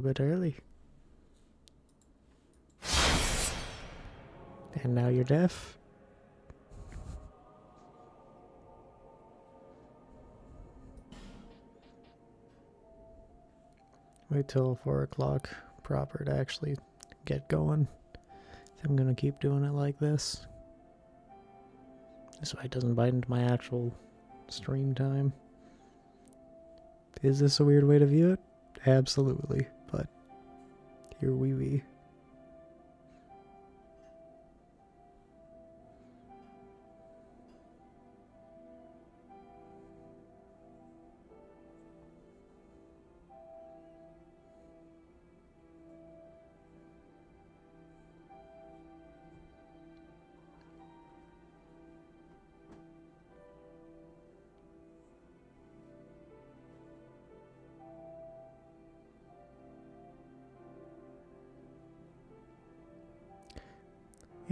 A bit early. And now you're deaf? Wait till 4 o'clock proper to actually get going. I'm gonna keep doing it like this. This way it doesn't bite into my actual stream time. Is this a weird way to view it? Absolutely, but here we be.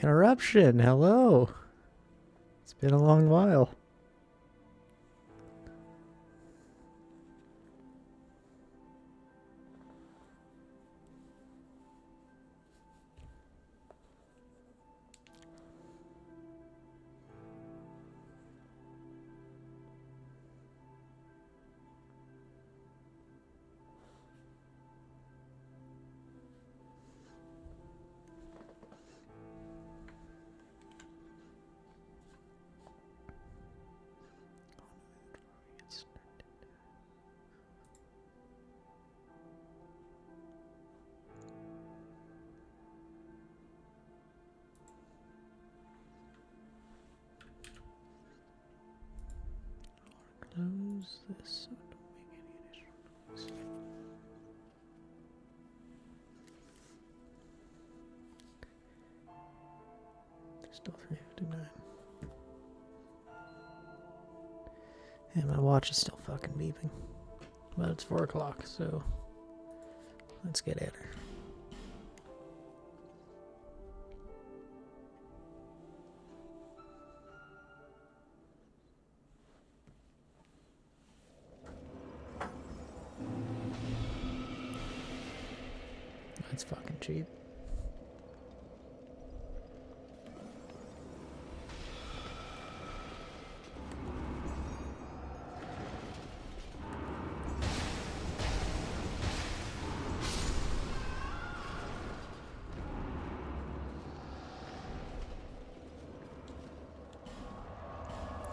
Interruption, hello. It's been a long while. Close this so I don't make any additional noise. Still 3:59. And my watch is still fucking beeping. But it's 4 o'clock, so let's get at her. That's fucking cheap.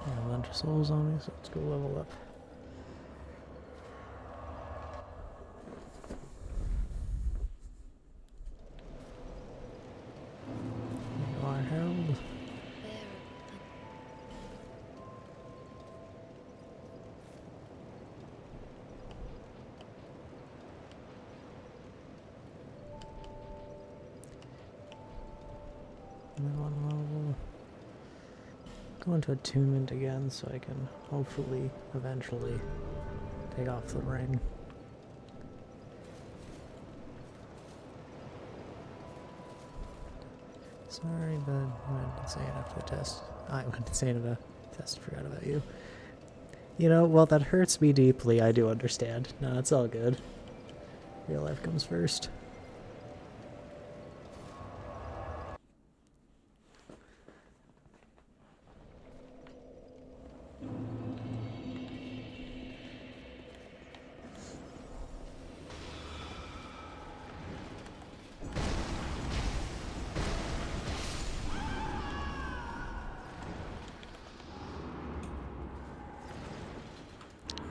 A bunch of souls on me, so let's go level up. You are Harold. And then one level. Go into attunement again so I can hopefully eventually take off the ring. Sorry, but I went insane after the test. I went insane at the test, forgot about you. You know, well, that hurts me deeply, I do understand. No, it's all good. Real life comes first.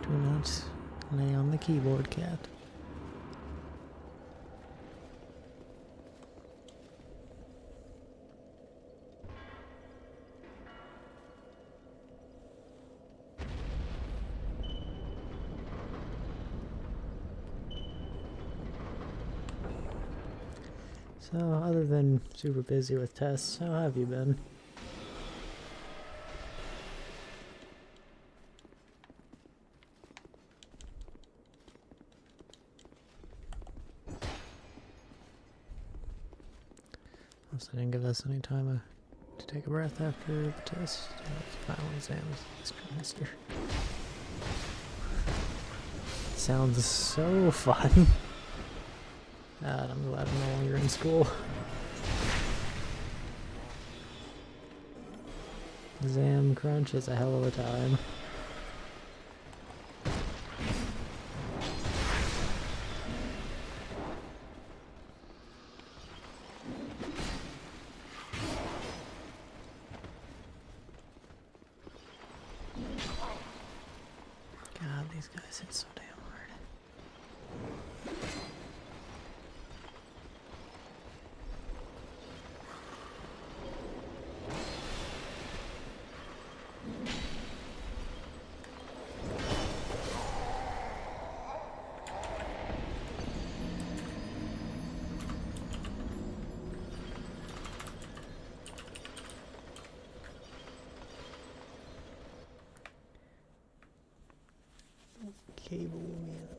Do not lay on the keyboard, cat. So, other than super busy with tests, how have you been? Also, didn't give us any time to take a breath after the test. Final exams this trimester. Sounds so fun. God, I'm glad I'm no longer in school. Exam crunch is a hell of a time. God, these guys hit so damn hard. Cable immediately.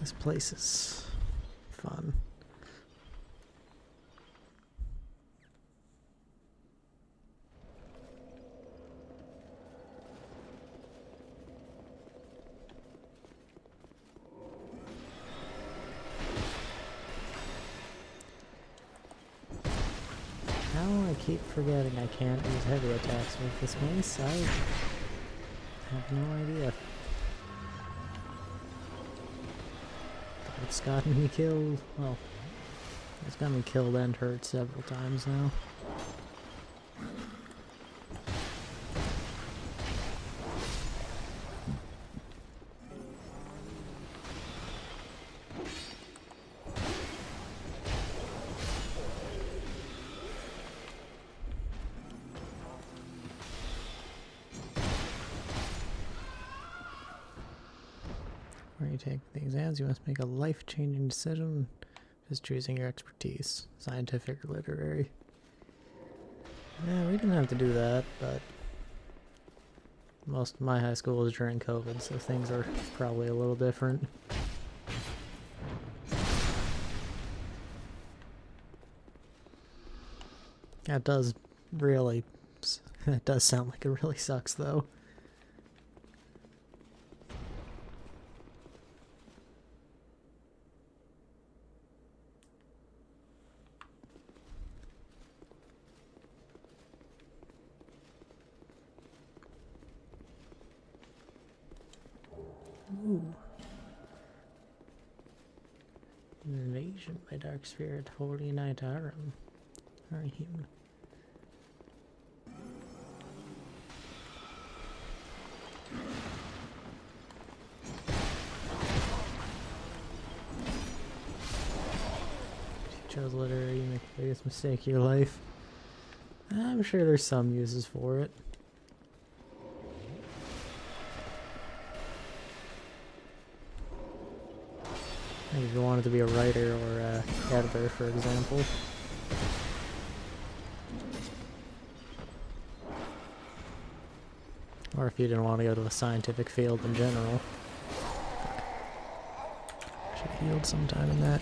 This place is fun. How I keep forgetting I can't use heavy attacks with this mace, I have no idea. It's gotten me killed. Well, it's gotten me killed and hurt several times now. Where you take the exams, you must make a life-changing decision. Just choosing your expertise, scientific or literary. Yeah, we didn't have to do that, but most of my high school was during COVID, so things are probably a little different. That does really, that does sound like it really sucks though. Ooh. Invasion by Dark Spirit, Holy Night Arum. Alright. If you chose literary, you make the biggest mistake of your life. I'm sure there's some uses for it. Like if you wanted to be a writer or a editor, for example. Or if you didn't want to go to the scientific field in general. Should have healed sometime in that.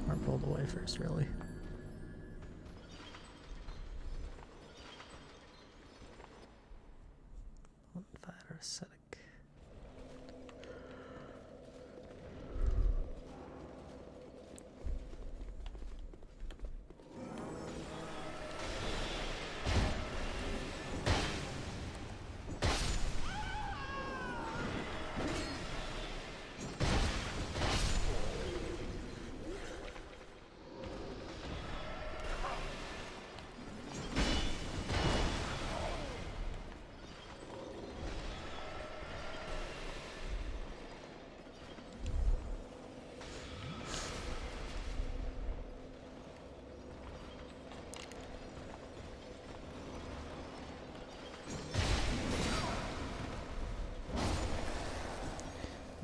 Or pulled away first, really. Fire ascetic.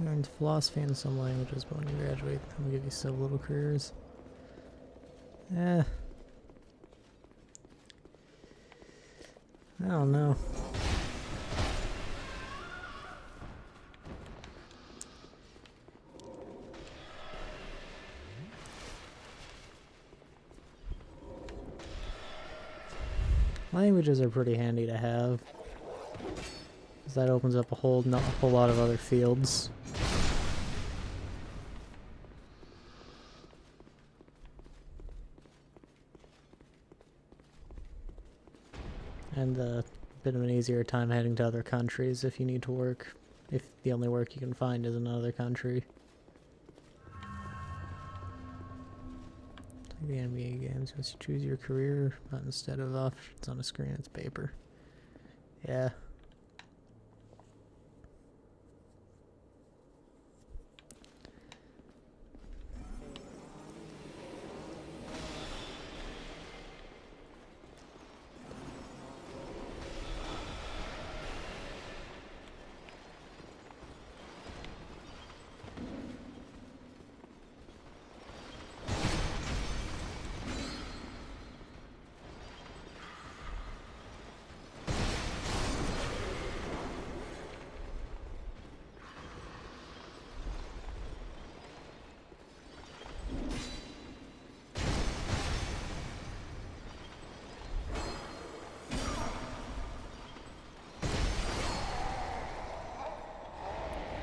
learn philosophy and some languages, but when you graduate, they'll give you civil little careers. Eh. I don't know. Languages are pretty handy to have, because that opens up a whole lot of other fields. And a bit of an easier time heading to other countries if you need to work, if the only work you can find is in another country. The NBA games, once you choose your career, but instead of options on a screen, it's paper. Yeah.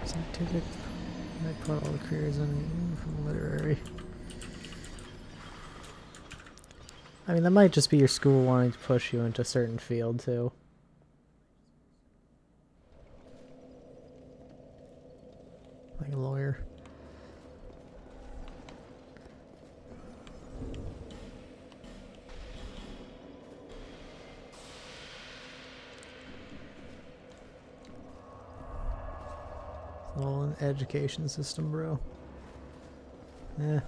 Scientific, I put all the careers in from literary. I mean, that might just be your school wanting to push you into a certain field, too. Like a lawyer. It's all in the education system, bro. Yeah.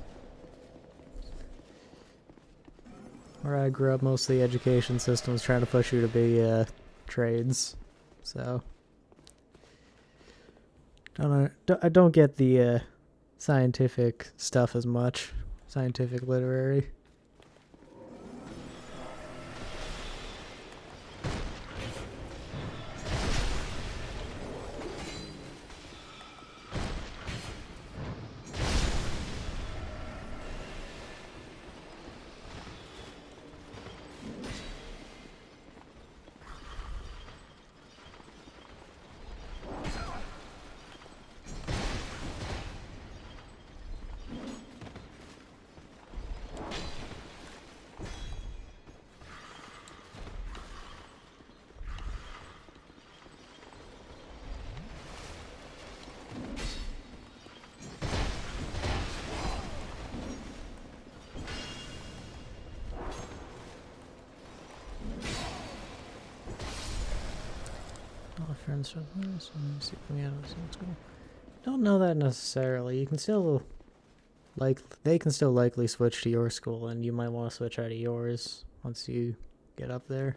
Where I grew up, most of the education system was trying to push you to be trades. So I don't get the scientific stuff as much. Scientific literary. Friends from this and see me out of school. Don't know that necessarily. You can still they can still likely switch to your school, and you might want to switch out of yours once you get up there.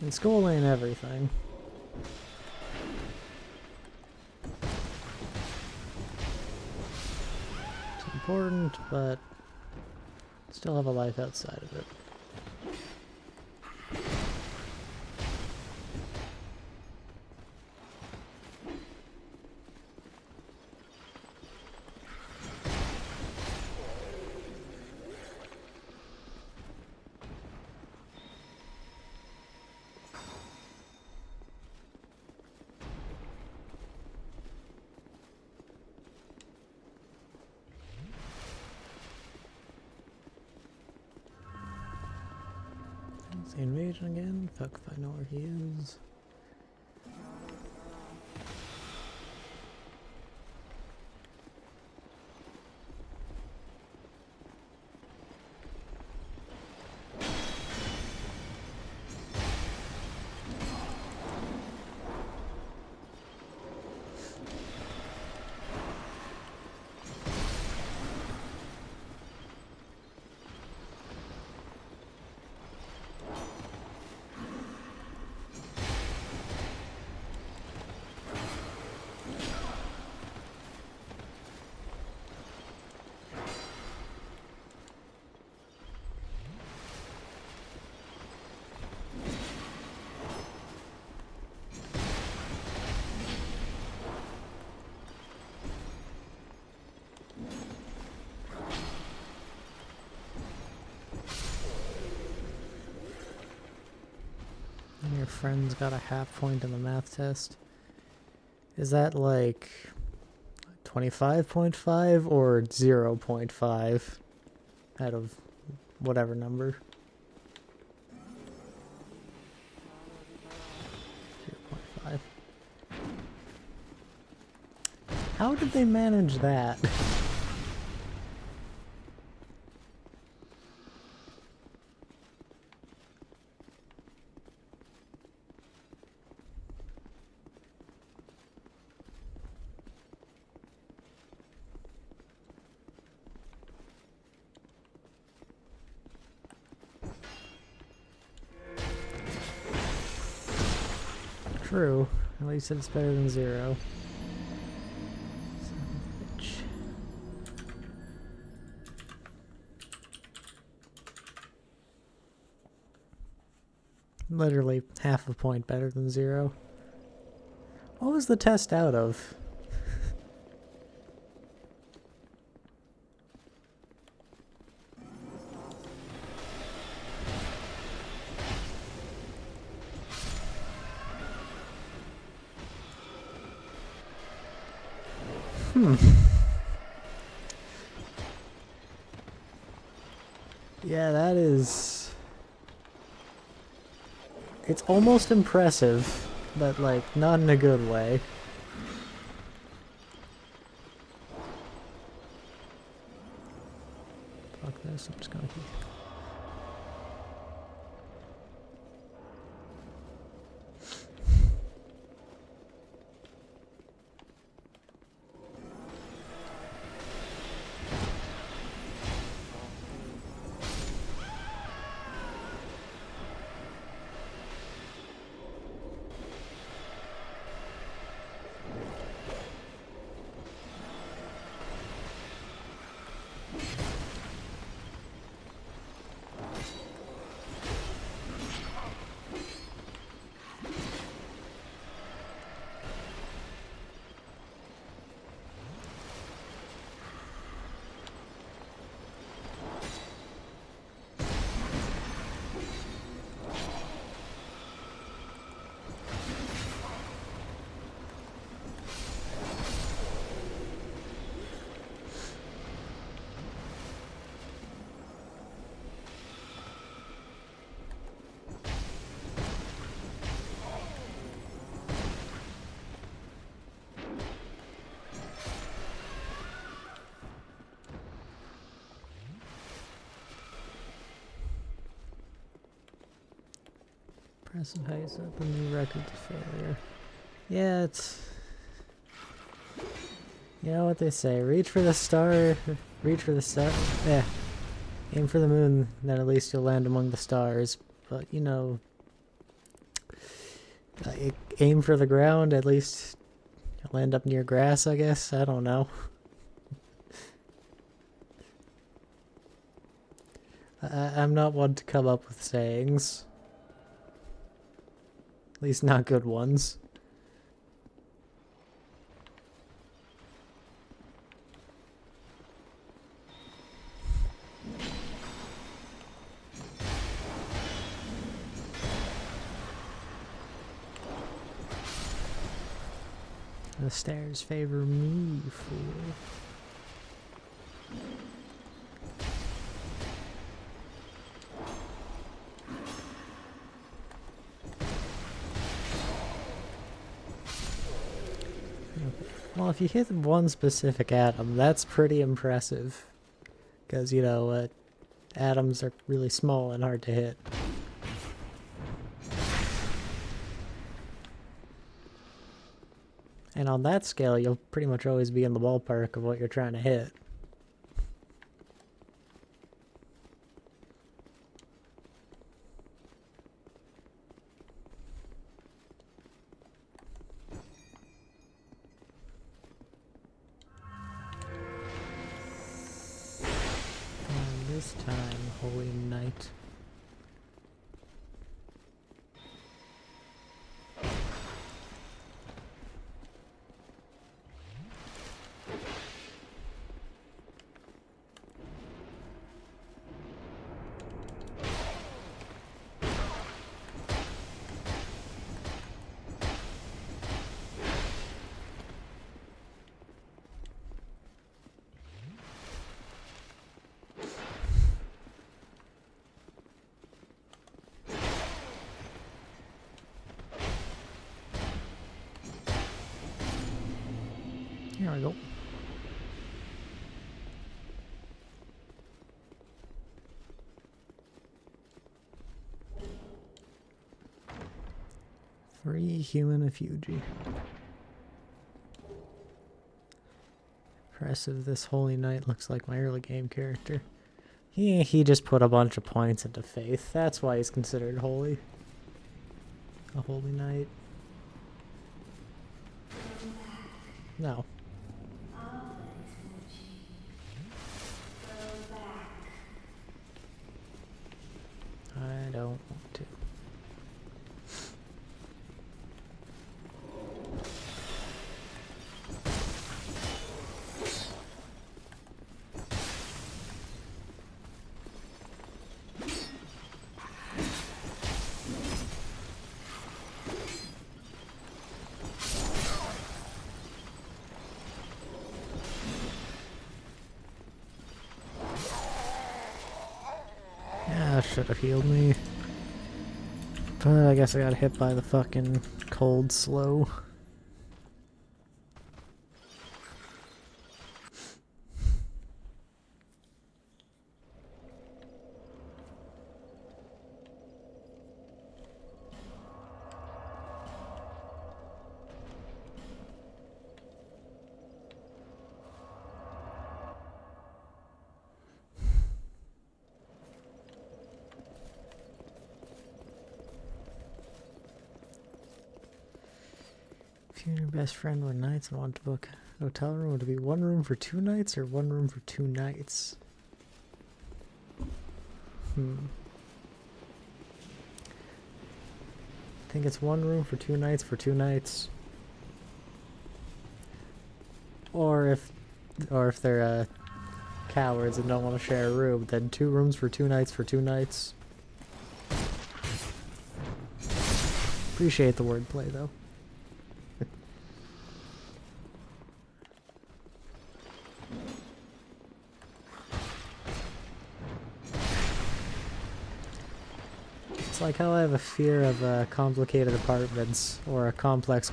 And school ain't everything. Important, but still have a life outside of it. The invasion again? Fuck if I know where he is. And your friend's got a half point in the math test. Is that like 25.5 or 0.5 out of whatever number? 0.5. How did they manage that? True. At least it's better than 0. Son of a bitch. Literally half a point better than 0. What was the test out of? Yeah, that is... It's almost impressive, but like, not in a good way. Fuck this, I'm just gonna keep... Impressive how you set the new record to failure. Yeah, it's... You know what they say, reach for the star, reach for the star, yeah. Aim for the moon, then at least you'll land among the stars. But, you know, aim for the ground, at least you'll end up near grass, I guess. I don't know. I'm not one to come up with sayings. At least not good ones. The stairs favor me, fool. Well, if you hit one specific atom, that's pretty impressive. Because, you know, atoms are really small and hard to hit. And on that scale, you'll pretty much always be in the ballpark of what you're trying to hit. And this time, Holy Knight. Here we go. Free human effigy. Impressive, this holy knight looks like my early game character. He just put a bunch of points into faith. That's why he's considered holy. A holy knight. No. I don't want to. Yeah, that should have healed me. But I guess I got hit by the fucking cold slow. If you and your best friend were knights and want to book a hotel room, would it be one room for 2 nights or one room for 2 nights? I think it's one room for 2 nights for 2 nights. Or if they're cowards and don't want to share a room, then 2 rooms for 2 nights for 2 nights. Appreciate the wordplay though. It's like how I have a fear of complicated apartments or a complex.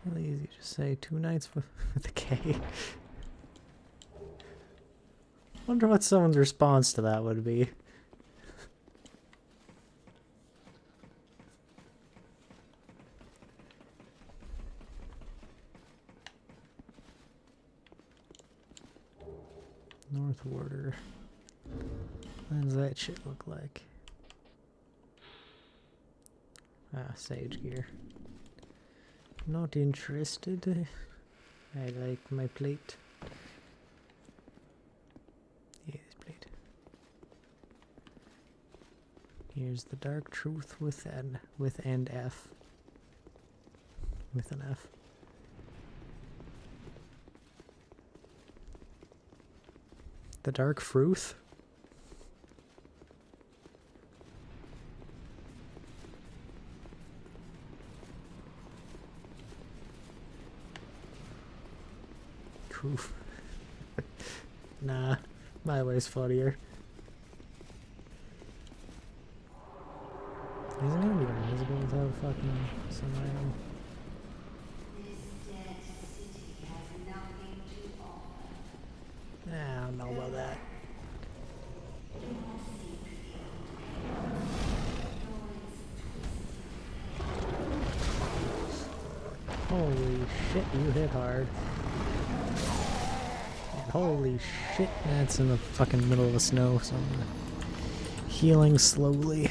Really easy to say 2 nights with a K. Wonder what someone's response to that would be. North Warder. What does that shit look like? Ah, Sage gear. Not interested. I like my plate. Yeah, this plate. Here's the dark truth with an F. With an F. The dark fruit? Oof. Nah, my way's funnier. Isn't gonna be invisible without fucking some item? Nah, I don't know about that. Holy shit, you hit hard. Holy shit, that's in the fucking middle of the snow, so I'm healing slowly.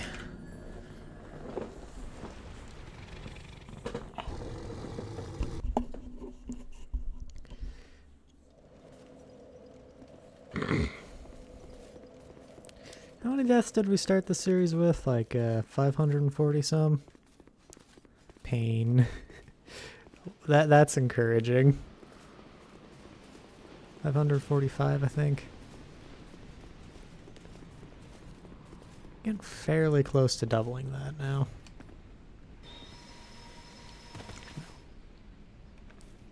How many deaths did we start the series with? Like 540 some? Pain. That's encouraging. 545, I think. Getting fairly close to doubling that now.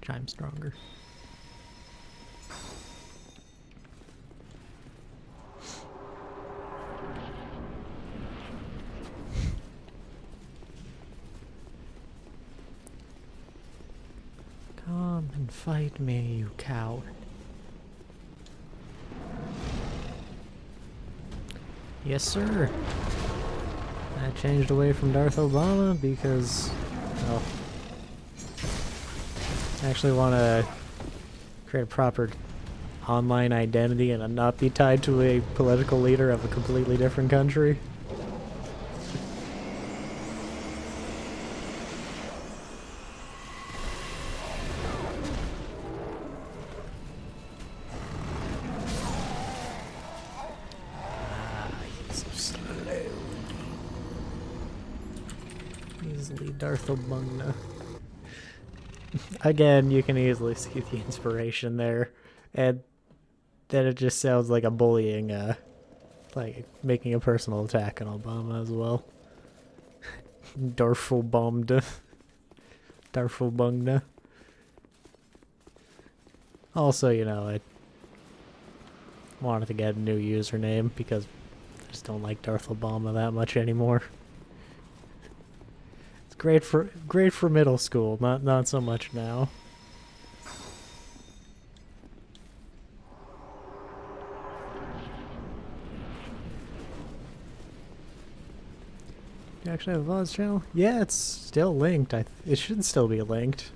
Chime stronger. Come and fight me, you coward. Yes, sir. I changed away from Darth Obama because, well, I actually want to create a proper online identity and not be tied to a political leader of a completely different country. Easily Darth Obama. Again, you can easily see the inspiration there, and then it just sounds like a bullying, like making a personal attack on Obama as well. Darth Obama. Darth Obama. Also, you know, I wanted to get a new username because I just don't like Darth Obama that much anymore. Great for middle school, not so much now. You actually have a VODs channel? Yeah, it's still linked. It should still be linked.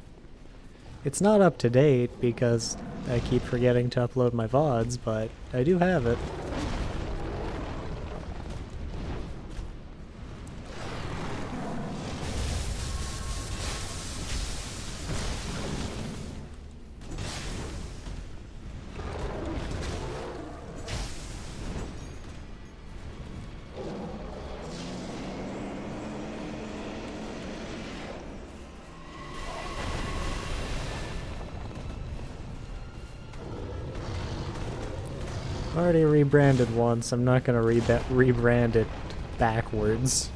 It's not up to date because I keep forgetting to upload my VODs, but I do have it. Already rebranded once, I'm not gonna rebrand it backwards.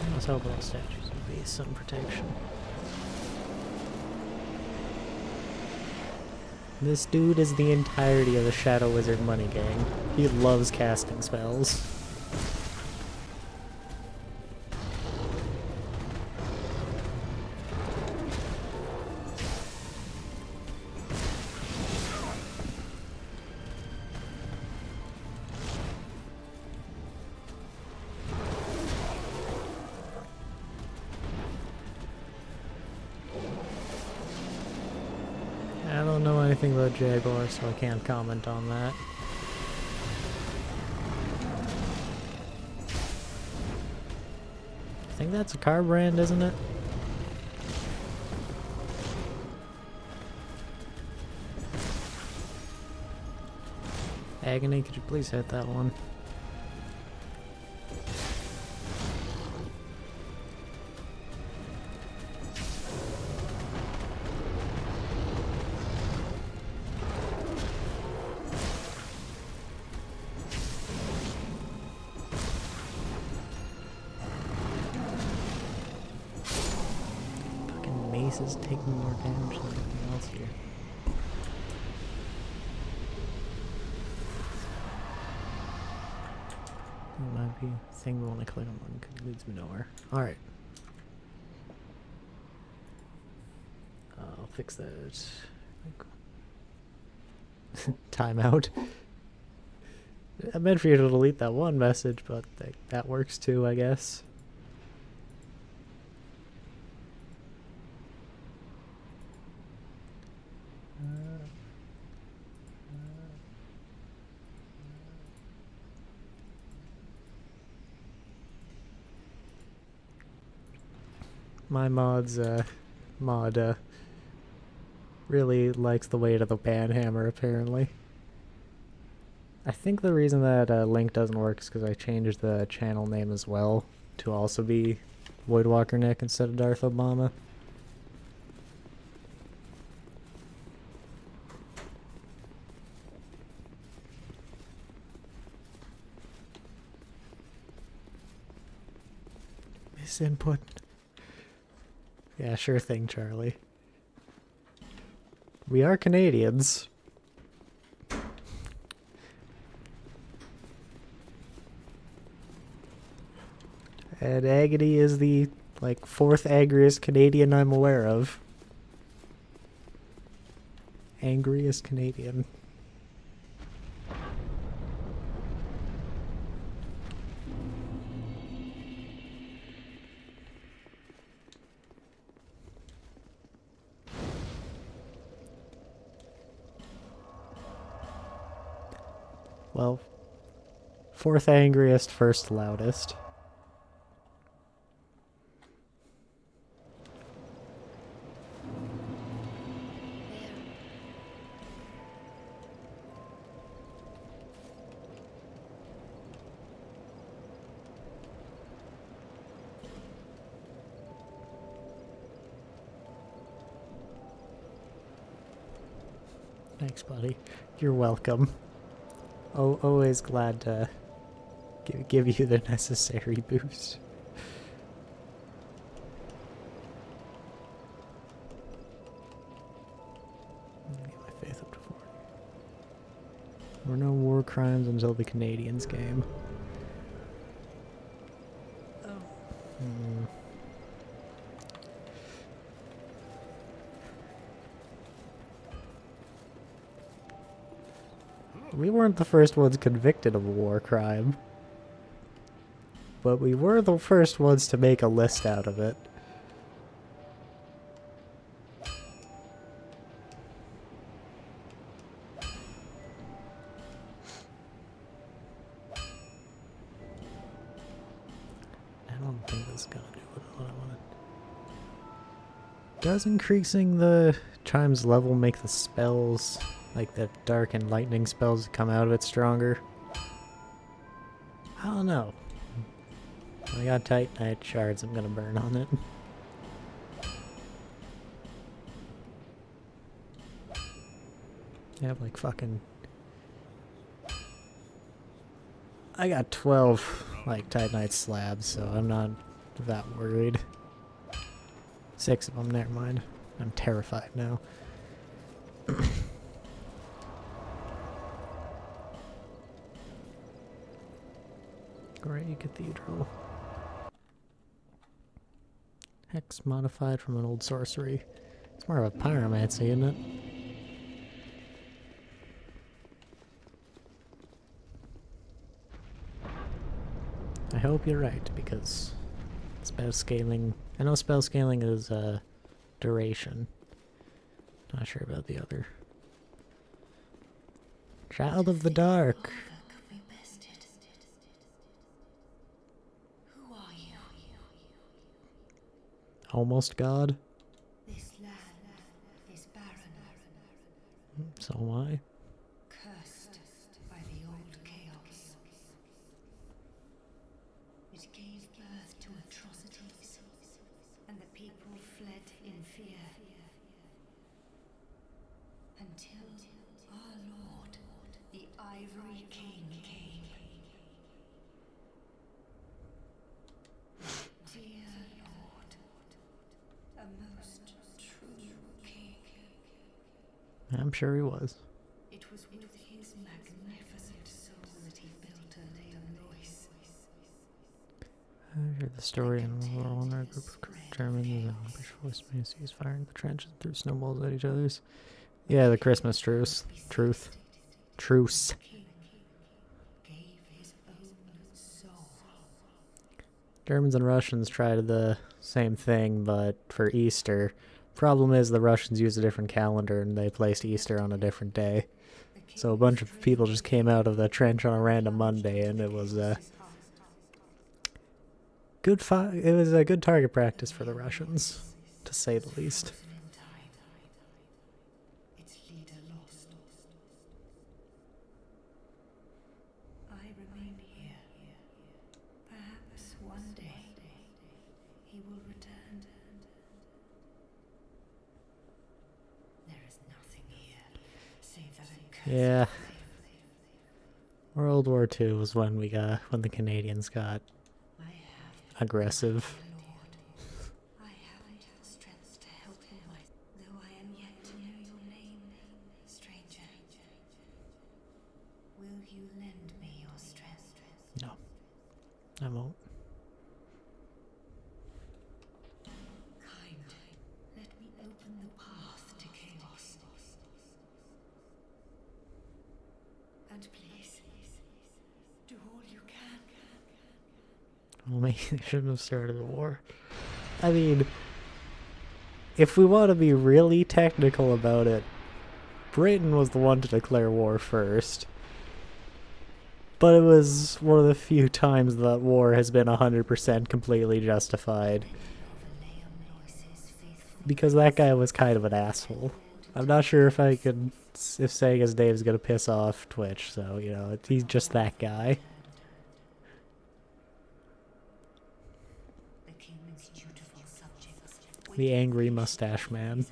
I was hoping the statues would be some protection. This dude is the entirety of the Shadow Wizard money gang. He loves casting spells. I don't know anything about Jaguar, so I can't comment on that. I think that's a car brand, isn't it? Agony, could you please hit that one? Mace is taking more damage than anything else here. It might be a thing we want to click on because it leads me nowhere. Alright. I'll fix that. Timeout. I meant for you to delete that one message, but that works too, I guess. My mod really likes the weight of the banhammer, apparently. I think the reason that link doesn't work is because I changed the channel name as well to also be Voidwalker Nick instead of Darth Obama. Misinput. Yeah, sure thing, Charlie. We are Canadians. And Agony is the, like, 4th angriest Canadian I'm aware of. Angriest Canadian. Well, 4th angriest, 1st loudest. Thanks, buddy. You're welcome. Oh, always glad to give you the necessary boost. Get my faith up to 40. There were no war crimes until the Canadians came. Oh. We weren't the first ones convicted of a war crime, but we were the first ones to make a list out of it. I don't think this is gonna do what I wanted. Does increasing the chimes level make the spells, like the dark and lightning spells, come out of it stronger? I don't know. I got Titanite shards I'm gonna burn on it. I have like fucking... I got 12 like Titanite slabs, so I'm not that worried. 6 of them, never mind. I'm terrified now. Great Cathedral. Hex modified from an old sorcery. It's more of a pyromancy, isn't it? I hope you're right, because spell scaling... I know spell scaling is duration. Not sure about the other. Child of the Dark. Who are you? Almost God. This land is barren. So am I. Cursed by the old chaos. It gave birth to atrocities, and the people fled in fear. Until our Lord, the Ivory King, came. Dear Lord, a most true king. I'm sure he was. It was with his magnificent soul that he built a Leonlois. I heard the story in World War I, a group of Germans and British forces firing the trenches and threw snowballs at each other's. Yeah, the Christmas truce. Truce. King Germans and Russians tried the same thing, but for Easter. Problem is the Russians use a different calendar and they placed Easter on a different day. So a bunch of people just came out of the trench on a random Monday, and it was a good target practice for the Russians, to say the least. Its leader lost. I remain here. Perhaps one day he will return. There is nothing here save that accursed Yeah. flame. World War II was when the Canadians got I have aggressive. Lord. I haven't strength to help him, though I am yet to know your name, stranger. Will you lend me your strength? No, I won't. Kind, let me open the path to chaos. And please, do all you can. Well, maybe they shouldn't have started a war. I mean, if we want to be really technical about it, Britain was the one to declare war first. But it was one of the few times that war has been 100% completely justified. Because that guy was kind of an asshole. I'm not sure if saying his name is going to piss off Twitch, so, he's just that guy. The king's dutiful subjects. The angry mustache man.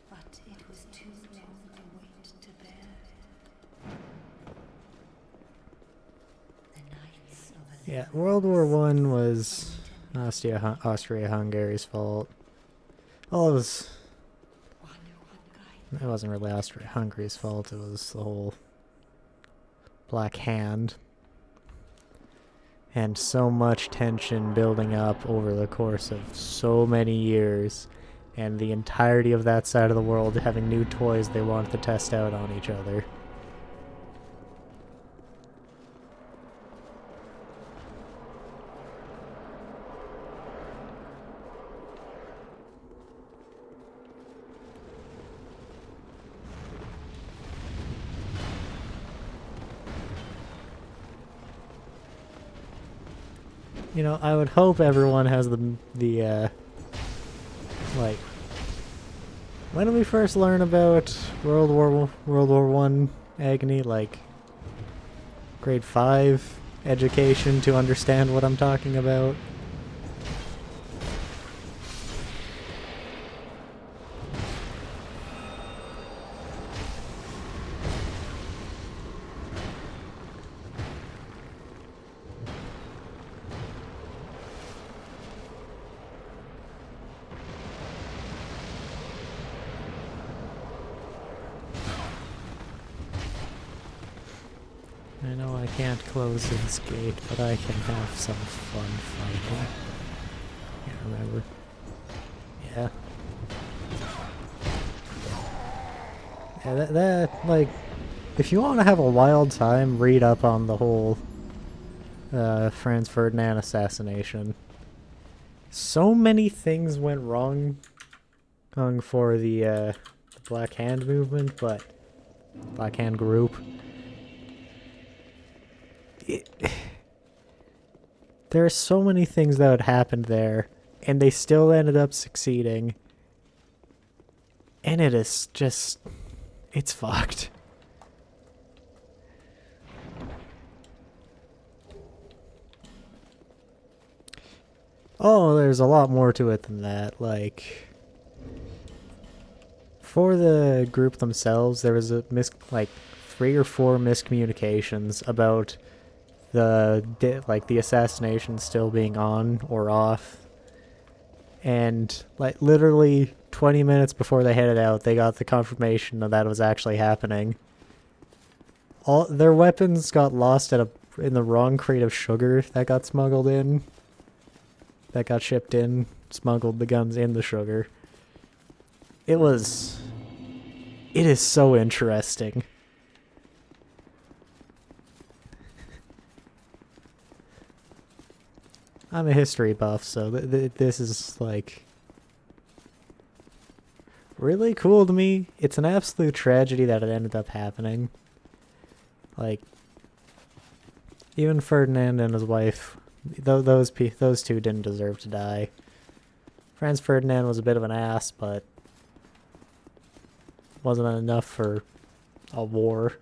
But it was too long a wait to bear. The Knights of Yeah, World War One was Austria-Hungary's fault. Well, it wasn't really Austria-Hungary's fault, it was the whole Black Hand. And so much tension building up over the course of so many years, and the entirety of that side of the world having new toys they wanted to test out on each other. I would hope everyone has like, when did we first learn about World War One agony? Like, grade 5 education to understand what I'm talking about. I know I can't close this gate, but I can have some fun fighting. Can't remember. Yeah. Yeah, that like, if you want to have a wild time, read up on the whole Franz Ferdinand assassination. So many things went wrong for the Black Hand movement, but Black Hand group. There are so many things that had happened there, and they still ended up succeeding. And it is just... it's fucked. Oh, there's a lot more to it than that. Like, for the group themselves, there was like 3 or 4 miscommunications about the assassination still being on or off. And like literally 20 minutes before they headed out, they got the confirmation that it was actually happening. All their weapons got lost in the wrong crate of sugar that got smuggled in. That got shipped in, smuggled the guns in the sugar. It is so interesting. I'm a history buff, so this is like really cool to me. It's an absolute tragedy that it ended up happening. Like, even Ferdinand and his wife, those two didn't deserve to die. Franz Ferdinand was a bit of an ass, but wasn't enough for a war.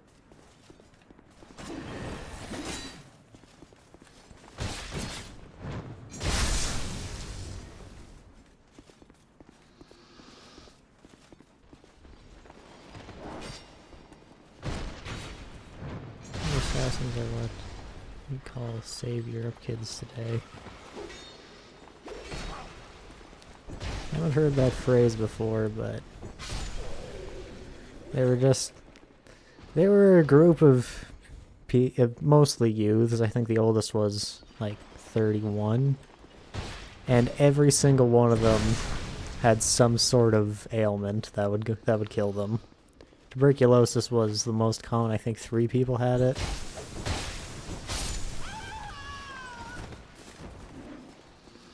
Assassins are what we call Save Europe kids today. I haven't heard that phrase before, but they were a group of mostly youths. I think the oldest was like 31, and every single one of them had some sort of ailment that would kill them. Tuberculosis was the most common. I think 3 people had it.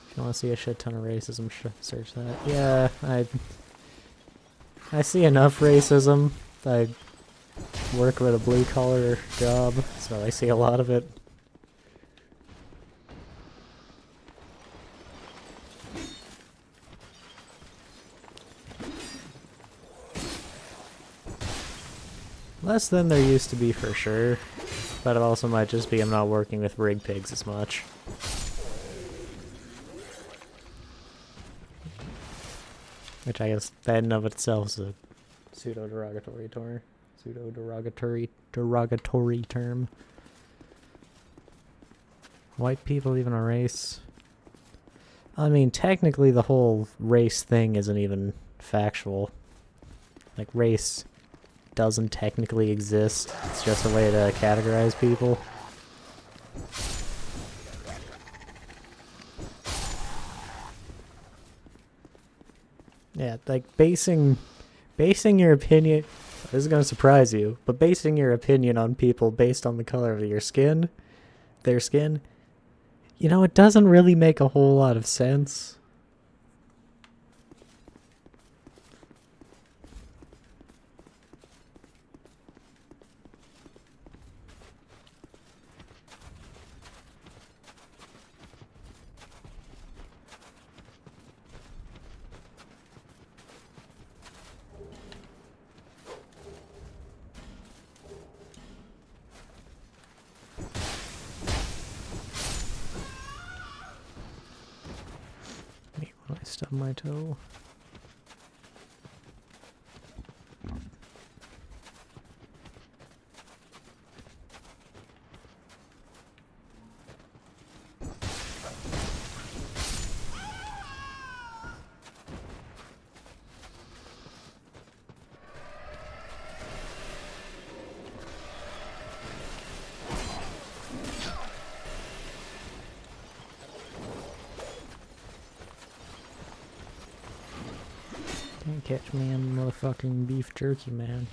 If you want to see a shit ton of racism, search that. Yeah, I see enough racism. I work with a blue-collar job, so I see a lot of it. Less than there used to be for sure, but it also might just be I'm not working with rig pigs as much. Which I guess that in of itself is a pseudo-derogatory term. White people even a race? I mean, technically the whole race thing isn't even factual. Like, race doesn't technically exist. It's just a way to categorize people. Yeah, like basing your opinion, this is going to surprise you, but basing your opinion on people based on the color of your skin, their skin, you know, it doesn't really make a whole lot of sense. I stub my toe. Can't catch me on motherfucking beef jerky, man.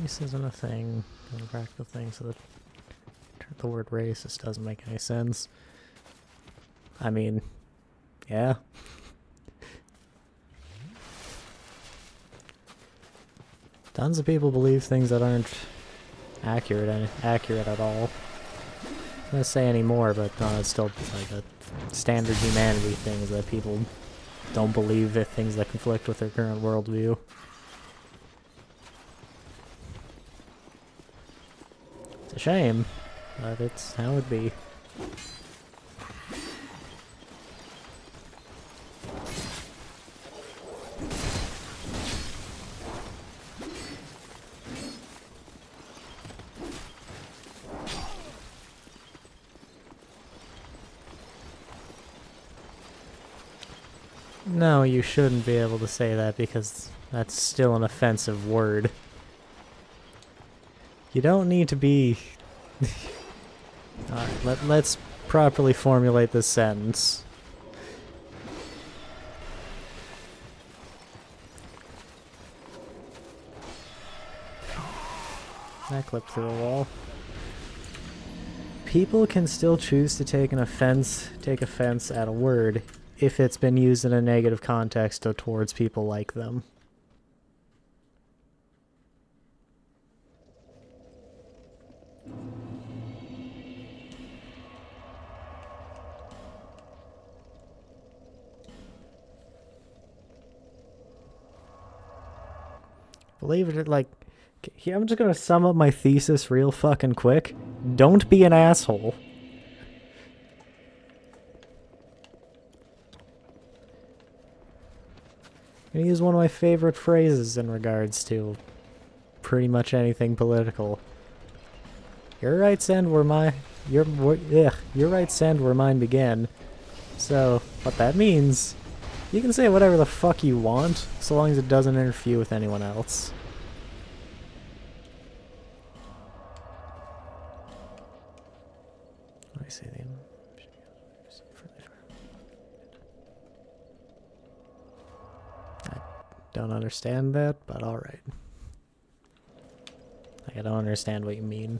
Race isn't a thing. Not a practical thing, so the word racist doesn't make any sense. I mean, yeah. Tons of people believe things that aren't accurate at all. gonna say anymore, but it's still like a standard humanity thing is that people don't believe in things that conflict with their current worldview. It's a shame, but it's how it be. No, you shouldn't be able to say that because that's still an offensive word. You don't need to be... Alright, let's properly formulate this sentence. That clipped through a wall. People can still choose to take offense at a word if it's been used in a negative context or towards people like them. Believe it, like, here, I'm just gonna sum up my thesis real fucking quick. Don't be an asshole. I'm gonna use one of my favorite phrases in regards to pretty much anything political. Your rights end where your rights end where mine begin. So, what that means, you can say whatever the fuck you want, so long as it doesn't interfere with anyone else. Let me see the... Don't understand that, but alright. I don't understand what you mean.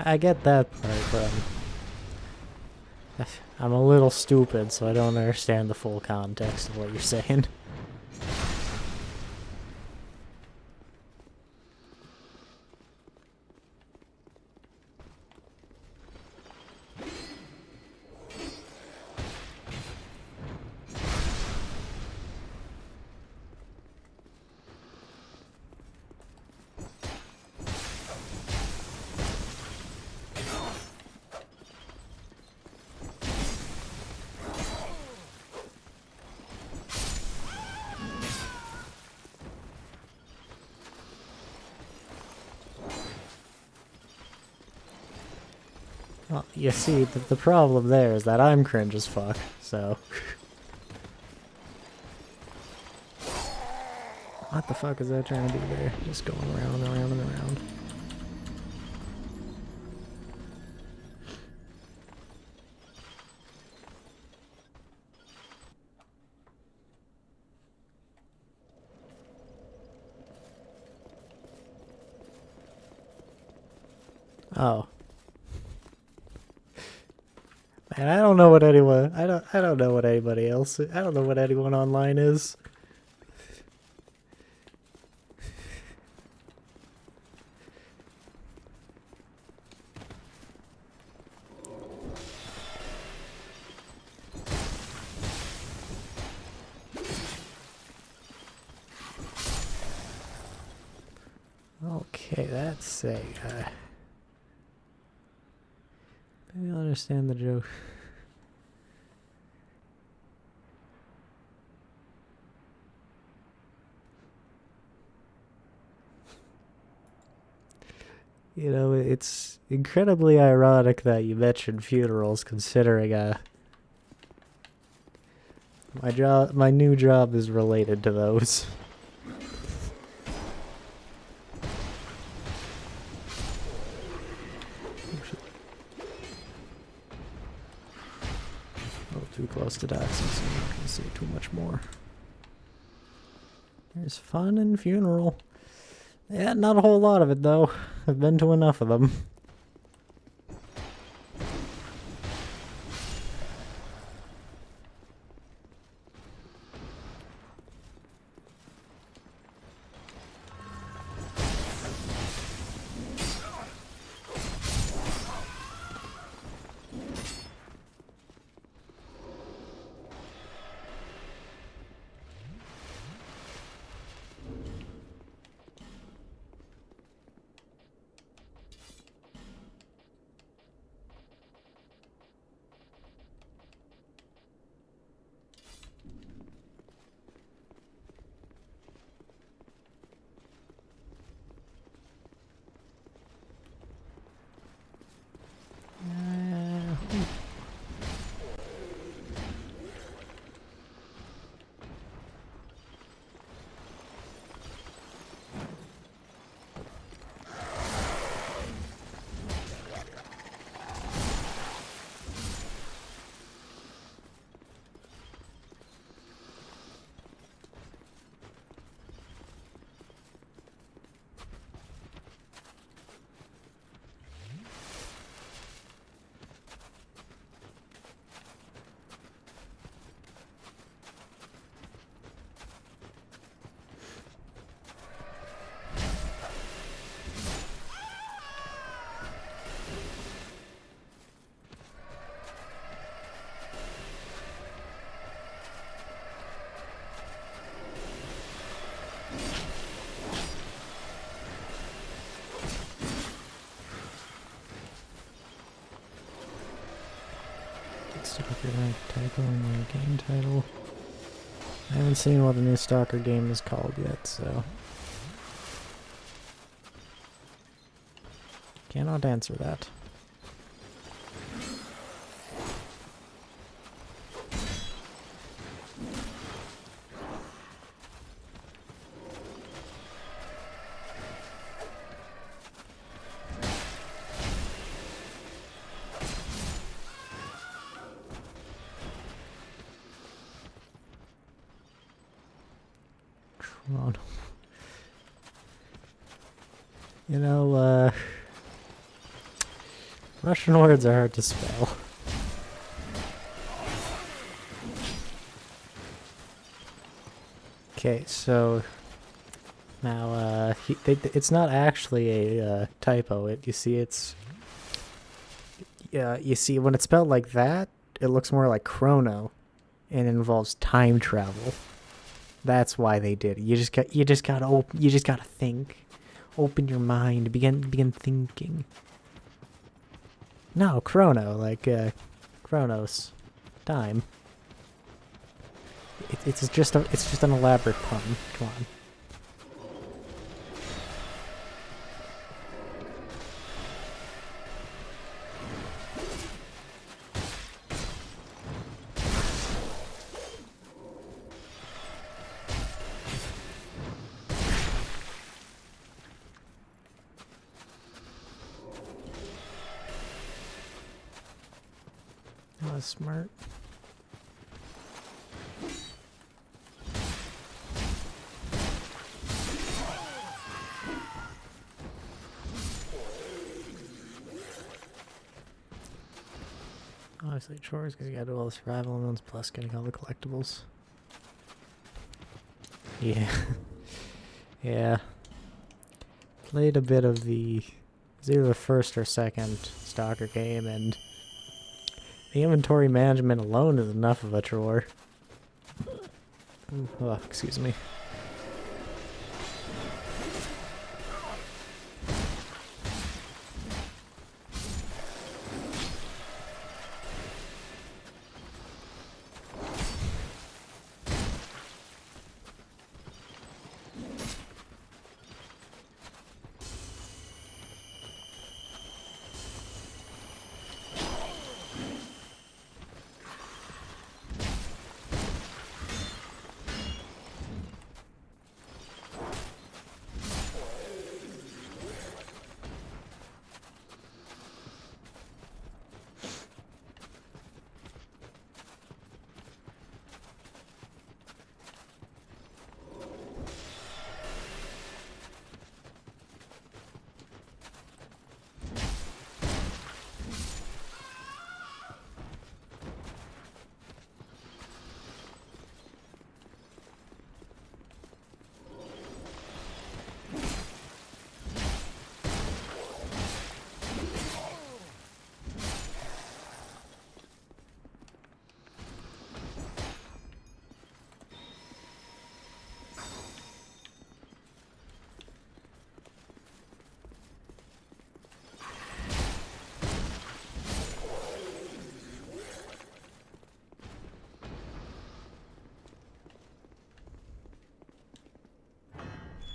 I get that part, but I'm a little stupid, so I don't understand the full context of what you're saying. Well, you see, the problem there is that I'm cringe as fuck, so... What the fuck is that trying to do there? Just going around and around and around. Oh. Man, I don't know what anyone... I don't know what anybody else... I don't know what anyone online is. Okay, that's a... maybe I'll understand the joke. You know, it's incredibly ironic that you mentioned funerals, considering my new job is related to those. close to Daxi, so I'm not gonna say too much more. There's fun and funeral. Yeah, not a whole lot of it though. I've been to enough of them. Stalker typo in my game title. I haven't seen what the new Stalker game is called yet, so cannot answer that. Toronto. You know, Russian words are hard to spell. Okay, so now it's not actually a typo. You see, you see when it's spelled like that, it looks more like chrono, and involves time travel. That's why they did it. You just gotta think. Open your mind. Begin thinking. No, chrono, like Chronos, time. It's just an elaborate pun. Come on. That was smart. Obviously chores because you gotta do all the survival ones plus getting all the collectibles. Yeah. Yeah. Played a bit of the... It was either the first or second Stalker game, and the inventory management alone is enough of a chore. Ooh, oh, excuse me.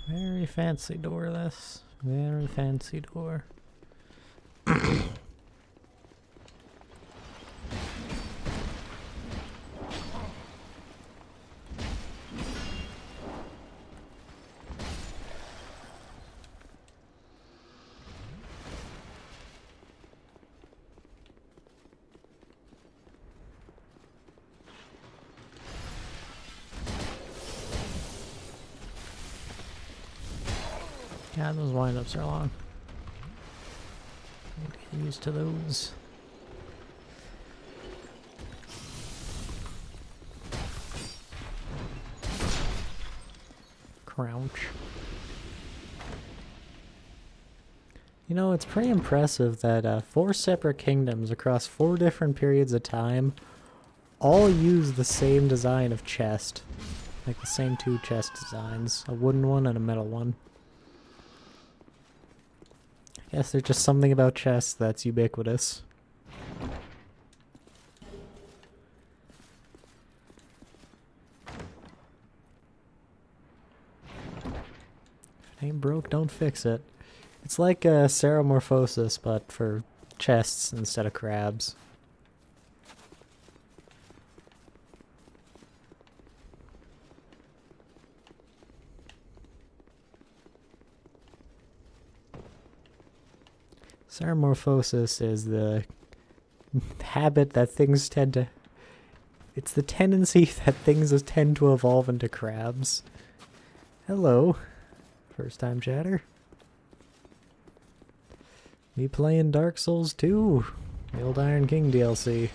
Very fancy door, this. Very fancy door. God, those windups are long. Get used to those. Crouch. You know, it's pretty impressive that 4 separate kingdoms across 4 different periods of time all use the same design of chest. Like the same 2 chest designs. A wooden one and a metal one. I guess there's just something about chests that's ubiquitous. If it ain't broke, don't fix it. It's like Ceramorphosis, but for chests instead of crabs. Ceramorphosis is the habit that things tend to... It's the tendency that things tend to evolve into crabs. Hello. First time chatter. Me playing Dark Souls 2. The old Iron King DLC.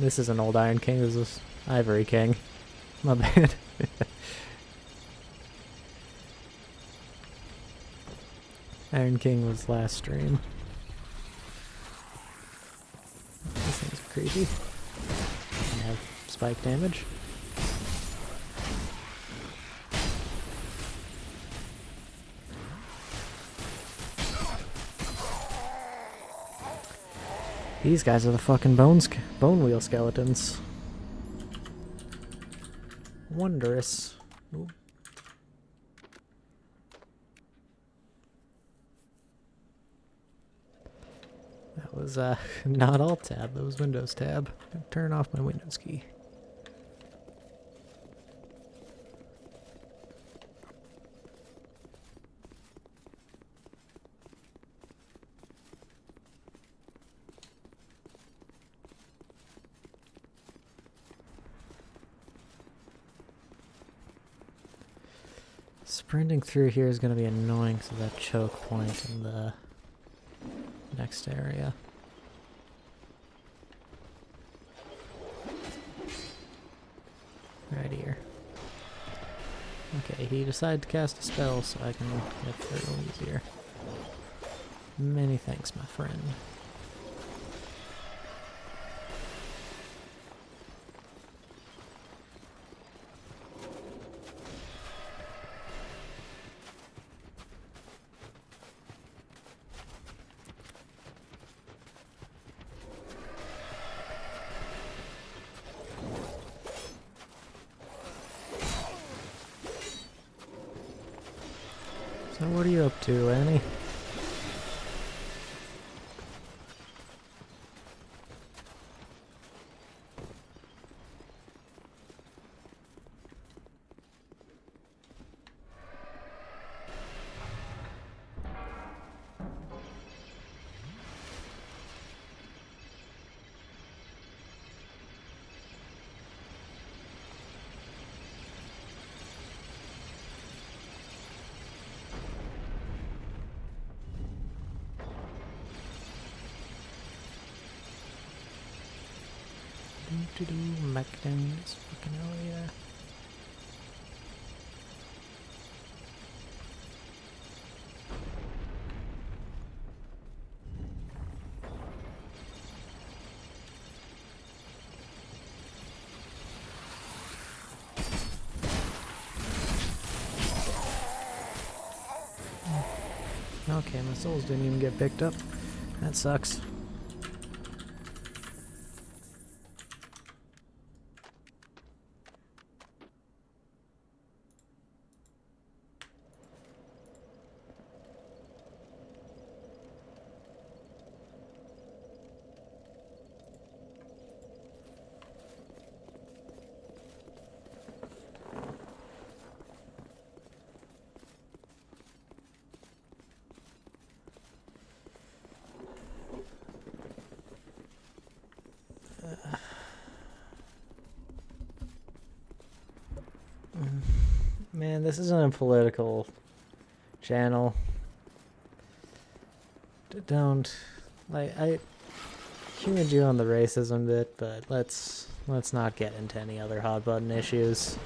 This isn't old Iron King, this is Ivory King. My bad. Iron King was last stream. These things are creepy. I have spike damage. These guys are the fucking bone wheel skeletons. Wondrous. Ooh. That was not Alt tab, that was Windows tab. Turn off my Windows key. Sprinting through here is going to be annoying because of that choke point in the next area. Right here. Okay, he decided to cast a spell so I can get through easier. Many thanks, my friend. So what are you up to, Annie? Back down this fucking area. Okay, my souls didn't even get picked up. That sucks. Man, this isn't a political channel. Don't like I humoured you on the racism bit, but let's not get into any other hot button issues.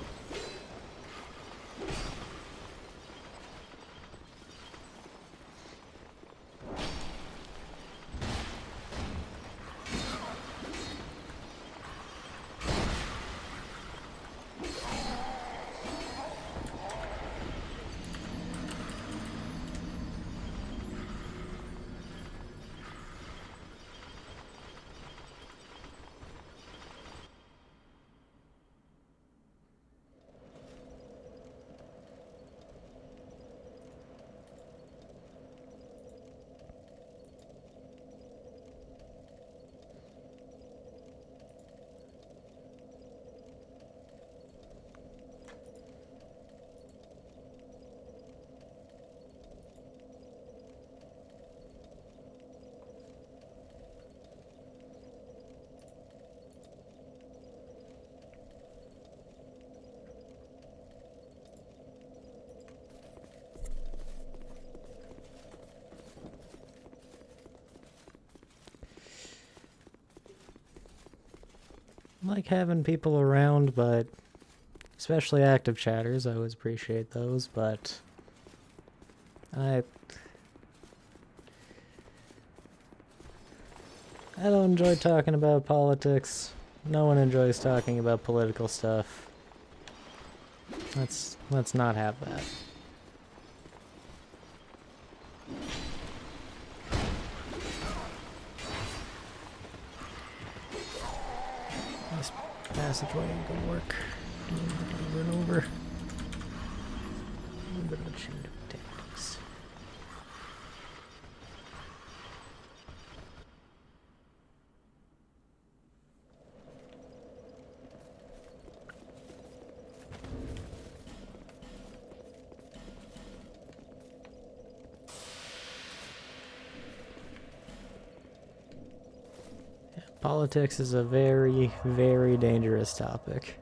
I like having people around, but especially active chatters, I always appreciate those, but I don't enjoy talking about politics. No one enjoys talking about political stuff. Let's not have that. This passageway ain't gonna work. Over and over. A little bit of a change of tactics. Yeah, politics is a very, very dangerous topic.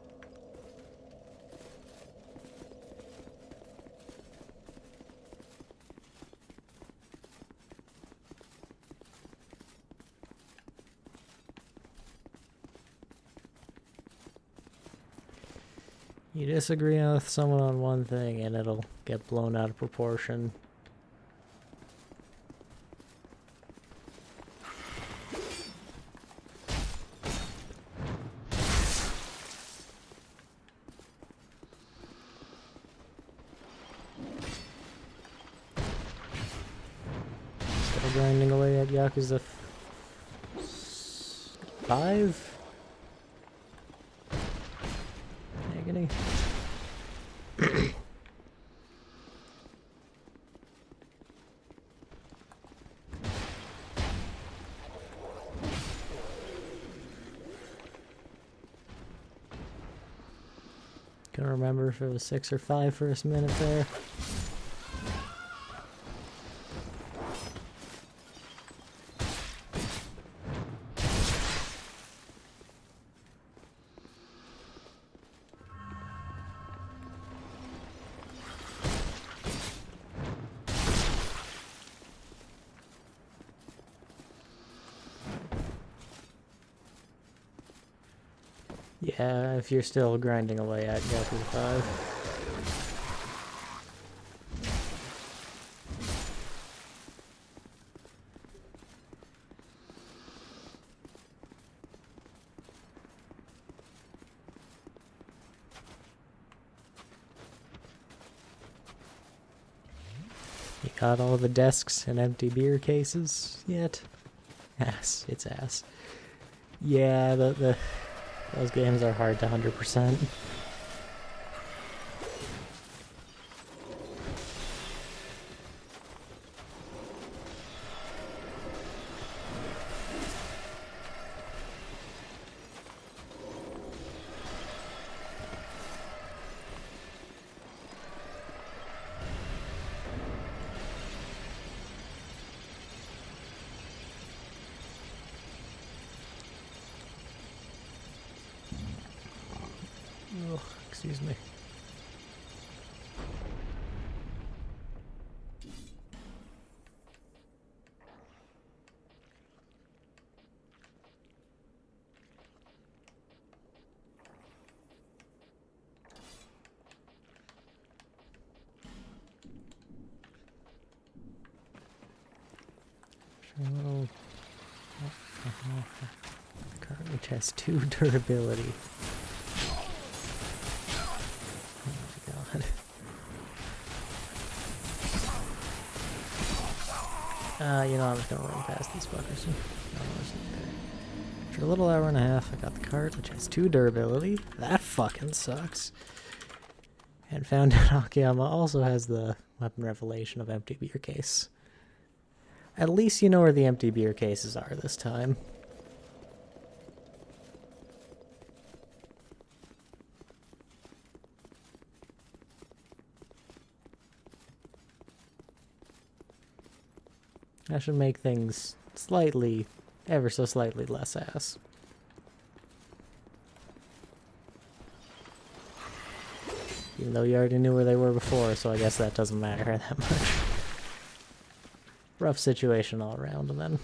You disagree with someone on one thing and it'll get blown out of proportion. Still grinding away at Yakuza 5? Agony. Couldn't remember if it was 6 or 5 for a minute there. Yeah, if you're still grinding away at Yakuza 5. You got all the desks and empty beer cases yet? Ass, it's ass. Yeah, those games are hard to 100%. Oh, excuse me. little card which has 2 durability. Oh my god. You know, I'm just gonna run past these fuckers. After a little hour and a half, I got the card, which has 2 durability. That fucking sucks. And found out Akiyama also has the weapon revelation of empty beer case. At least you know where the empty beer cases are this time. That should make things slightly, ever so slightly less ass. Even though you already knew where they were before, so I guess that doesn't matter that much. Rough situation all around, and then...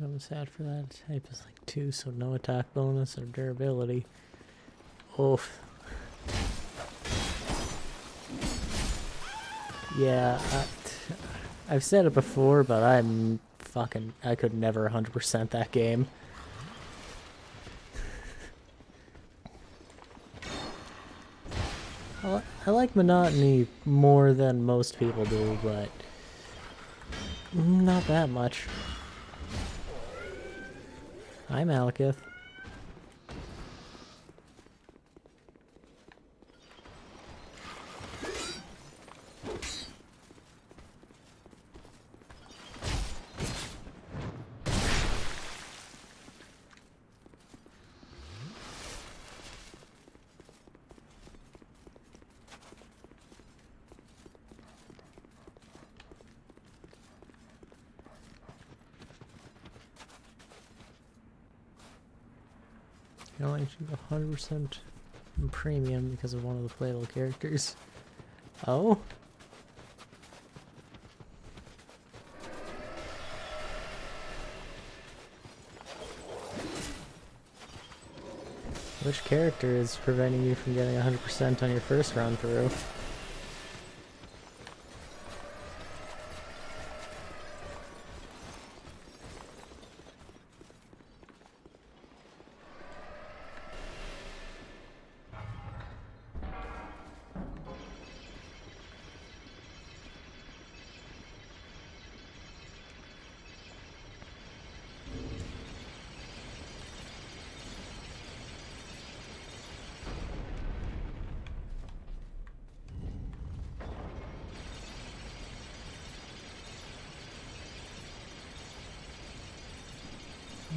I'm sad for that. Type is like 2, so no attack bonus or durability. Oof. Yeah, I've said it before, but I could never 100% that game. I like monotony more than most people do, but not that much. Hi, Malekith. You only achieve 100% in premium because of one of the playable characters. Oh? Which character is preventing you from getting 100% on your first run through?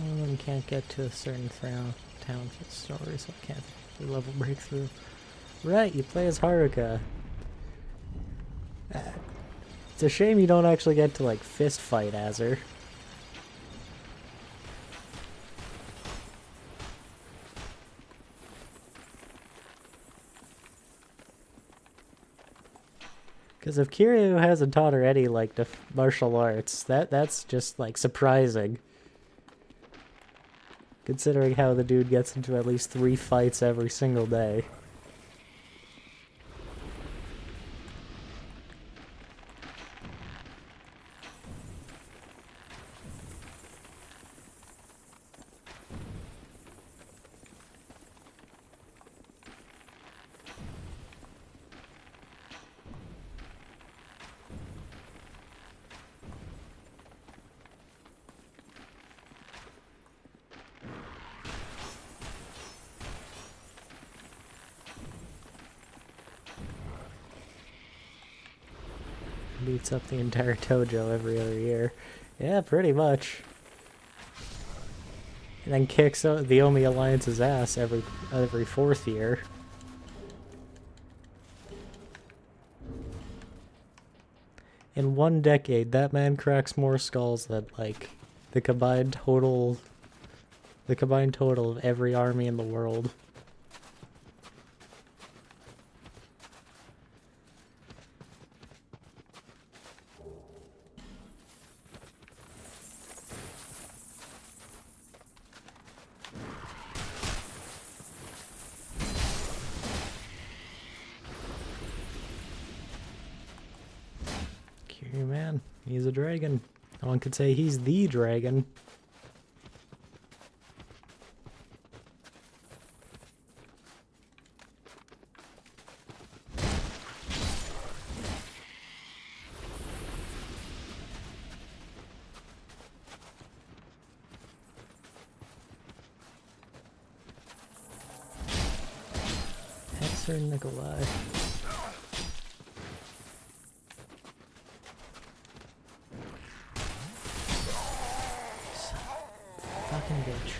One of them can't get to a certain town for the story, so I can't do level breakthrough. Right, you play as Haruka. It's a shame you don't actually get to, like, fist fight as her. Because if Kiryu hasn't taught her any, like, martial arts, that's just, like, surprising. Considering how the dude gets into at least 3 fights every single day. Beats up the entire Tojo every other year. Yeah, pretty much. And then kicks the Omi Alliance's ass every 4th year. In 1 decade, that man cracks more skulls than, like, the combined total The combined total of every army in the world. Kiryu, man, he's a dragon. One could say he's the dragon. Hexer Nikolai. Fucking bitch.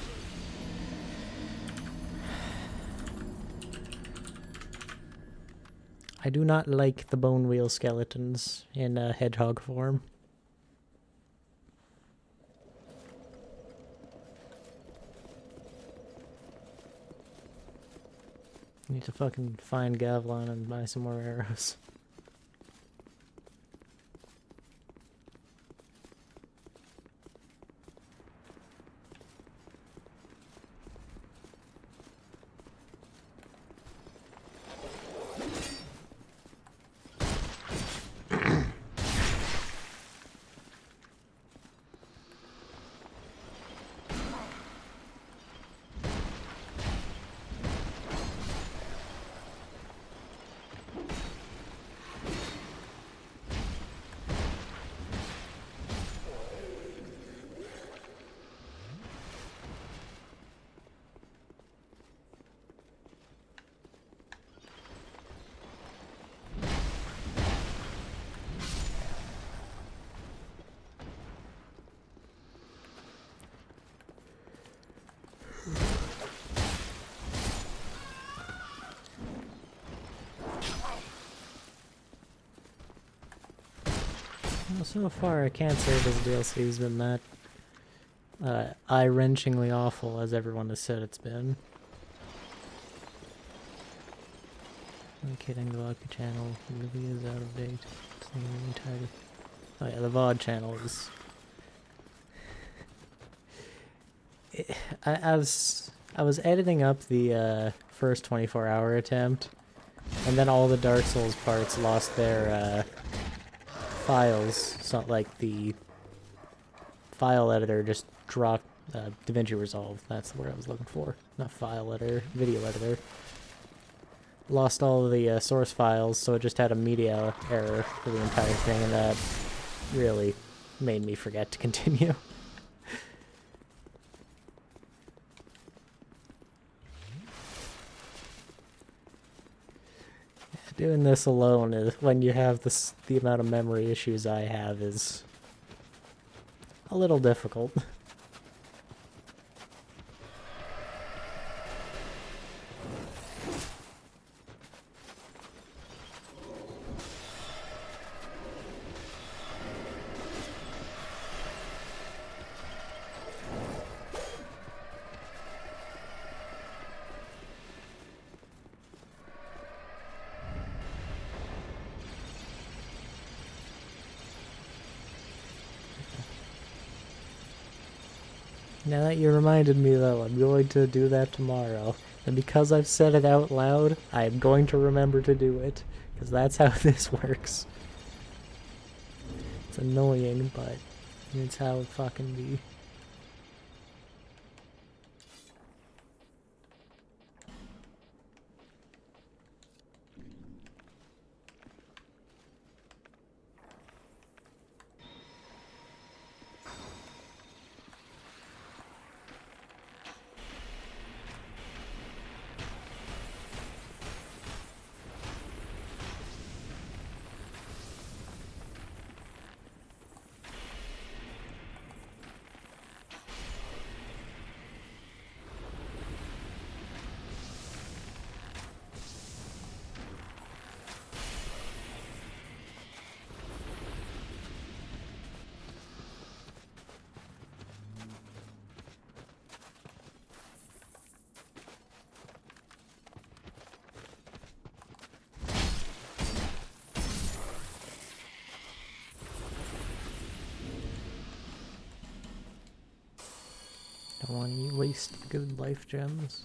I do not like the bone wheel skeletons in hedgehog form. Need to fucking find Gavlon and buy some more arrows. Well, so far I can't say this DLC's been that eye-wrenchingly awful as everyone has said it's been. I'm kidding, the Vodka channel really is out of date. It's really tired. Oh yeah, the VOD channel is... I was editing up the first 24-hour attempt, and then all the Dark Souls parts lost their files. So like the file editor just dropped DaVinci Resolve. That's the word I was looking for. Not file editor, video editor. Lost all of the source files, so it just had a media error for the entire thing, and that really made me forget to continue. Doing this alone is, when you have the amount of memory issues I have, is a little difficult. Now that you reminded me, though, I'm going to do that tomorrow. And because I've said it out loud, I am going to remember to do it. Because that's how this works. It's annoying, but it's how it fucking be. Don't want you waste good life gems.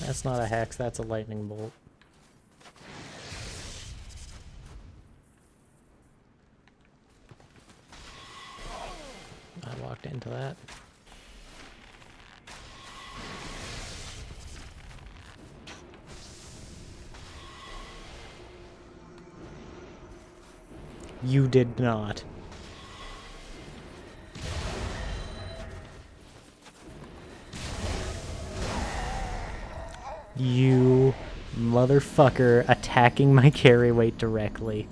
That's not a hex, that's a lightning bolt. I walked into that. You did not. You motherfucker attacking my carry weight directly.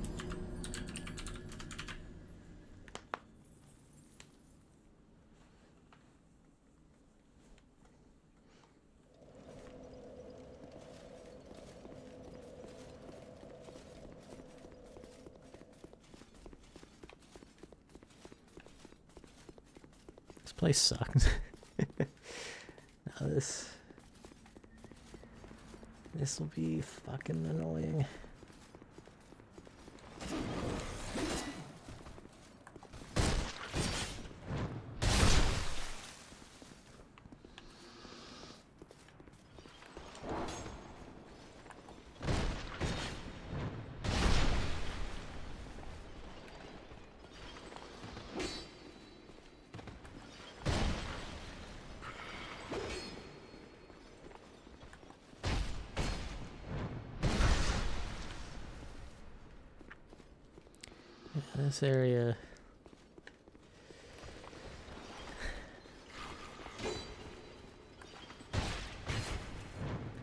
This place sucks. Now this will be fucking annoying. This area.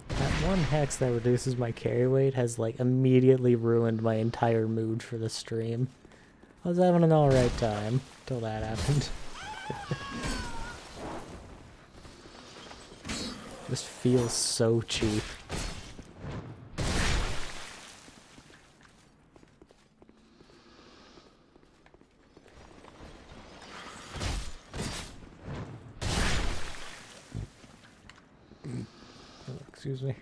That one hex that reduces my carry weight has like immediately ruined my entire mood for the stream. I was having an alright time till that happened. This feels so cheap. Excuse me.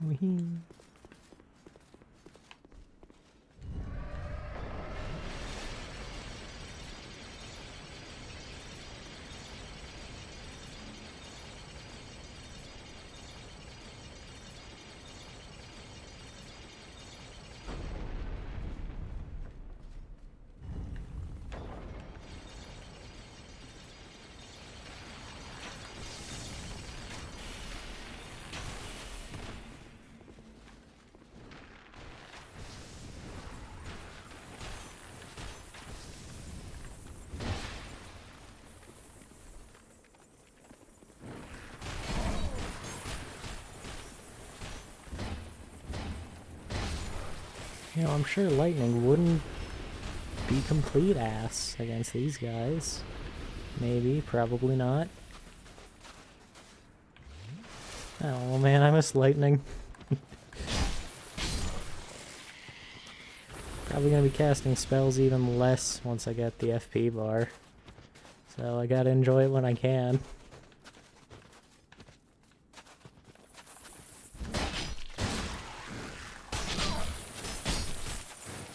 Wee. You know, I'm sure lightning wouldn't be complete ass against these guys. Maybe, probably not. Oh man, I miss lightning. Probably gonna be casting spells even less once I get the FP bar. So I gotta enjoy it when I can.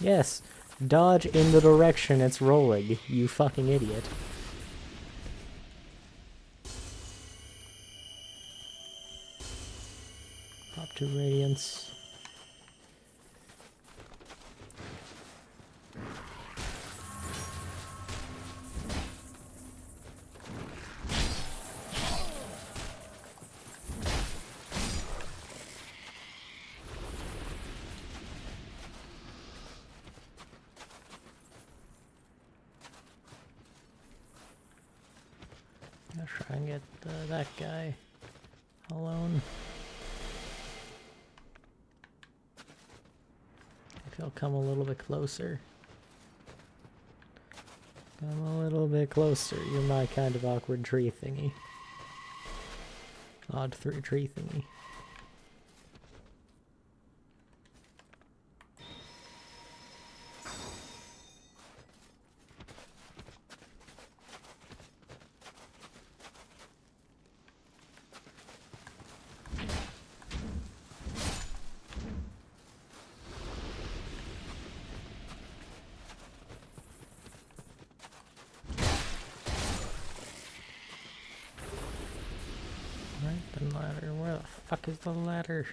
Yes, dodge in the direction it's rolling, you fucking idiot. Pop 2 radiance. I'll try and get that guy alone. If he'll come a little bit closer. Come a little bit closer. You're my kind of awkward tree thingy. Odd tree thingy. Right, the ladder. Where the fuck is the ladder?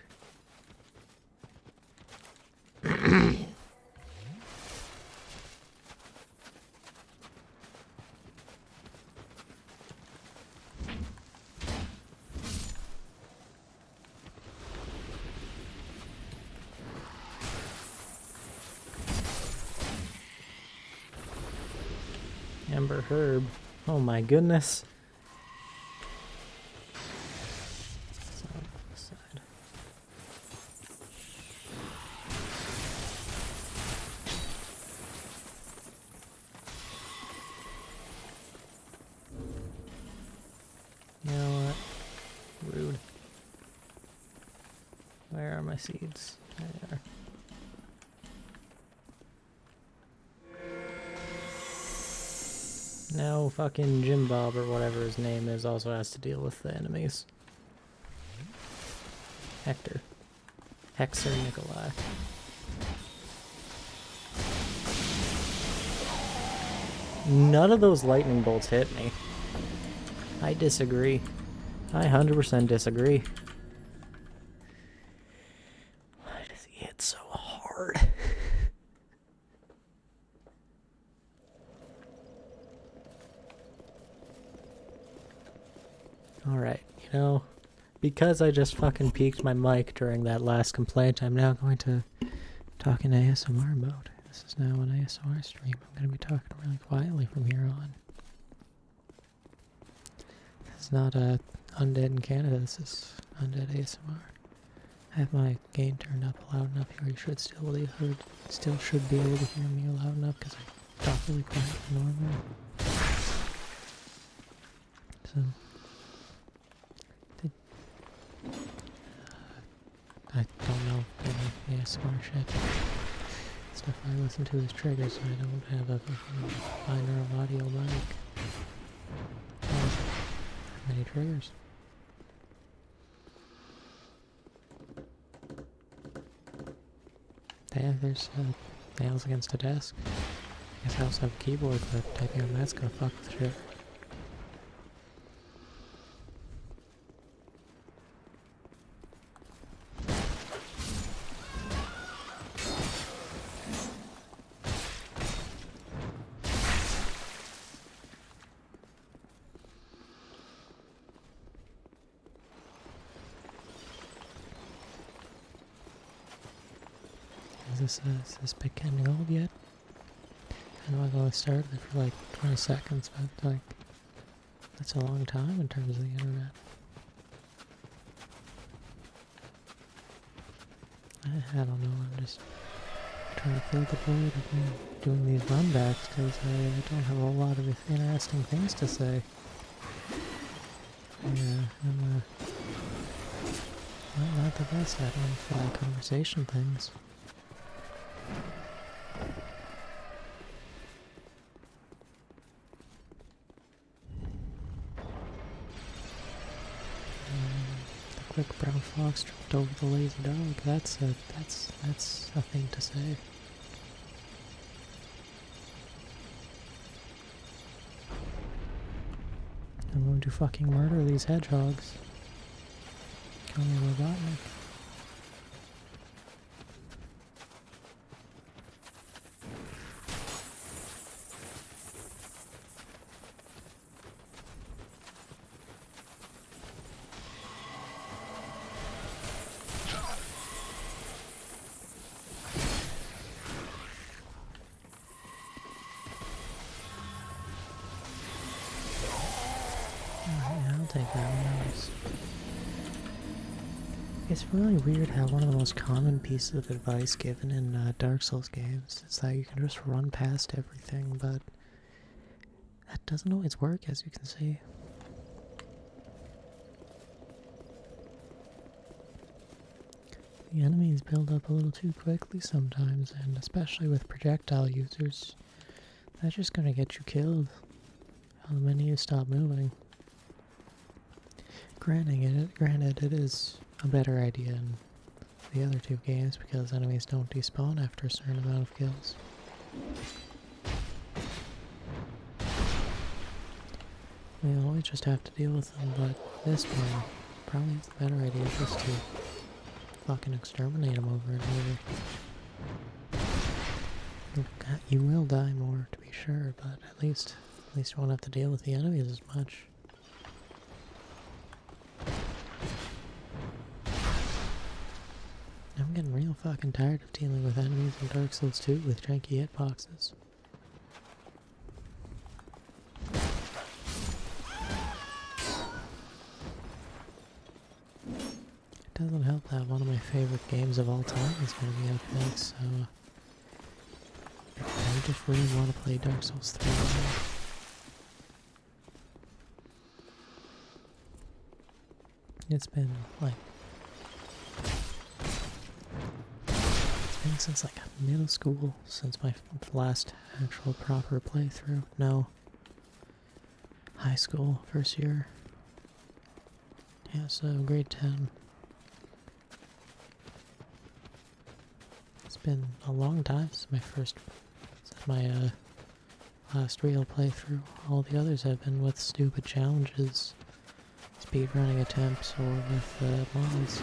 Amber herb. Oh my goodness. It's on this side. You know what? Rude. Where are my seeds? There they are. Now fucking Jim Bob or whatever his name is also has to deal with the enemies. Hector. Hexer Nikolai. None of those lightning bolts hit me. I disagree. I 100% disagree. Why does he hit so hard? Alright, you know, because I just fucking peaked my mic during that last complaint, I'm now going to talk in ASMR mode. This is now an ASMR stream. I'm going to be talking really quietly from here on. This is not Undead in Canada, this is Undead ASMR. I have my gain turned up loud enough here. You should still be heard, still should be able to hear me loud enough because I talk really quiet normally. So I don't know any ASMR shit. Stuff I listen to is triggers, so I don't have a binaural audio mic. Many triggers. Yeah, there's nails against a desk. I guess I also have a keyboard, but typing on that's gonna fuck with shit. Is this big ending old yet? I know I've only started it for like 20 seconds, but like, that's a long time in terms of the internet. I don't know, I'm just trying to fill the void of me doing these runbacks because I don't have a whole lot of interesting things to say. Yeah, I'm not the best at on-fly conversation things. The quick brown fox tripped over the lazy dog. That's a thing to say. time to fucking murder these hedgehogs. Call me Robotnik. Yeah, I'll take that one. That was... It's really weird how one of the most common pieces of advice given in Dark Souls games is that you can just run past everything, but that doesn't always work, as you can see. The enemies build up a little too quickly sometimes, and especially with projectile users, that's just gonna get you killed the minute you stop moving. Granted, it is a better idea in the other two games because enemies don't despawn after a certain amount of kills. We always just have to deal with them, but this one probably is the better idea just to fucking exterminate them over and over. You will die more, to be sure, but at least you won't have to deal with the enemies as much. I'm getting real fucking tired of dealing with enemies in Dark Souls 2 with janky hitboxes. It doesn't help that one of my favorite games of all time is going to be up next, so I just really want to play Dark Souls 3 now. It's been since like middle school, since my last actual proper playthrough. No, high school, first year. Yeah, so grade 10. It's been a long time since my last real playthrough. All the others have been with stupid challenges, speedrunning attempts, or with mods.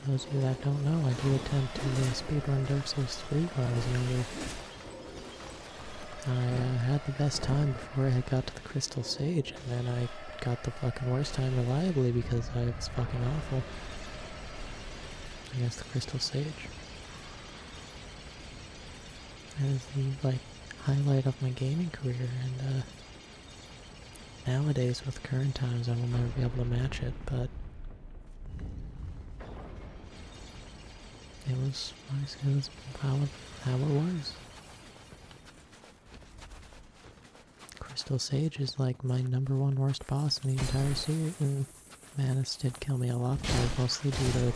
For those of you that don't know, I do attempt to speedrun Dark Souls 3 when I was younger. I had the best time before I got to the Crystal Sage, and then I got the fucking worst time reliably because I was fucking awful against the Crystal Sage. That is the, highlight of my gaming career, and, nowadays with current times I will never be able to match it, but it was how it was. Crystal Sage is like my #1 worst boss in the entire series, and Manus did kill me a lot, but mostly due to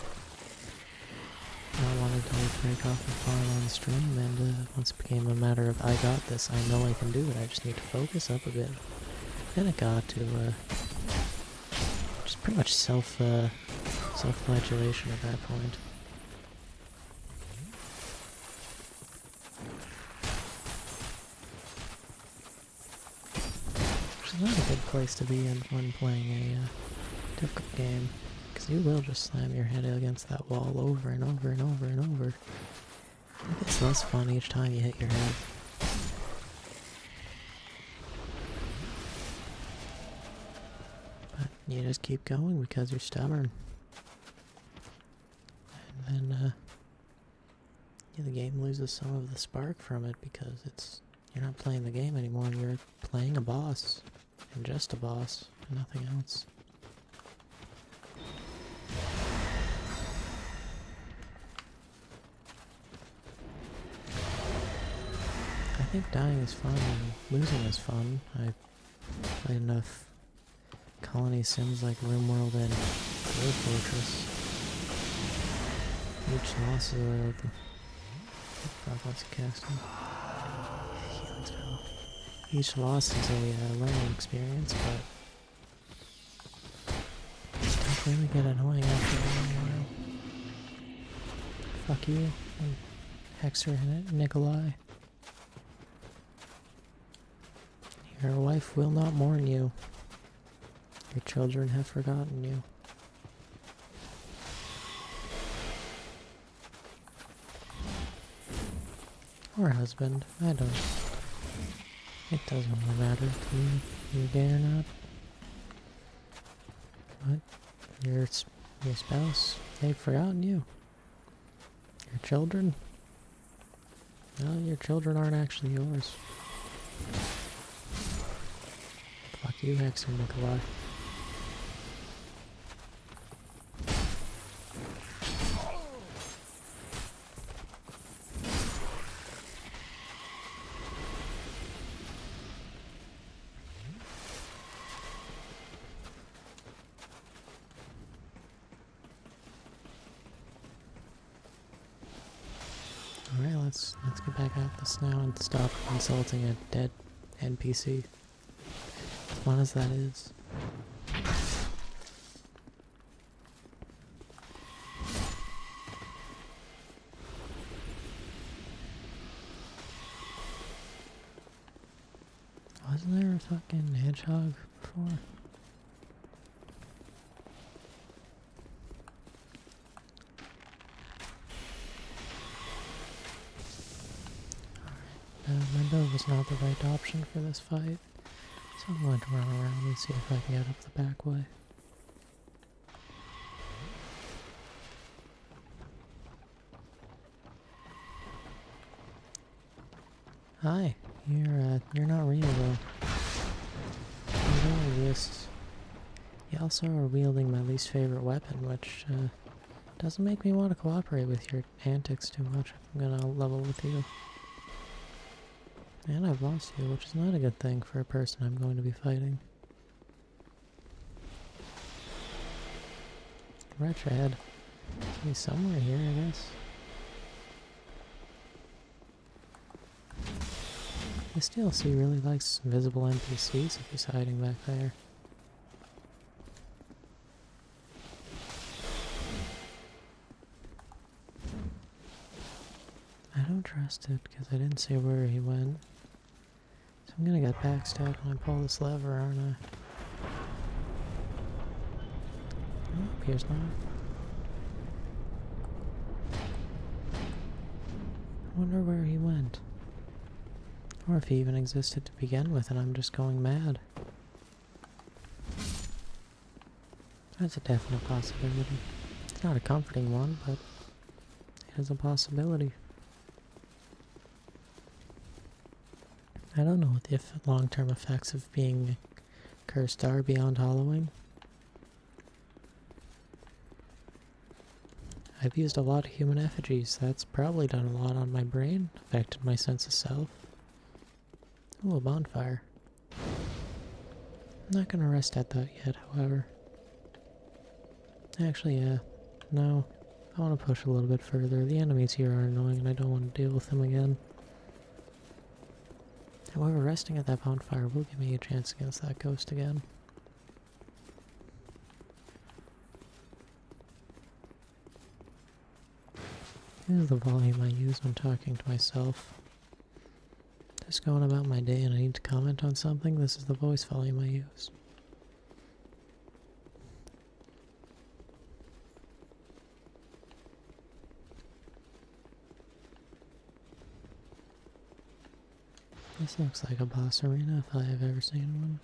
not wanting to break off and farm on stream, and once it became a matter of I got this, I know I can do it, I just need to focus up a bit. Then it got to just pretty much self-flagellation at that point. Which is not a good place to be in when playing a difficult game, because you will just slam your head against that wall over and over and over and over. It gets less fun each time you hit your head. But you just keep going because you're stubborn. And then the game loses some of the spark from it because you're not playing the game anymore, you're playing a boss. And just a boss, and nothing else. I think dying is fun and losing is fun. I played enough colony sims like RimWorld and Gold Fortress. Each loss is a... Fuck, what's he casting? Healing spell. Each loss is a learning experience, but it don't really get annoying after a while. Fuck you, and Hexer and Nikolai. Your wife will not mourn you. Your children have forgotten you. Or husband, I don't. It doesn't really matter to me if you're gay or not. But your spouse, they've forgotten you. Your children? Well, your children aren't actually yours. Fuck you, Hector Nikolai. Alright, let's get back at this now and stop insulting a dead NPC. As fun as that is. Wasn't there a fucking hedgehog before? My bow was not the right option for this fight, so I'm going to run around and see if I can get up the back way. Hi, you're not real though. You don't exist. You also are wielding my least favorite weapon, which doesn't make me want to cooperate with your antics too much if I'm gonna level with you. And I've lost you, which is not a good thing for a person I'm going to be fighting. Retrohead. He's somewhere here, I guess. This DLC really likes invisible NPCs if he's hiding back there. I don't trust it because I didn't see where he went. So I'm gonna get backstabbed when I pull this lever, aren't I? Oh, here's not. I wonder where he went. Or if he even existed to begin with and I'm just going mad. That's a definite possibility. It's not a comforting one, but it is a possibility. I don't know what the long-term effects of being cursed are beyond Halloween. I've used a lot of human effigies. That's probably done a lot on my brain, affected my sense of self. Ooh, a bonfire. I'm not gonna rest at that yet, however. Actually, yeah. No. I want to push a little bit further. The enemies here are annoying and I don't want to deal with them again. However, resting at that bonfire will give me a chance against that ghost again. This is the volume I use when talking to myself. Just going about my day and I need to comment on something, this is the voice volume I use. This looks like a boss arena if I have ever seen one.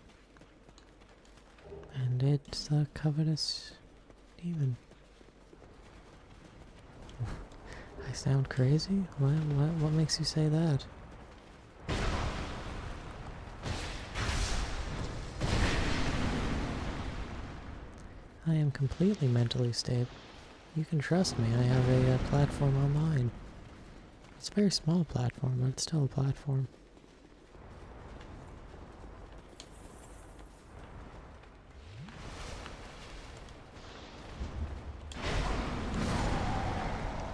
And it's a covetous demon. I sound crazy? What makes you say that? I am completely mentally stable. You can trust me, I have a platform online. It's a very small platform, but it's still a platform.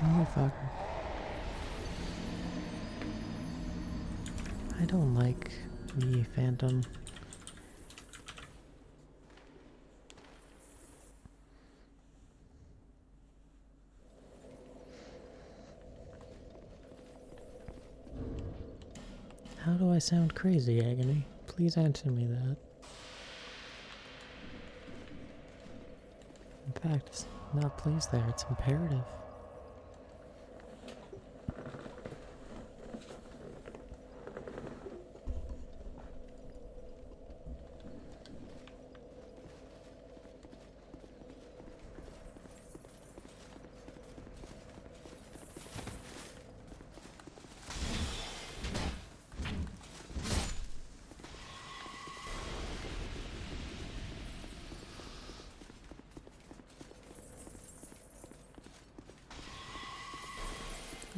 Motherfucker. I don't like the Phantom. How do I sound crazy, Agony? Please answer me that. In fact, it's not please there, it's imperative.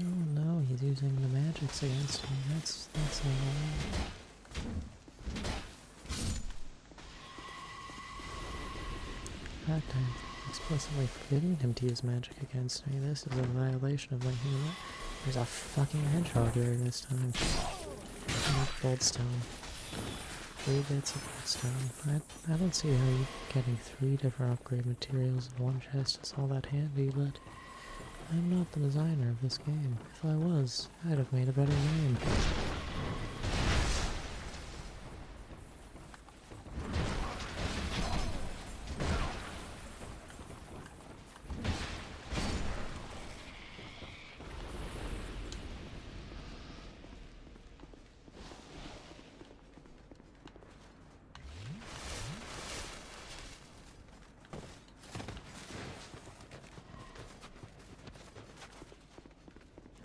Oh no, he's using the magics against me. That's not right. In fact, I'm explicitly forbidding him to use magic against me. This is a violation of my human right. There's a fucking hedgehog here this time. Goldstone. 3 bits of goldstone. I don't see how you getting 3 different upgrade materials in one chest is all that handy, but I'm not the designer of this game. If I was, I'd have made a better game.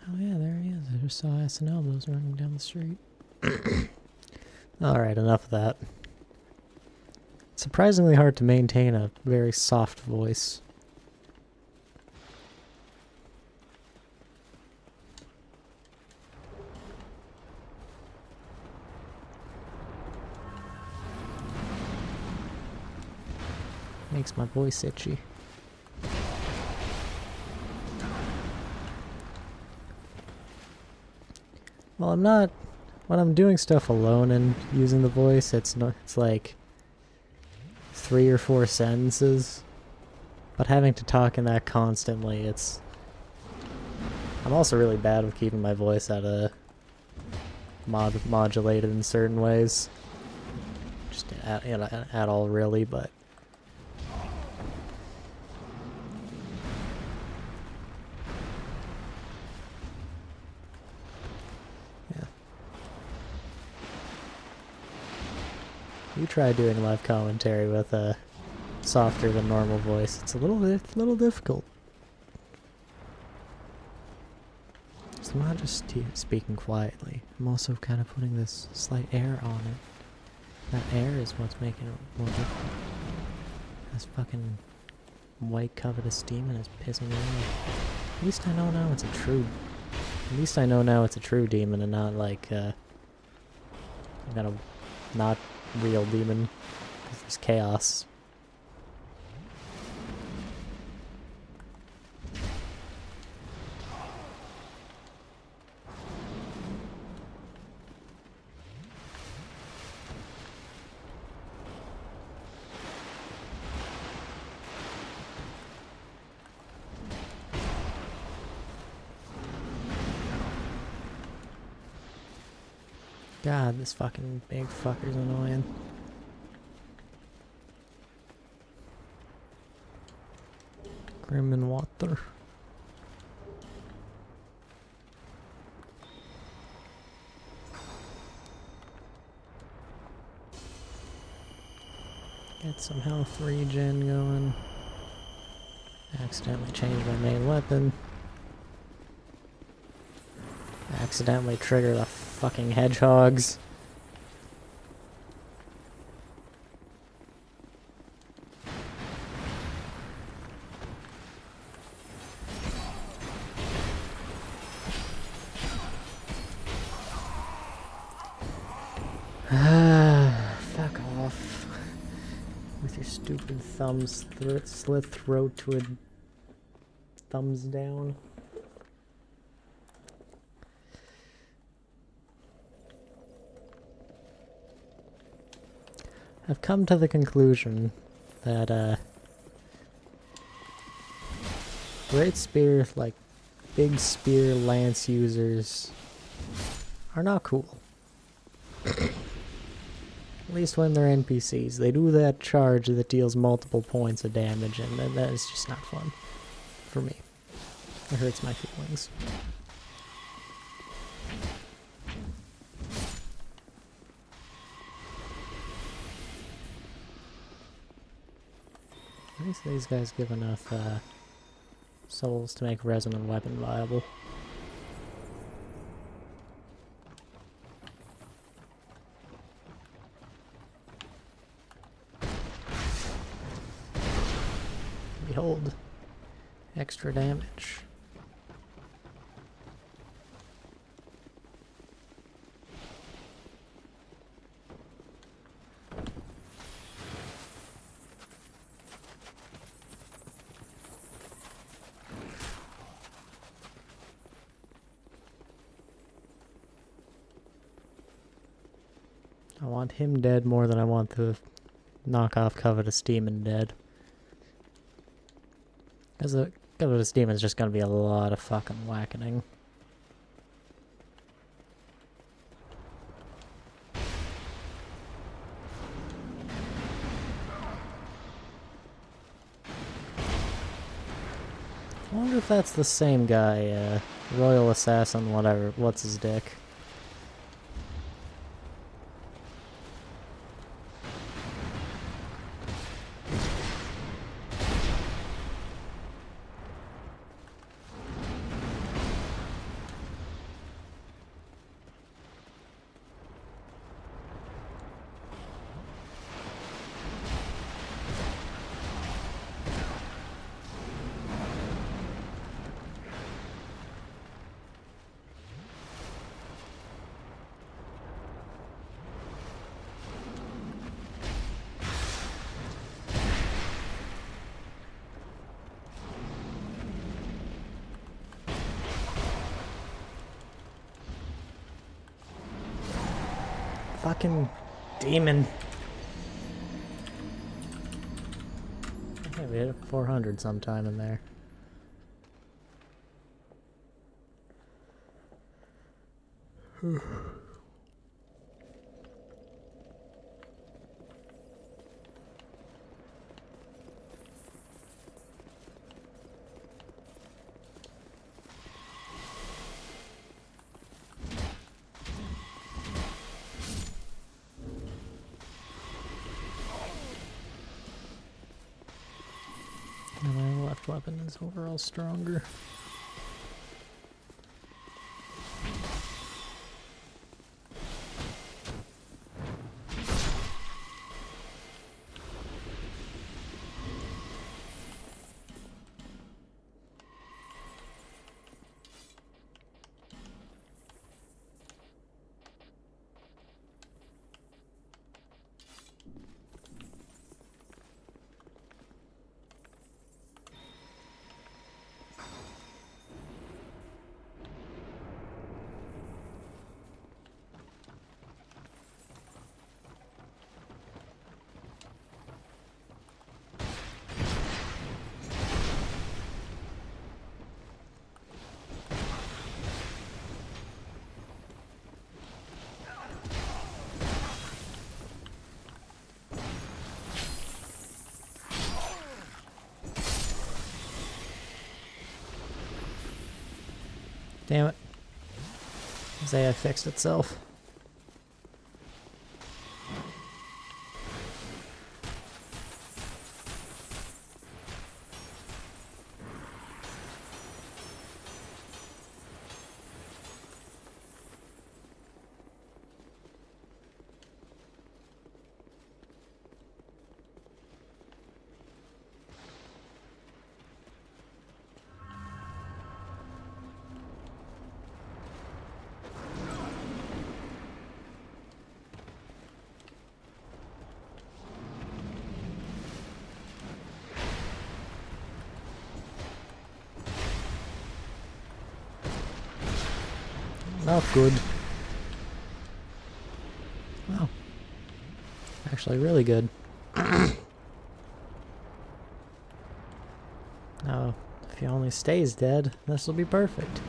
Oh yeah, there he is. I just saw ass and elbows running down the street. Alright, enough of that. It's surprisingly hard to maintain a very soft voice. Makes my voice itchy. Well, I'm not. When I'm doing stuff alone and using the voice, it's like 3 or 4 sentences. But having to talk in that constantly, it's. I'm also really bad with keeping my voice at a modulated in certain ways. Just at all really, but. You try doing live commentary with a softer than normal voice. It's a little difficult. So I'm not just speaking quietly. I'm also kind of putting this slight air on it. That air is what's making it more difficult. This fucking white covetous demon is pissing me off. At least I know now it's a true. At least I know now it's a true demon and not like not real demon, because there's chaos. God, this fucking big fucker's annoying. Grim and water. Get some health regen going. Accidentally changed my main weapon. Accidentally trigger the fucking hedgehogs. Fuck off. With your stupid thumbs slit throat to a thumbs down. I've come to the conclusion that great spear, like big spear lance users, are not cool. At least when they're NPCs. They do that charge that deals multiple points of damage, and that is just not fun. For me. It hurts my feelings. At least these guys give enough souls to make resonant weapon viable. Behold, extra damage. I want him dead more than I want the knockoff Covetous Demon dead. Because the Covetous Demon is just going to be a lot of fucking whackening. I wonder if that's the same guy, Royal Assassin, whatever, what's his dick. Fucking demon. Okay, we hit a 400 sometime in there. And my left weapon is overall stronger. Damn it. His AI fixed itself. Not good. Wow. Actually really good. Now, if he only stays dead, this will be perfect.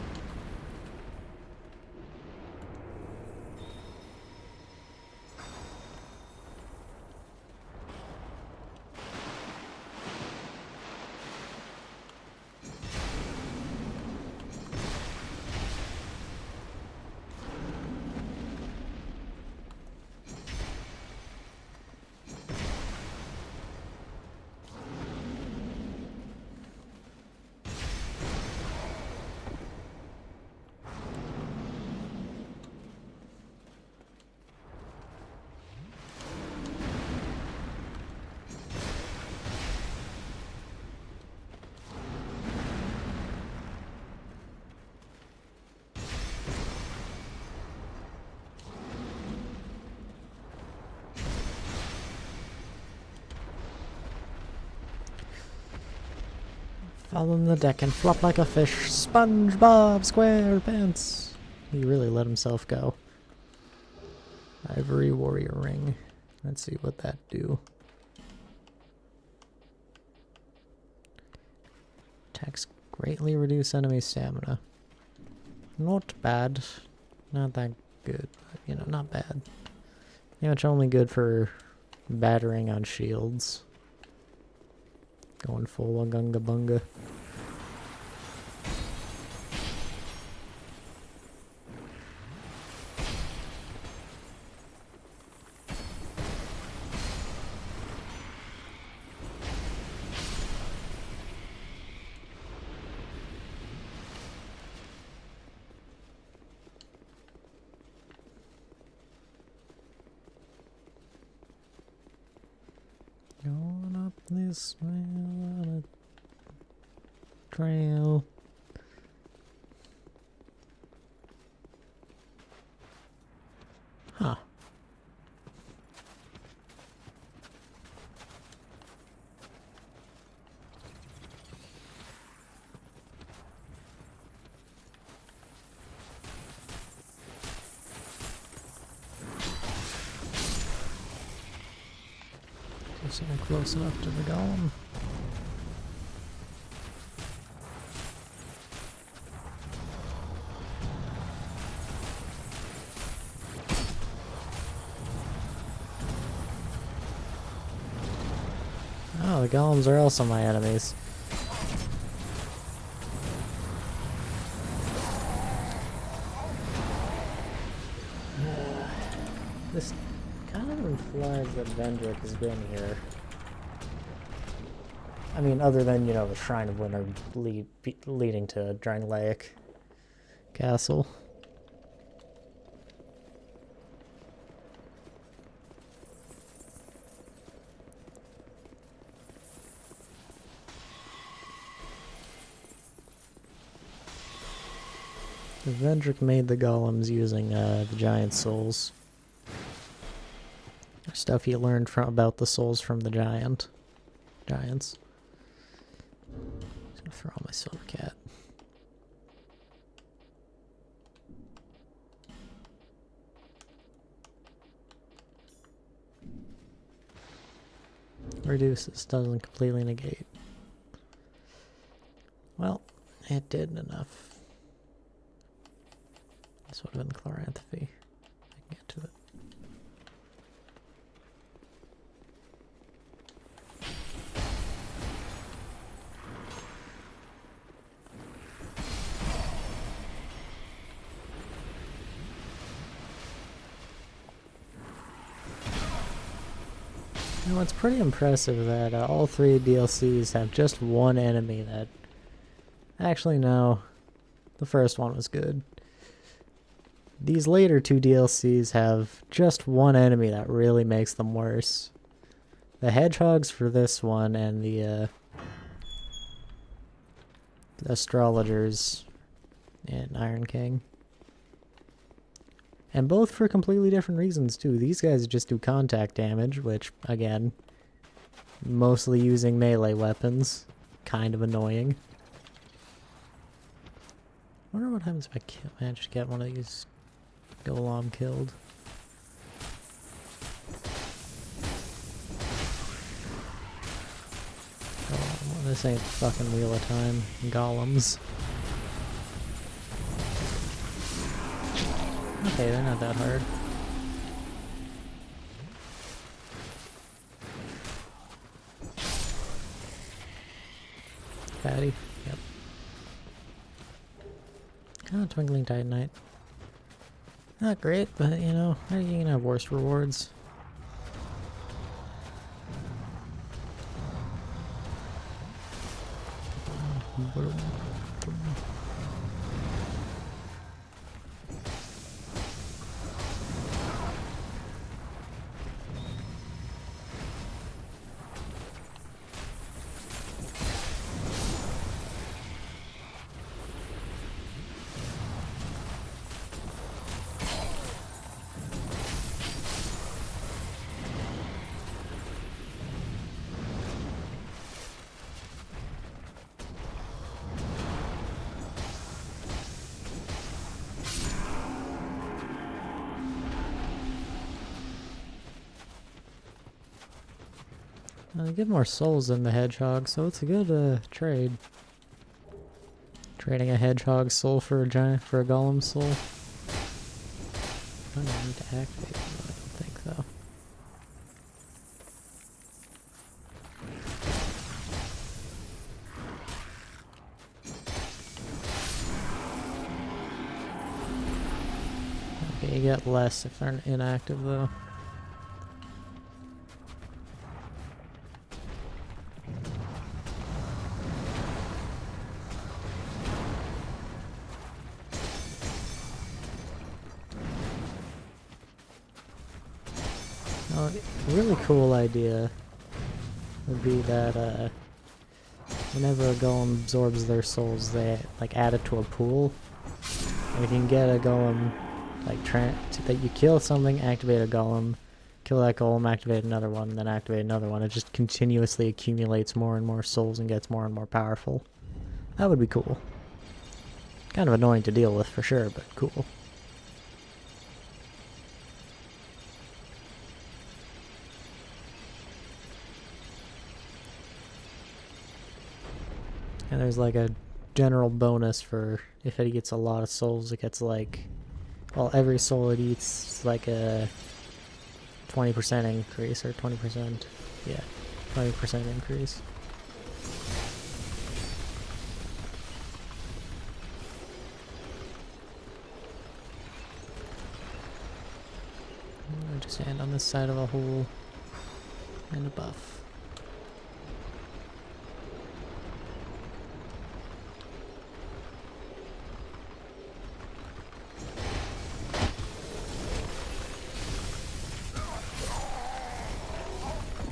Fall on the deck and flop like a fish. SpongeBob SquarePants. He really let himself go. Ivory Warrior Ring. Let's see what that do. Attacks greatly reduce enemy stamina. Not bad. Not that good, but, you know, not bad. Pretty much only good for battering on shields. Going full Wagunga Bunga. Going up this way on a trail. Huh. Guess I'm close enough to the golem. Oh, the golems are also my enemies. This kind of implies that Vendrick has been here. I mean, other than, you know, the Shrine of Winter leading to Drangleic Castle. Vendrick made the golems using the giant souls. Stuff he learned about the souls from the giants. Just gonna throw on my silver cat. Reduces, doesn't completely negate. Well, it did enough. This would have been Chloranthropy. I can get to it. You know, it's pretty impressive that all three DLCs have just one enemy that... Actually, no. The first one was good. These later two DLCs have just one enemy that really makes them worse. The hedgehogs for this one and the astrologers in Iron King. And both for completely different reasons, too. These guys just do contact damage, which, again, mostly using melee weapons. Kind of annoying. I wonder what happens if I manage to get one of these golem killed. Oh, this ain't fucking Wheel of Time. Golems. Okay, they're not that hard. Fatty, yep. Ah, Twinkling Titanite. Not great, but you know, you can have worse rewards. They give more souls than the hedgehog, so it's a good trade. Trading a hedgehog soul for a golem soul. I don't need to activate them, I don't think though. Okay, you get less if they're inactive though. Oh, a really cool idea would be that whenever a golem absorbs their souls, they like add it to a pool. And if you can get a golem, like that you kill something, activate a golem, kill that golem, activate another one, and then activate another one. It just continuously accumulates more and more souls and gets more and more powerful. That would be cool. Kind of annoying to deal with for sure, but cool. And there's like a general bonus for if it gets a lot of souls, it gets like, well, every soul it eats is like a 20% increase, or 20%, yeah, 20% increase. I'll just stand on this side of a hole and a buff.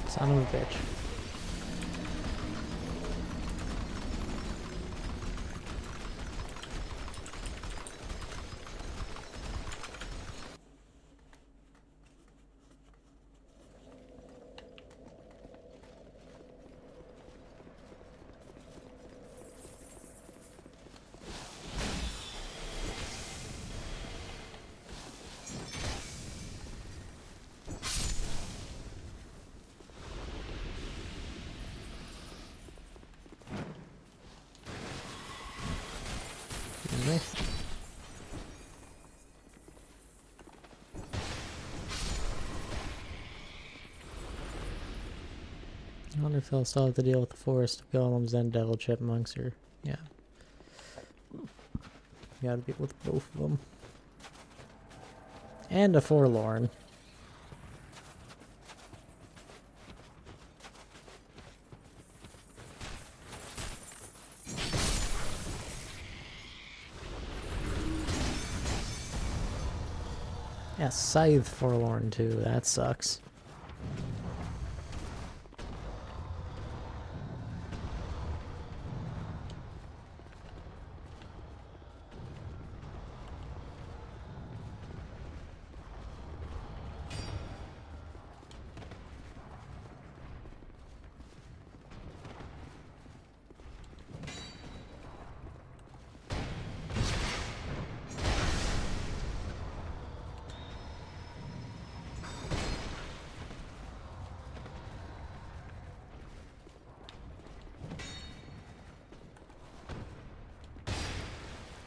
Son of a bitch. I wonder if I'll still have to deal with the forest of golems and devil chipmunks, or yeah. Gotta deal with both of them. And a forlorn. Yeah, scythe forlorn too, that sucks.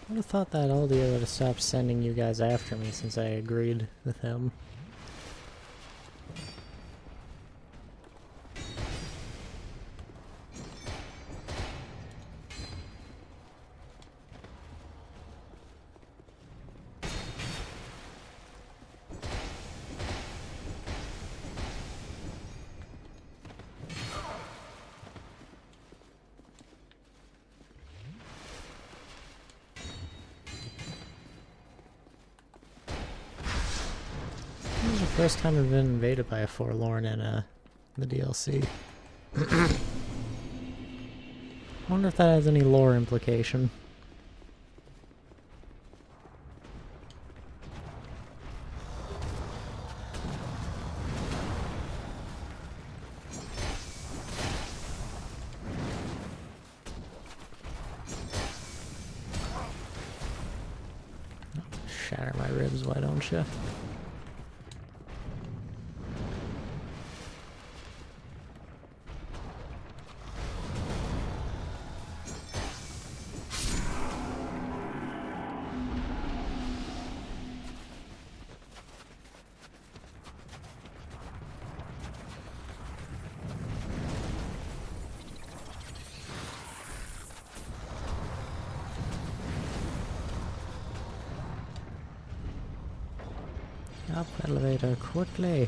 I would have thought that Aldia would have stopped sending you guys after me since I agreed with him. This is the first time I've been invaded by a forlorn in the DLC. I wonder if that has any lore implication. Shatter my ribs, why don't you? Up elevator quickly.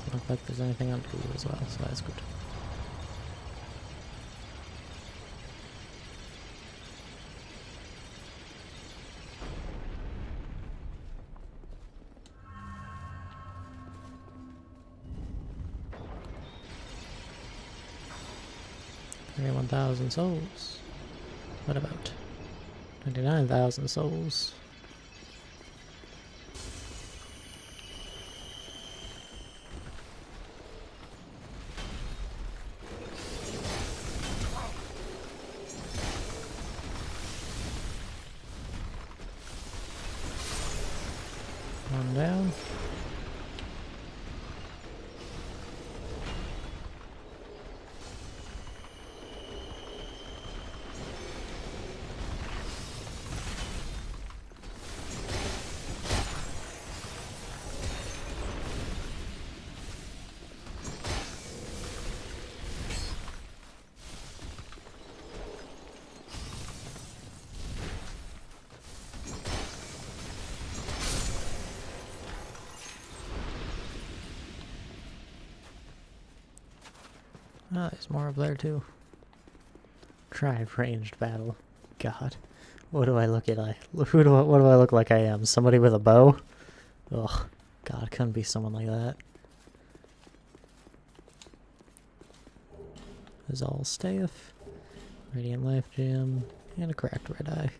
Doesn't look like there's anything under you as well, so that's good. $31,000 souls. What about 29,000 souls? One down. Ah, there's more up there too. Try ranged battle. God. What do I look at? What do I look like I am? Somebody with a bow? Ugh. God, couldn't be someone like that. Is all staff. Radiant life gem. And a cracked red eye.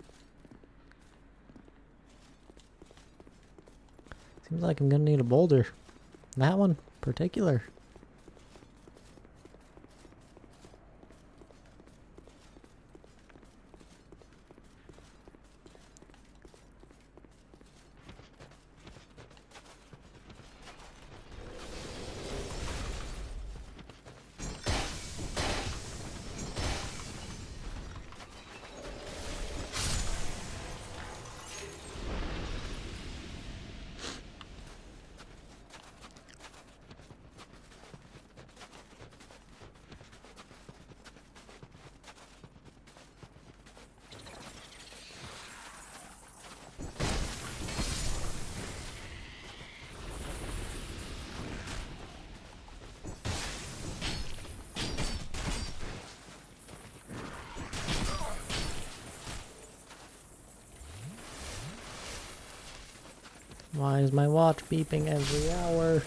Seems like I'm gonna need a boulder. That one, particular. Why is my watch beeping every hour?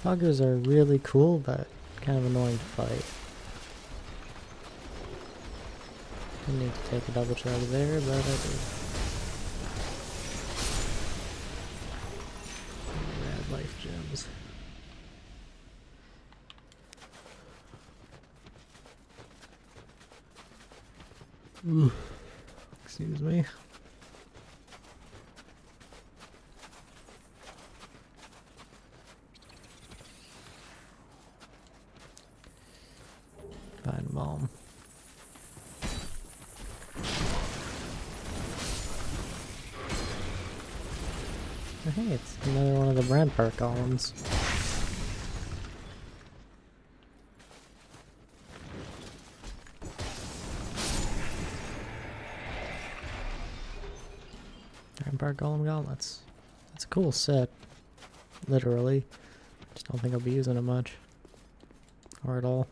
Buggers are really cool, but kind of annoying to fight. Didn't need to take a double charge there, but I did. Rad life gems. Ooh. Excuse me. Fine bomb. Oh, hey, it's another one of the Rampart columns. Rampart Golem Gauntlets. That's a cool set. Literally. Just don't think I'll be using it much. Or at all.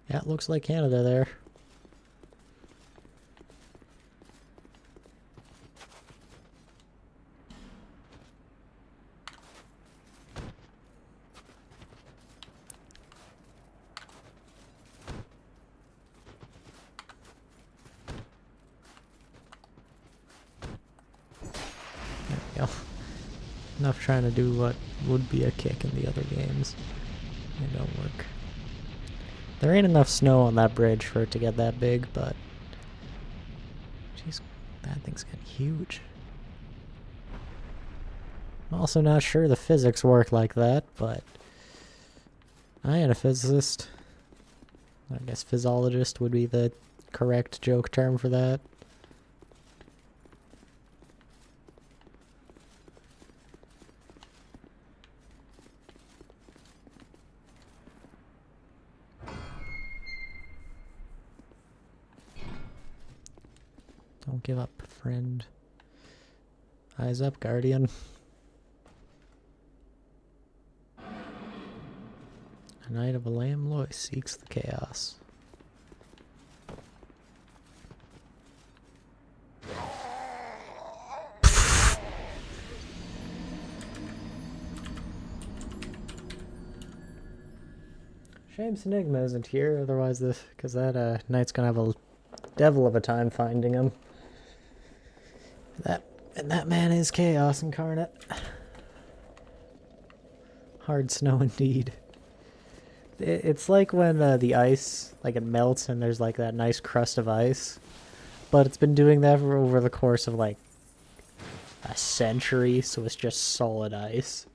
Yeah, it looks like Canada there. There we go. Enough trying to do what would be a kick in the other games. It don't work. There ain't enough snow on that bridge for it to get that big, but... Jeez, that thing's getting huge. I'm also not sure the physics work like that, but... I ain't a physicist. I guess physiologist would be the correct joke term for that. Don't give up, friend. Eyes up, Guardian. A Knight of a Lamb Lois seeks the chaos. Shame Enigma isn't here, otherwise this, because that knight's gonna have a devil of a time finding him. That man is chaos incarnate. Hard snow indeed. It's like when the ice, like it melts and there's like that nice crust of ice, but it's been doing that for over the course of like a century, so it's just solid ice.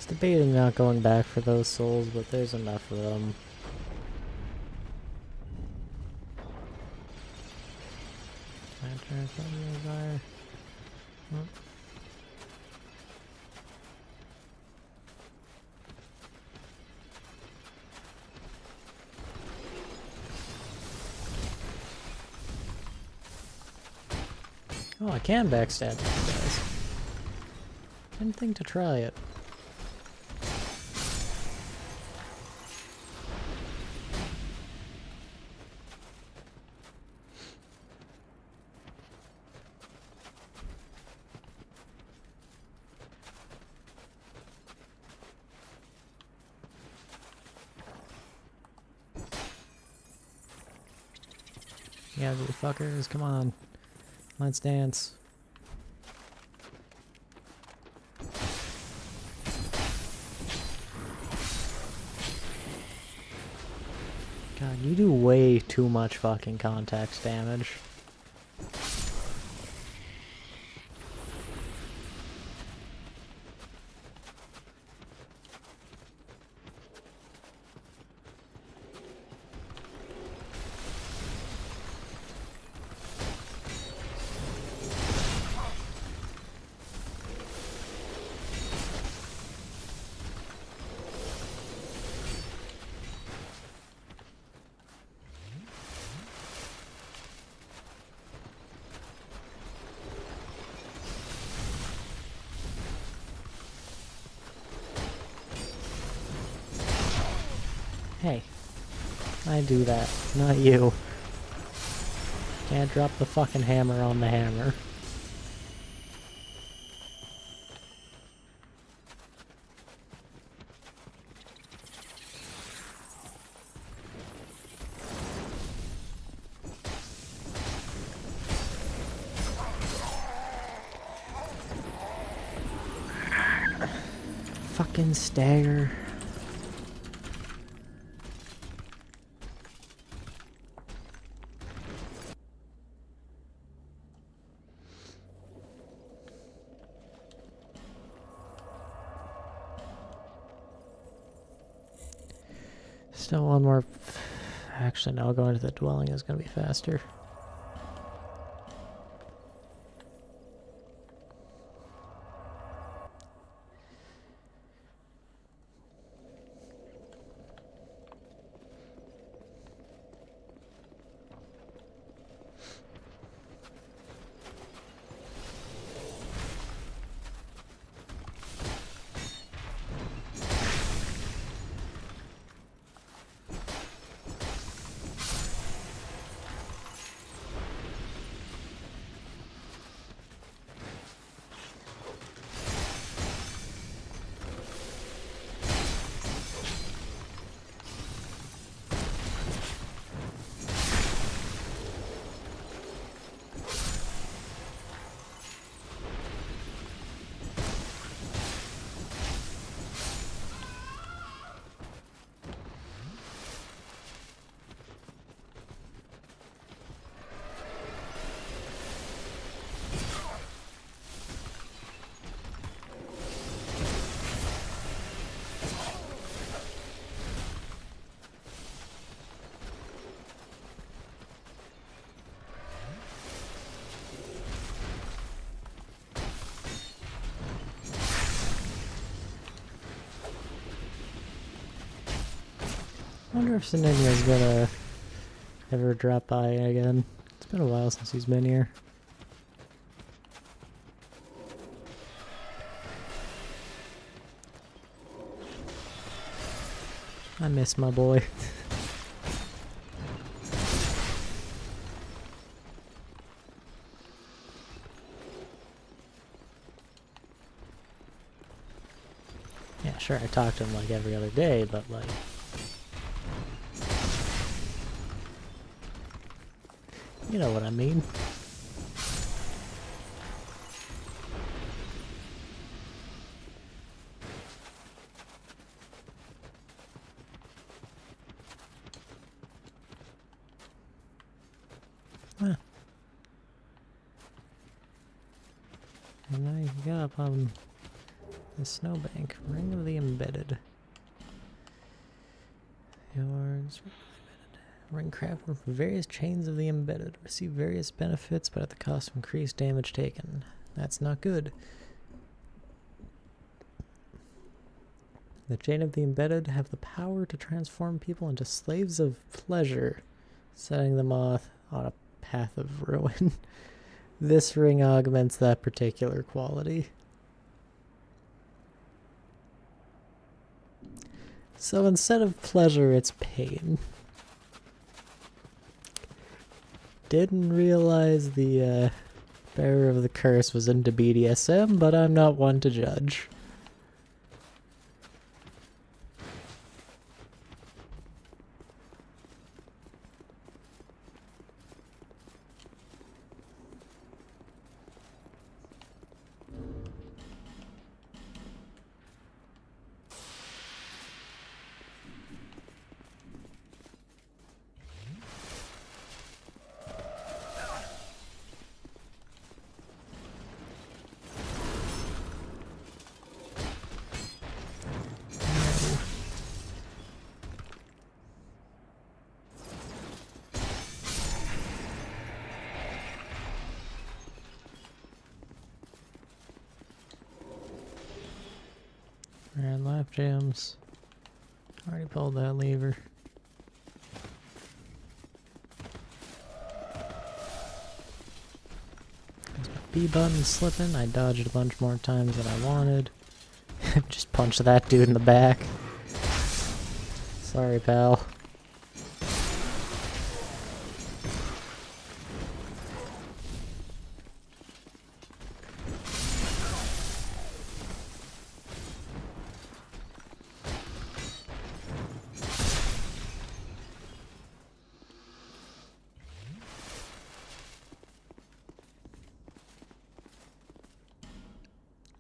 Debating not going back for those souls, but there's enough of them. Oh, I can backstab these guys. Didn't think to try it. Yeah, you fuckers, come on. Let's dance. God, you do way too much fucking contact damage. Hey, I do that, not you. Can't drop the fucking hammer on the hammer. Fucking stagger. Still one more. Actually, no, going to the dwelling is going to be faster. wonder if Sininia's gonna ever drop by again. It's been a while since he's been here. I miss my boy. Yeah, sure, I talk to him like every other day, but like... You know what I mean. Huh. And now you can get up on the snowbank. Ring of the Embedded. Yours. Ring crafted from various chains of the Embedded. Receive various benefits, but at the cost of increased damage taken. That's not good. The chain of the Embedded have the power to transform people into slaves of pleasure, setting them off on a path of ruin. This ring augments that particular quality. So instead of pleasure, it's pain. Didn't realize the bearer of the curse was into BDSM, but I'm not one to judge. Alright, life gems. Already pulled that lever. There's my B button slipping. I dodged a bunch more times than I wanted. Just punched that dude in the back. Sorry, pal.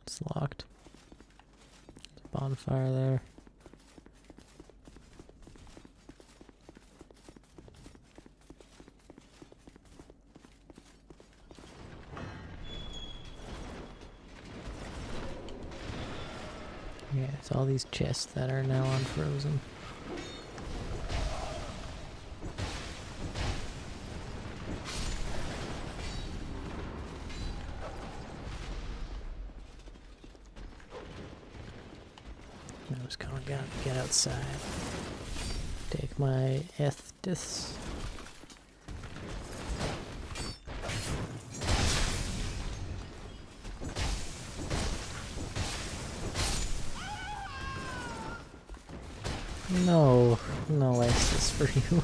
It's locked. There's a bonfire there. Yeah, it's all these chests that are now unfrozen. I was gonna get outside. Take my Ethtis. No, no Estus for you.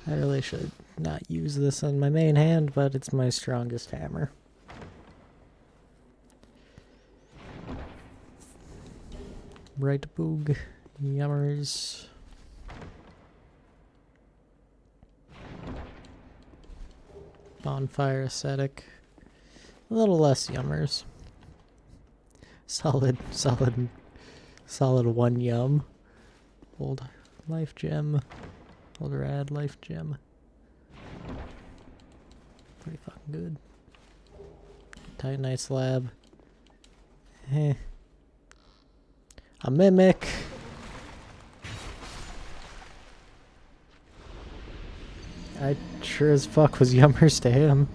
I really should not use this on my main hand, but it's my strongest hammer. Right boog. Yummers. Bonfire ascetic. A little less yummers. Solid one yum. Old life gem. Old rad life gem. Pretty fucking good. Titanite slab. Eh. A mimic. I sure as fuck was yummers to him.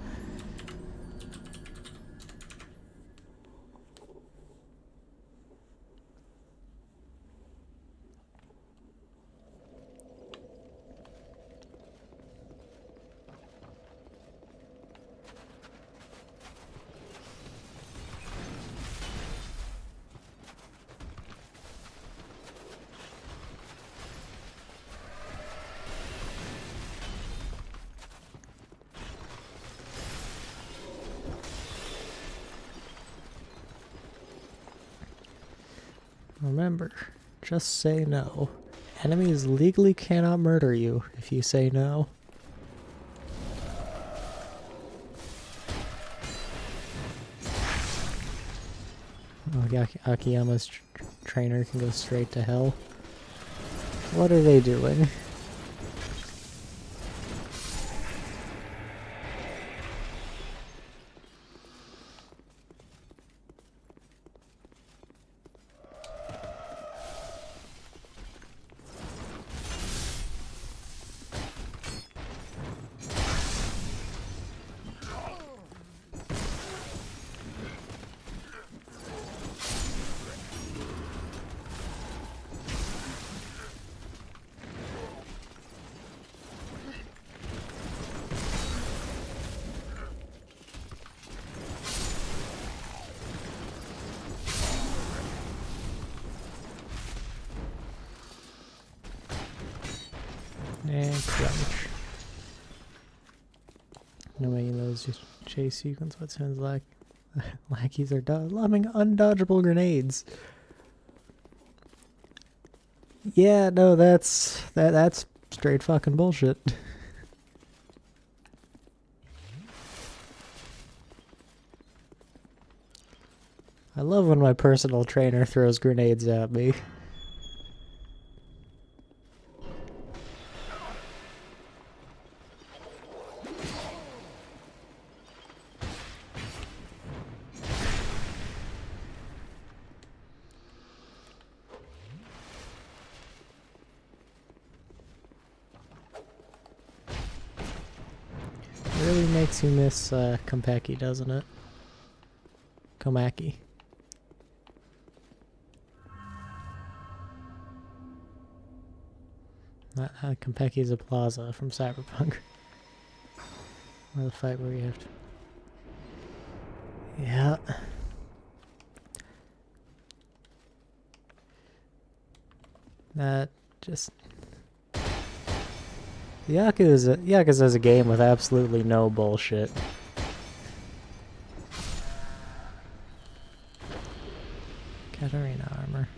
Remember, just say no. Enemies legally cannot murder you if you say no. Oh, Akiyama's trainer can go straight to hell. What are they doing? And crunch. No making those chase sequence, what sounds like lackeys are lobbing undodgeable grenades. Yeah, no, that's straight fucking bullshit. I love when my personal trainer throws grenades at me. It really makes you miss Kompeki, doesn't it? Komaki. Not Kompeki's a plaza from Cyberpunk. Or the fight where you have to... Yeah. That just... Yakuza's a game with absolutely no bullshit. Katarina armor.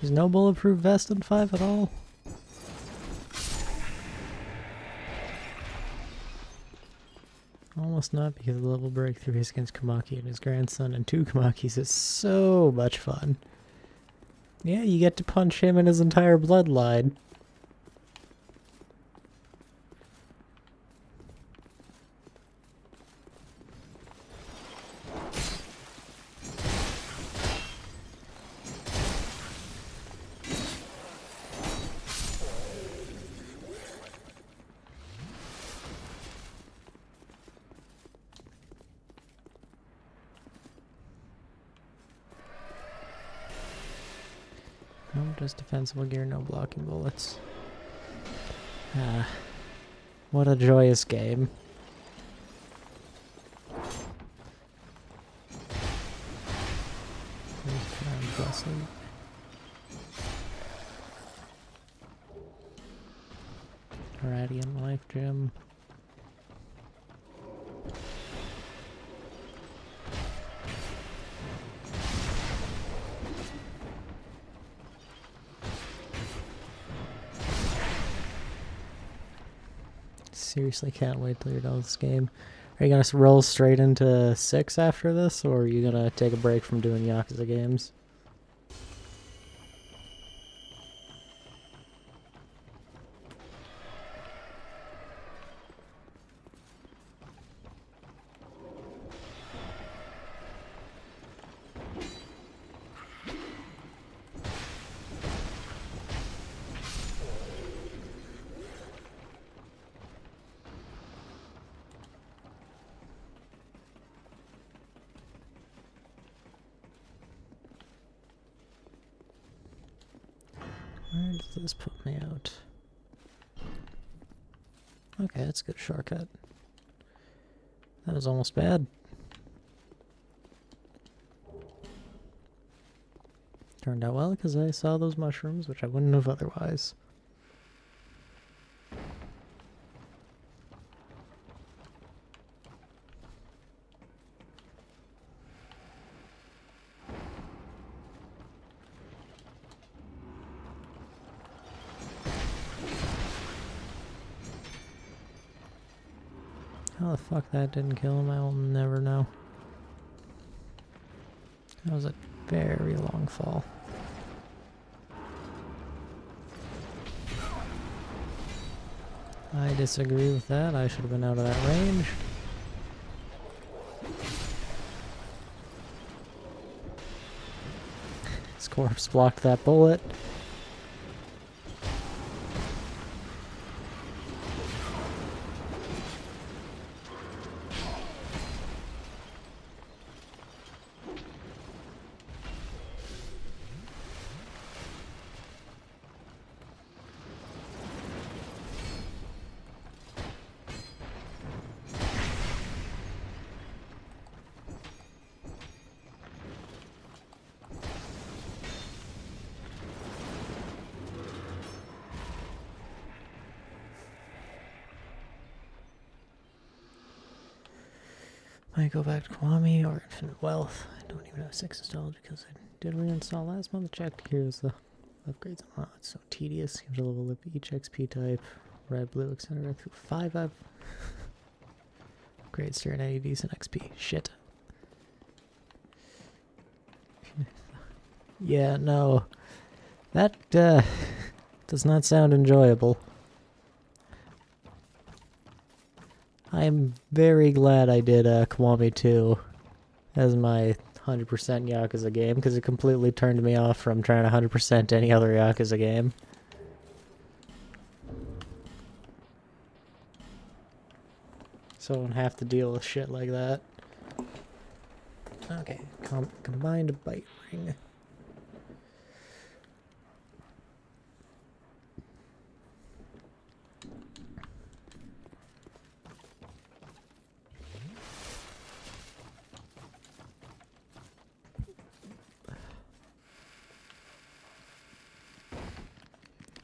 There's no bulletproof vest in 5 at all? Almost not, because the level breakthrough is against Komaki and his grandson and 2 Komakis is so much fun. Yeah, you get to punch him and his entire bloodline. No, just defensible gear, no blocking bullets. Ah, what a joyous game. Radiant Life Gem. Seriously can't wait till you're done with this game. Are you gonna roll straight into 6 after this, or are you gonna take a break from doing Yakuza games? Where does this put me out? Okay, that's a good shortcut. That was almost bad. Turned out well because I saw those mushrooms, which I wouldn't have otherwise. How the fuck that didn't kill him, I will never know. That was a very long fall. I disagree with that. I should have been out of that range. His corpse blocked that bullet. Might go back to Kwame or Infinite Wealth. I don't even have 6 installed because I did reinstall last month. Checked. Here's the upgrades. Oh, it's so tedious. You have to level up each XP type, red, blue, etc. through 5 up. Upgrades to any decent XP. Shit. Yeah, no. That does not sound enjoyable. I'm very glad I did Kiwami 2 as my 100% Yakuza game, because it completely turned me off from trying to 100% any other Yakuza game. So I don't have to deal with shit like that. Okay, combined bite ring.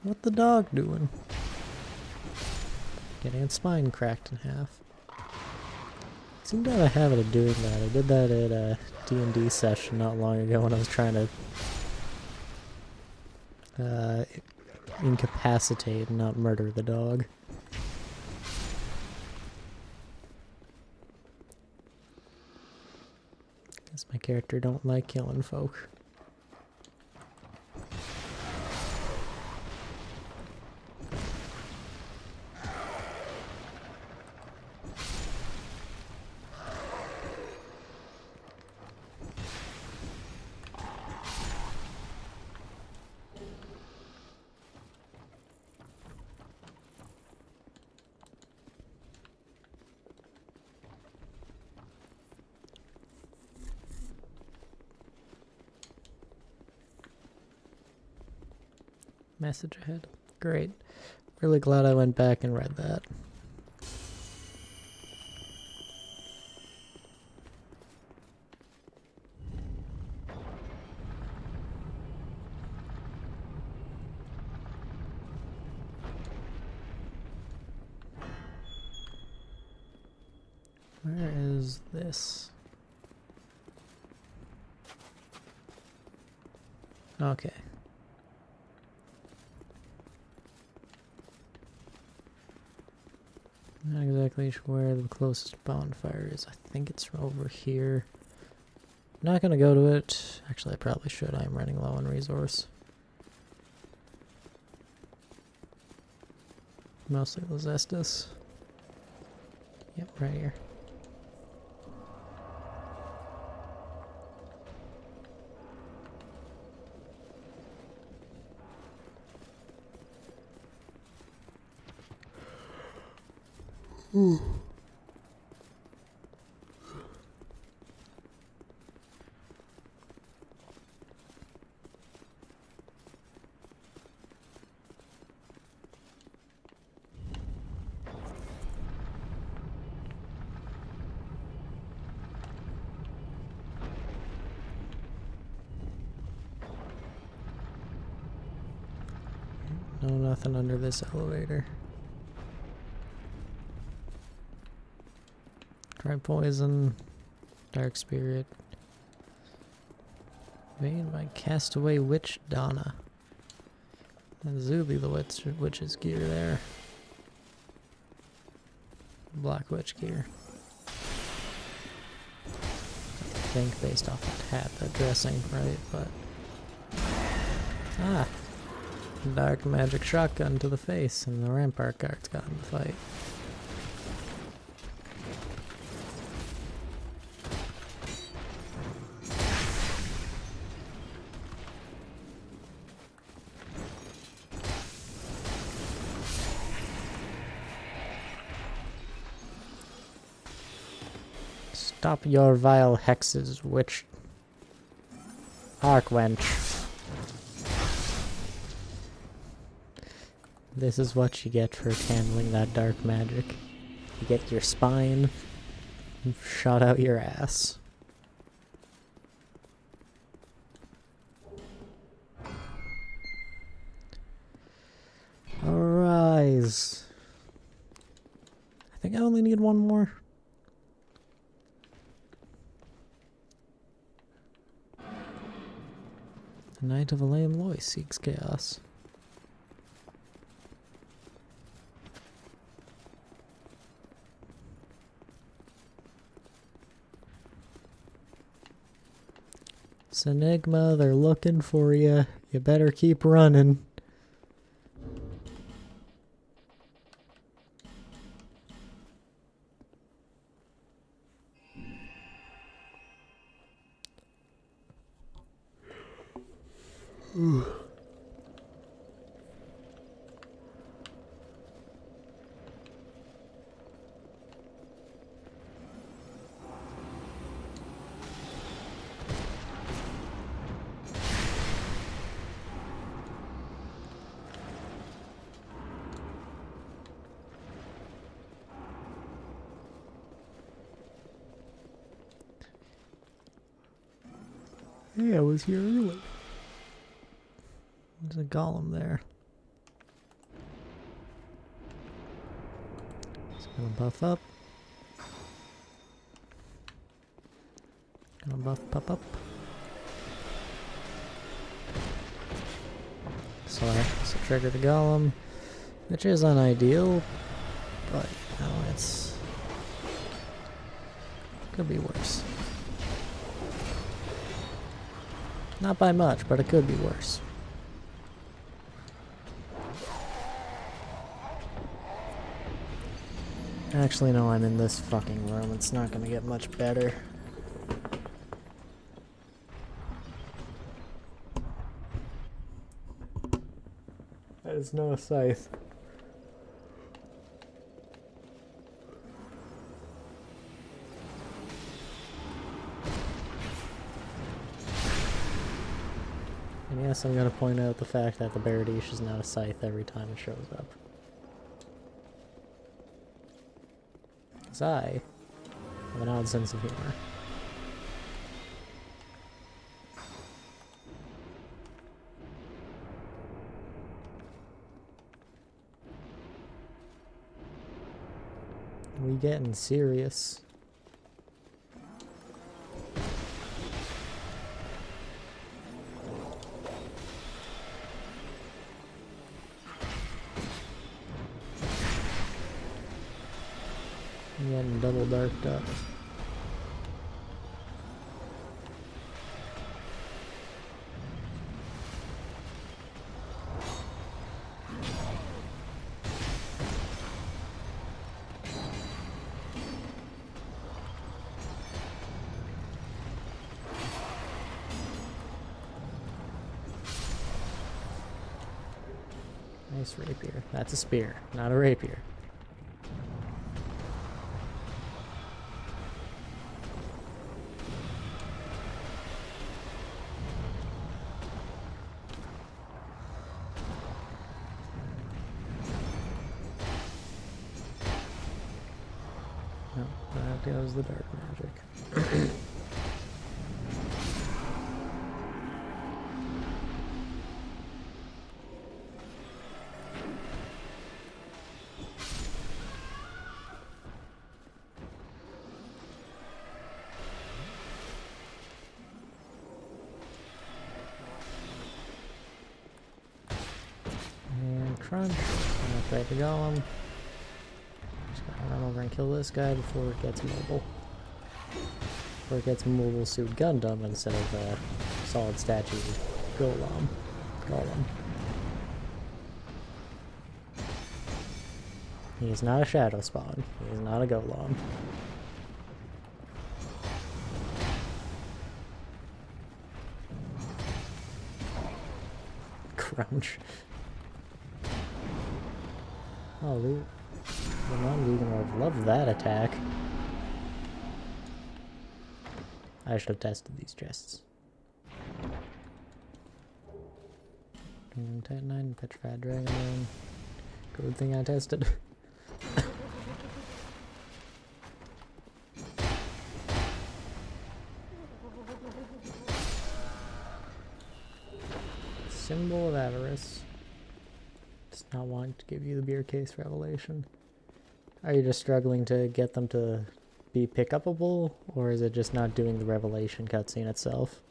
What the dog doing? Getting its spine cracked in half. Seemed to have a habit of doing that. I did that at a D&D session not long ago when I was trying to incapacitate and not murder the dog. Guess my character don't like killing folk. Message ahead. Great. Really glad I went back and read that. Where is this? Okay. Not exactly sure where the closest bonfire is. I think it's over here. Not gonna go to it. Actually, I probably should. I'm running low on resource. Mostly Lizestus. Yep, right here. No, nothing under this elevator. Try poison. Dark spirit. Made by Castaway Witch Donna. And Zuby the witch's gear there. Black witch gear. I think based off that hat, that dressing, right? But ah, dark magic shotgun to the face, and the rampart guards got in the fight. Stop your vile hexes, witch. Archwench. This is what you get for handling that dark magic. You get your spine shot out your ass. Arise. I think I only need one more. The Knight of Elaine Loy seeks chaos. Enigma, they're looking for you. You better keep running. Hey, I was here early. There's a golem there. It's gonna buff up. Gonna buff pop up. So trigger the golem, which is unideal, but you know, it's could be worse. Not by much, but it could be worse. Actually, no, I'm in this fucking room. It's not gonna get much better. That is no scythe. And yes, I'm gonna point out the fact that the Baradish is not a scythe every time it shows up. Because I have an odd sense of humor. We getting serious. I'm getting double darked up. Nice rapier. That's a spear, not a rapier. No, that goes the dark magic. crunch. Activate the golem. Just gotta run over and kill this guy before it gets mobile. Before it gets Mobile Suit Gundam instead of Solid Statue Golem. He is not a Shadow Spawn. He is not a Golem. Crunch. Oh, the non-vegan would love that attack. I should have tested these chests. Titanite, Petrified Dragon. Good thing I tested. Symbol of Avarice. Does not want to give you the beer case revelation. Are you just struggling to get them to be pick-upable, or is it just not doing the revelation cutscene itself?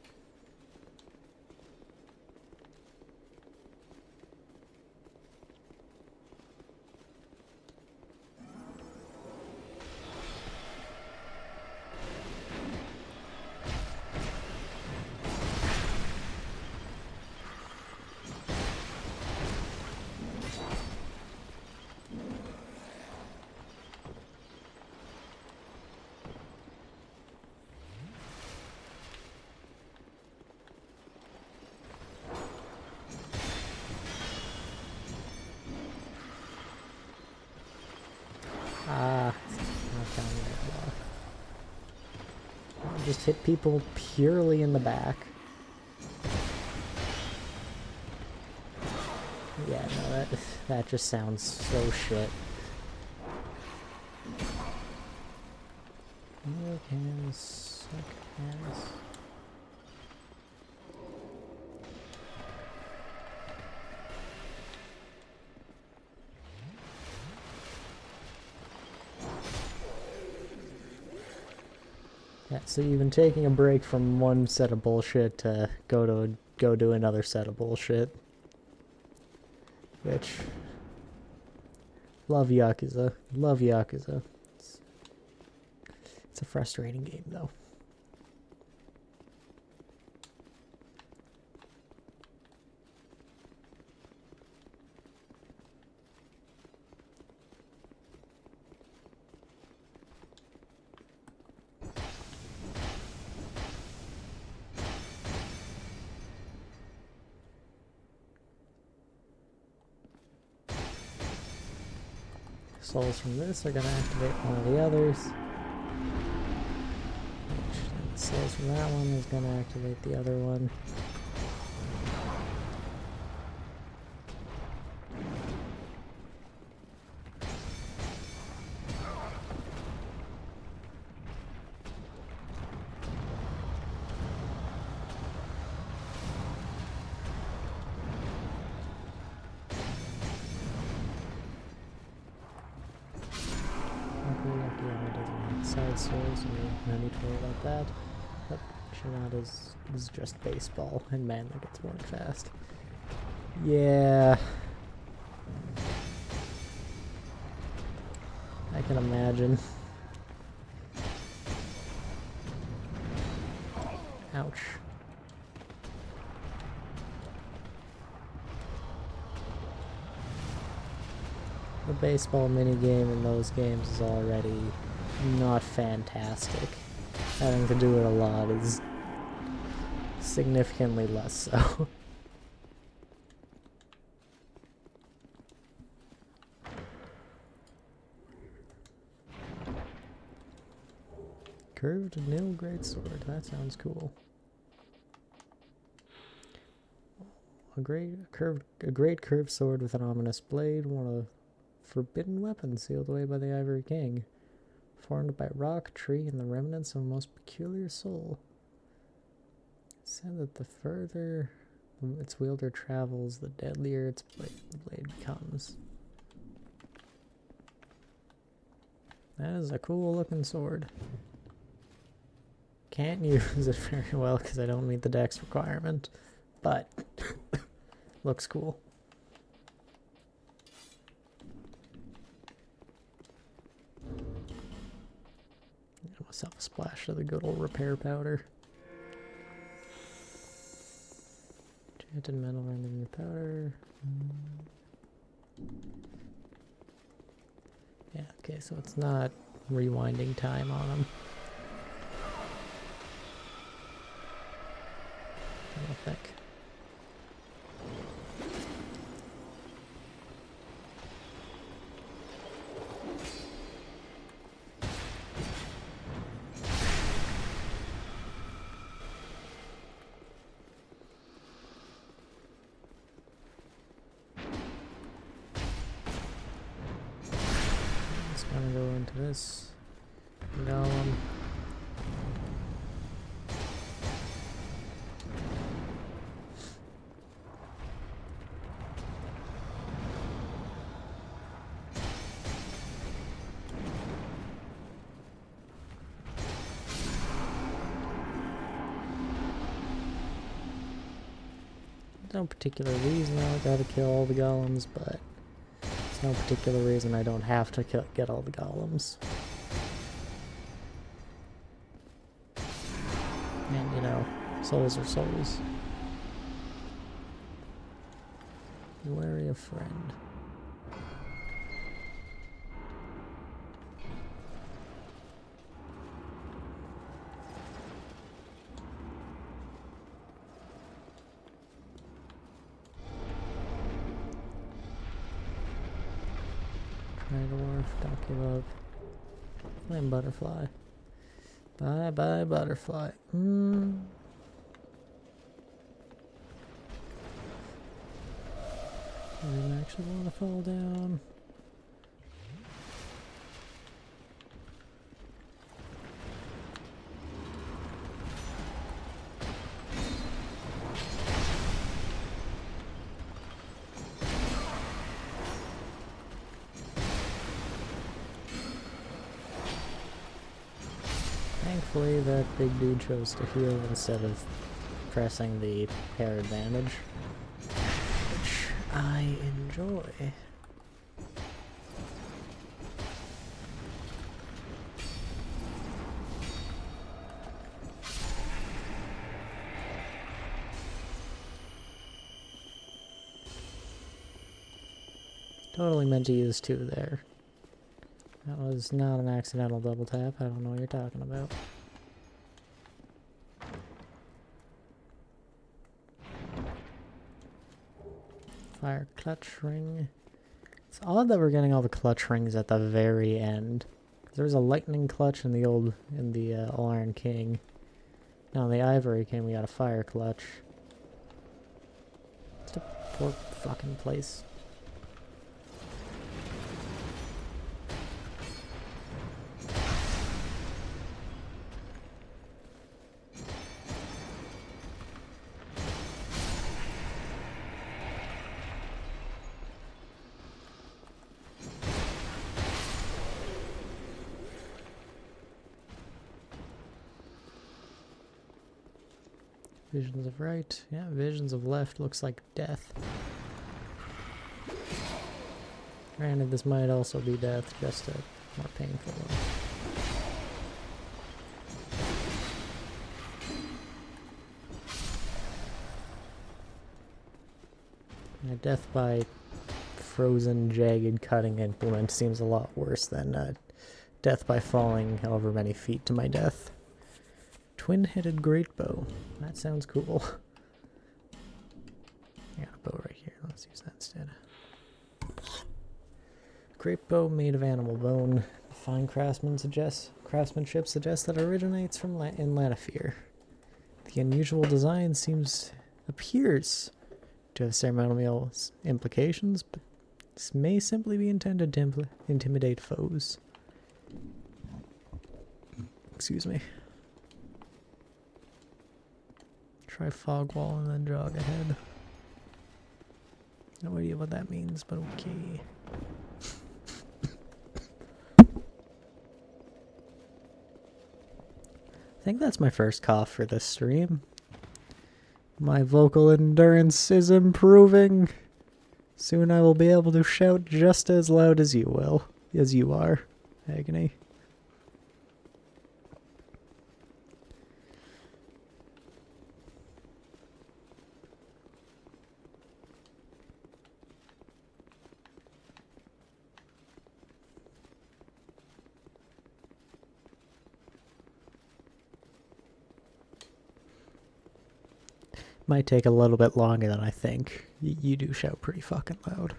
Just hit people purely in the back. Yeah, no, that just sounds so shit. You can suck ass. Yeah, so you've been taking a break from one set of bullshit to go do another set of bullshit. Which, love Yakuza. Love Yakuza. It's a frustrating game though. Souls from this are going to activate one of the others. Souls from that one is going to activate the other one. Side swords, no need to worry about that. But Shinada is just baseball, and man, that gets worn fast. Yeah. I can imagine. Ouch. The baseball minigame in those games is already not fantastic. Having to do it a lot is significantly less so. Curved nil greatsword, that sounds cool. A great curved sword with an ominous blade, one of forbidden weapons sealed away by the Ivory King. Formed by rock, tree, and the remnants of a most peculiar soul. It said that the further its wielder travels, the deadlier its blade becomes. That is a cool looking sword. Can't use it very well because I don't meet the dex requirement, but looks cool. Splash of the good old repair powder. Enchanted metal random powder. Yeah, okay, so it's not rewinding time on them. I don't think. It's gonna go into this golem. No particular reason I gotta kill all the golems, but there's no particular reason I don't have to get all the golems. And you know, souls are souls. Be wary of friend. Dwarf, Donkey Love, Flame Butterfly. Bye bye butterfly. I didn't actually want to fall down. Thankfully, that big dude chose to heal instead of pressing the pair advantage, which I enjoy. Totally meant to use 2 there. That was not an accidental double tap. I don't know what you're talking about. Fire clutch ring. It's odd that we're getting all the clutch rings at the very end. There's a lightning clutch in the All Iron King. Now in the Ivory King we got a fire clutch. It's a poor fucking place. Visions of right. Yeah, visions of left looks like death. Granted, this might also be death, just a more painful one. Yeah, death by frozen, jagged, cutting implement seems a lot worse than death by falling however many feet to my death. Twin-headed great bow. That sounds cool. I got a bow right here. Let's use that instead. Great bow made of animal bone. Fine craftsmanship suggests that it originates from in Lanafear. The unusual design appears to have ceremonial implications, but this may simply be intended to intimidate foes. Excuse me. Try fog wall and then jog ahead. No idea what that means, but okay. I think that's my first cough for this stream. My vocal endurance is improving. Soon I will be able to shout just as loud as you are, Agony. might take a little bit longer than I think. You do shout pretty fucking loud.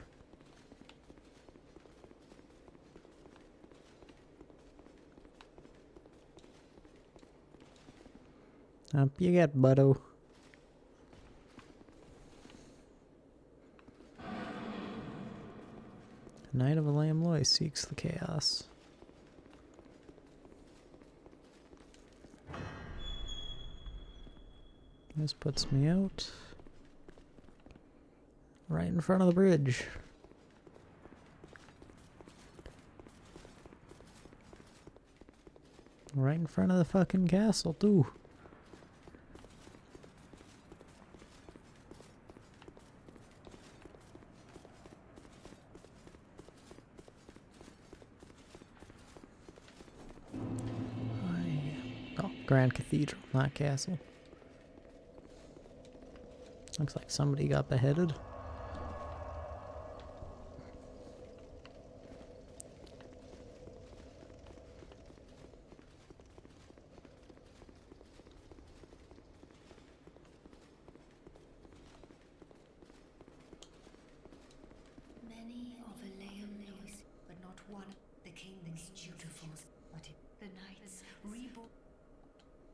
Up you get, buddo. Knight of a Lamb Loy seeks the chaos. This puts me out right in front of the bridge. Right in front of the fucking castle, too. Oh, Grand Cathedral, not castle. Looks like somebody got beheaded. Many of a Leonis, but not one. The kingdom's dutiful, but the knights reborn.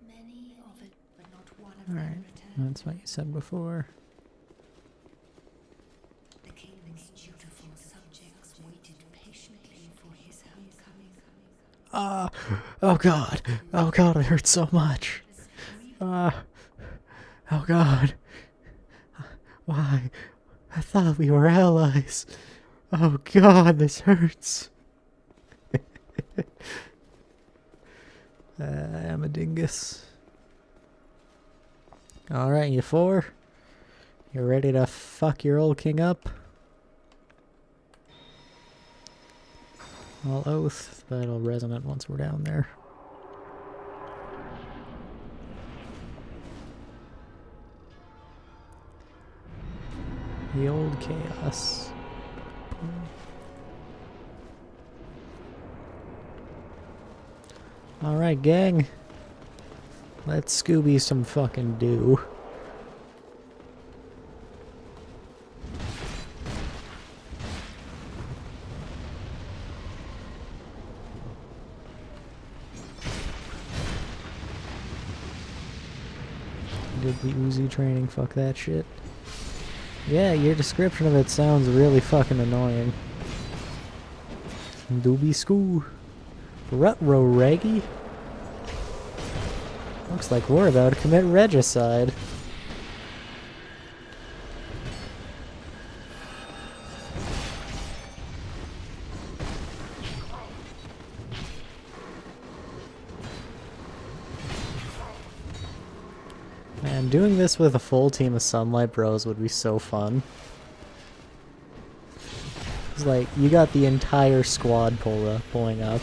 Many of it, but not one of them Alright, returned. that's what you said before. The kingdom's dutiful subjects waited patiently for his homecoming. Ah! Oh god! Oh god, it hurts so much! Ah! Oh god! Why? I thought we were allies! Oh god, this hurts! I'm a dingus. Alright, you four? You ready to fuck your old king up? All oath, that'll resonate once we're down there. The old chaos. Alright, gang. Let's Scooby some fucking do. Did the Uzi training, fuck that shit. Yeah, your description of it sounds really fucking annoying. Doobie Scoo. Rutro Reggie? Looks like we're about to commit regicide. Man, doing this with a full team of Sunlight Bros would be so fun. It's like, you got the entire squad pulling up.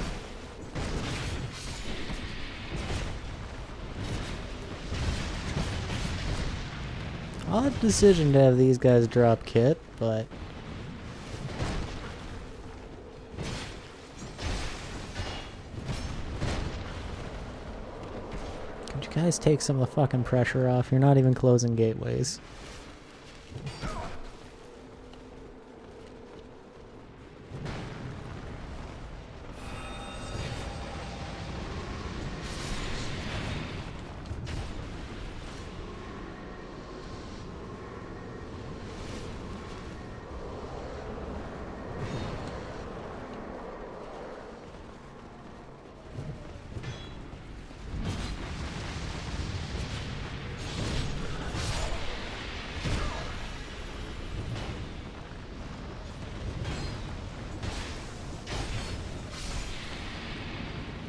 Odd decision to have these guys drop kit, but... Could you guys take some of the fucking pressure off? You're not even closing gateways.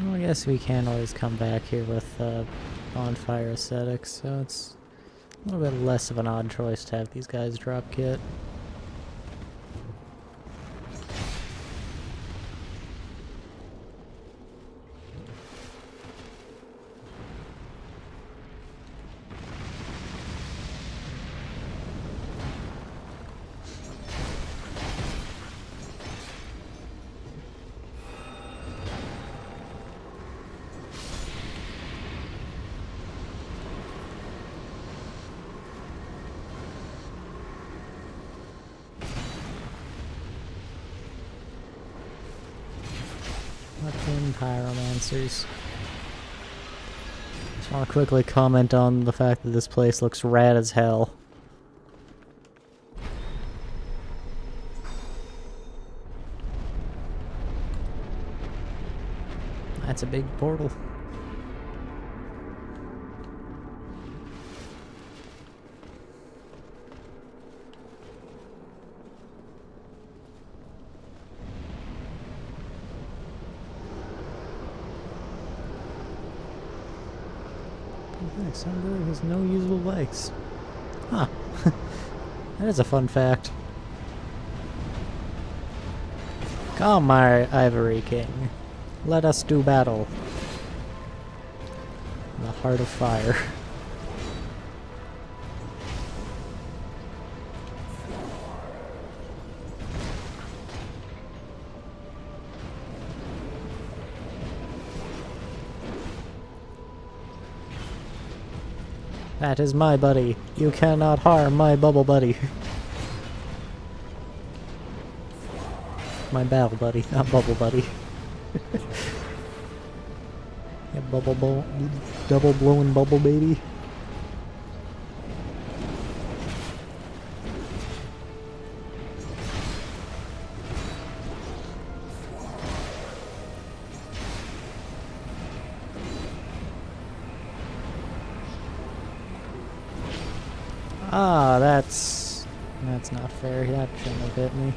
Well, I guess we can always come back here with bonfire ascetics, so it's a little bit less of an odd choice to have these guys drop kit. pyromancers. Just want to quickly comment on the fact that this place looks rad as hell. That's a big portal. Sunbury has no usable legs. Huh. That is a fun fact. Come, my Ivory King. Let us do battle. In the heart of fire. That is my buddy. You cannot harm my bubble buddy. My battle buddy, not bubble buddy. Yeah, double blowing bubble baby. Ah, that's not fair. That shouldn't have hit me.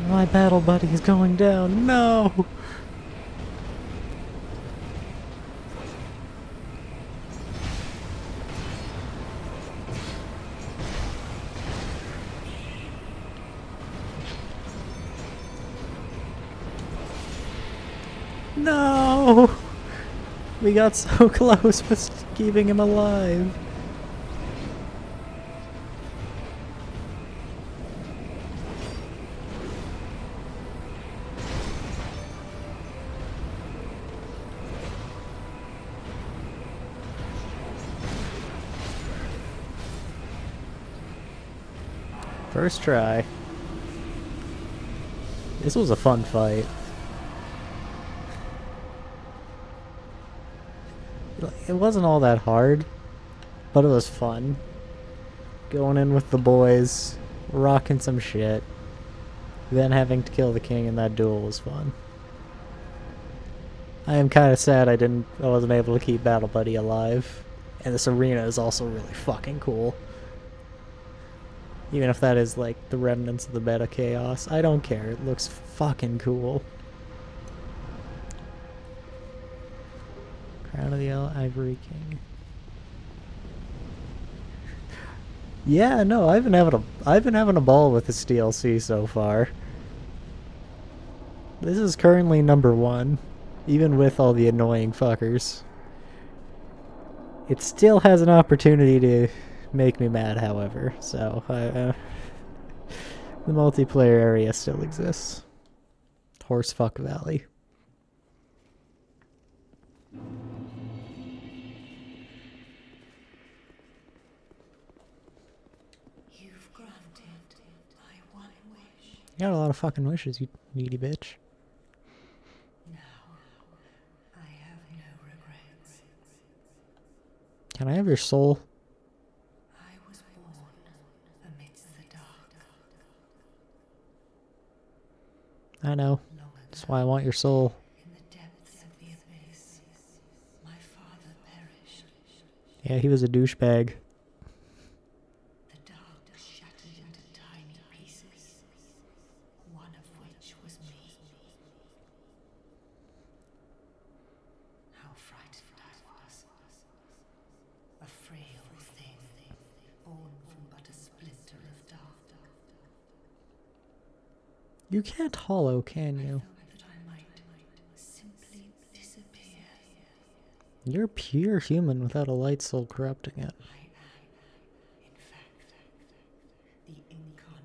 My battle buddy is going down. No! No! We got so close with keeping him alive. First try. This was a fun fight. It wasn't all that hard, but it was fun. Going in with the boys, rocking some shit, then having to kill the king in that duel was fun. I am kind of sad I wasn't able to keep Battle Buddy alive. And this arena is also really fucking cool. Even if that is like the remnants of the meta chaos, I don't care. It looks fucking cool. Crown of the Ivory King. Yeah, no, I've been having a ball with this DLC so far. This is currently #1, even with all the annoying fuckers. It still has an opportunity to make me mad, however, so the multiplayer area still exists. Horsefuck Valley. You've granted my one wish. You got a lot of fucking wishes, you needy bitch. Now, I have no regrets. Can I have your soul? I was born amidst the dark. I know. That's why I want your soul. In the depths of the abyss, my father perished. Yeah, he was a douchebag. The dark shattered into tiny pieces, one of which was me. How frightened I was. A frail thing, born from but a splinter of dark. You can't hollow, can you? That I might simply disappear. You're pure human without a light soul corrupting it. I am, in fact, the incarnation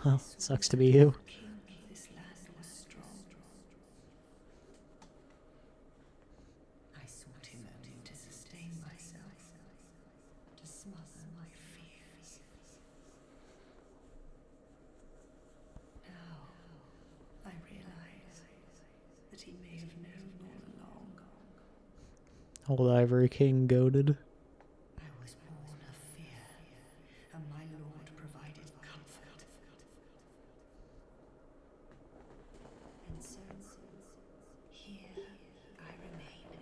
Well, sucks to be you. The king of this land was strong. I sought him only to sustain myself, to smother my fears. Now, I realize that he may have known all along. Old Ivory King goaded. I was born of fear, and my lord provided comfort. And so, here I remain,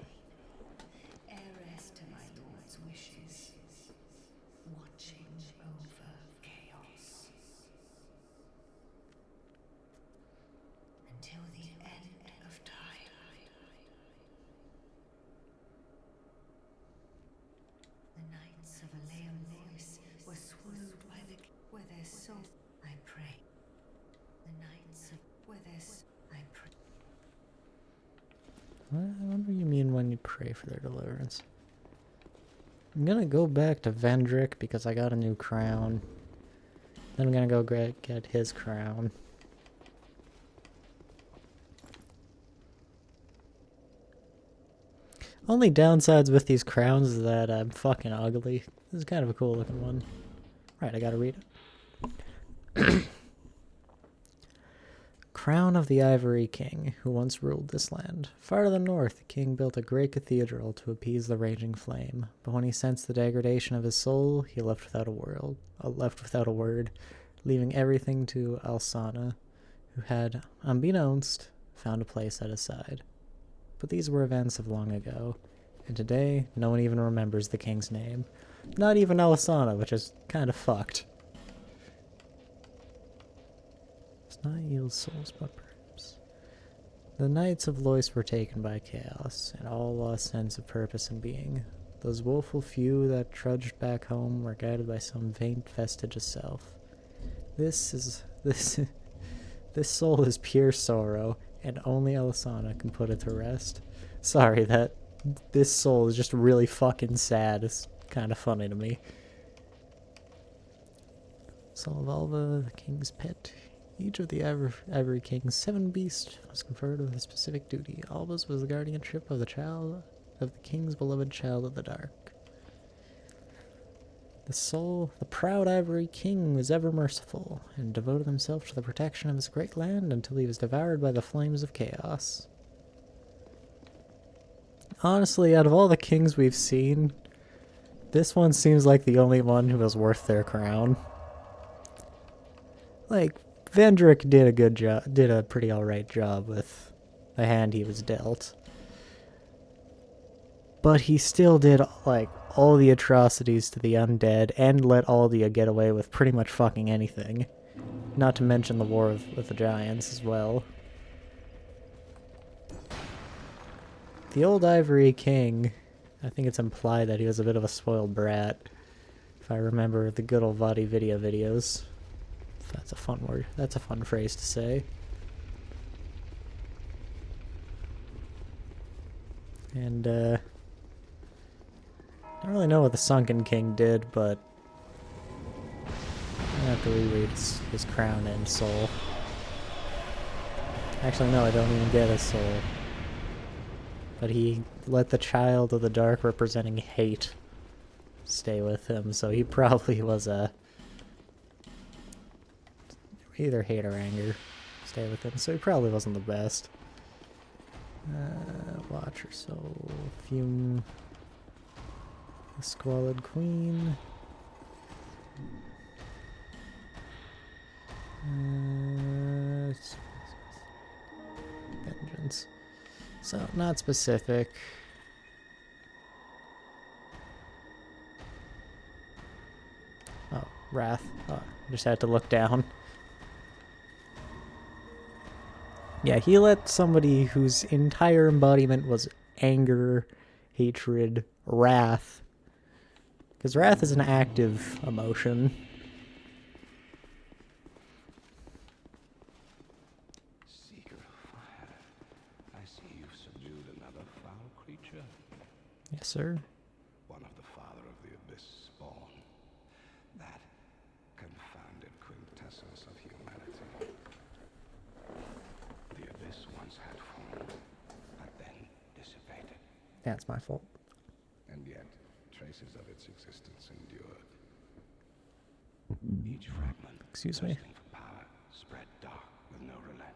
heiress to my lord's wishes, watching over chaos. Until the end of time. The knights of Aleum were swallowed by were their soul. I pray. The knights of were their I pray. What do you mean when you pray for their deliverance? I'm gonna go back to Vendrick because I got a new crown. Then I'm gonna go get his crown. Only downsides with these crowns is that I'm fucking ugly. This is kind of a cool looking one. Right, I gotta read it. Crown of the Ivory King, who once ruled this land. Far to the north, the king built a great cathedral to appease the raging flame, but when he sensed the degradation of his soul, he left without a word, leaving everything to Alsana, who had, unbeknownst, found a place at his side. But these were events of long ago, and today, no one even remembers the king's name. Not even Alsana, which is kind of fucked. It's not yield souls, but perhaps. The knights of Lois were taken by chaos, and all lost sense of purpose and being. Those woeful few that trudged back home were guided by some faint vestige of self. This soul is pure sorrow, and only Alsana can put it to rest. Sorry, this soul is just really fucking sad. It's kind of funny to me. Soul of Alva, the king's pet. Each of the Ivory King's 7 beasts was conferred with a specific duty. Alva's was the guardianship of the king's beloved child of the dark. The proud Ivory King was ever merciful, and devoted himself to the protection of his great land until he was devoured by the flames of chaos. Honestly, out of all the kings we've seen, this one seems like the only one who was worth their crown. Like, Vendrick did a pretty alright job with the hand he was dealt. But he still did, like, all the atrocities to the undead and let Aldia get away with pretty much fucking anything. Not to mention the war with the giants as well. The old Ivory King, I think it's implied that he was a bit of a spoiled brat. If I remember the good old Vadi video videos. If that's a fun word. That's a fun phrase to say. And, I don't really know what the Sunken King did, but I have to reread his crown and soul. Actually, no, I don't even get his soul. But he let the child of the dark representing hate stay with him, so he probably was either hate or anger stay with him, so he probably wasn't the best. Watcher soul, fume. The Squalid Queen. Vengeance. So, not specific. Oh, Wrath. Oh, just had to look down. Yeah, he let somebody whose entire embodiment was anger, hatred, wrath. Because wrath is an active emotion. Seeker of fire, I see you've subdued another foul creature. Yes, sir. One of the father of the abyss spawn. That confounded quintessence of humanity. Yeah, it's my fault. And yet, traces of its existence endured. Each fragment, Excuse me. thirsting for power, spread dark with no relent.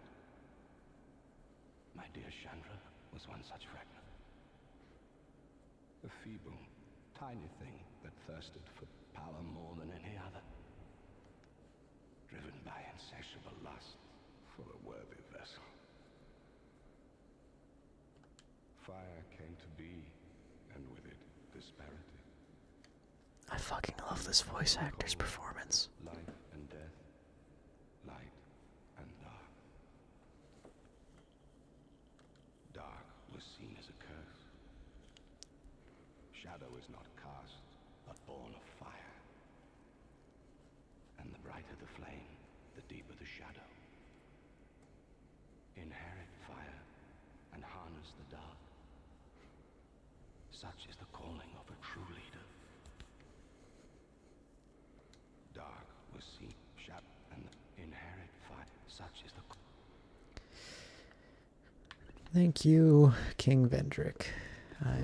My dear Chandra was one such fragment. A feeble, tiny thing that thirsted for power more than any other. Driven by insatiable lust for a worthy vessel. Fire came to be, and with it, disparity. I fucking love this voice actor's performance. Life and death, light and dark. Dark was seen as a curse. Shadow is not cast, but born of fire. And the brighter the flame, the deeper the shadow. Inherit fire and harness the dark. Such is the calling of a true leader. Dark was seen, shadow, and inherit fire. Such is the. Thank you, King Vendrick. I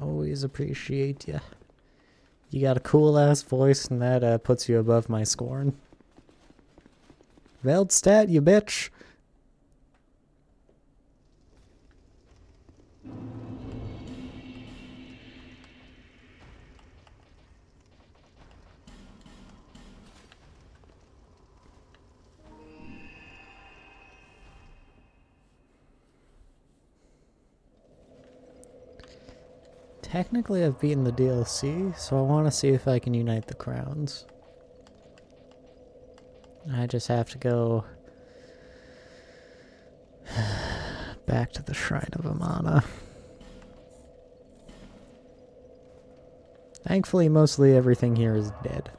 always appreciate you. You got a cool ass voice, and that puts you above my scorn. Veldstat, you bitch! Technically, I've beaten the DLC, so I want to see if I can unite the crowns. I just have to go back to the Shrine of Amana. Thankfully, mostly everything here is dead.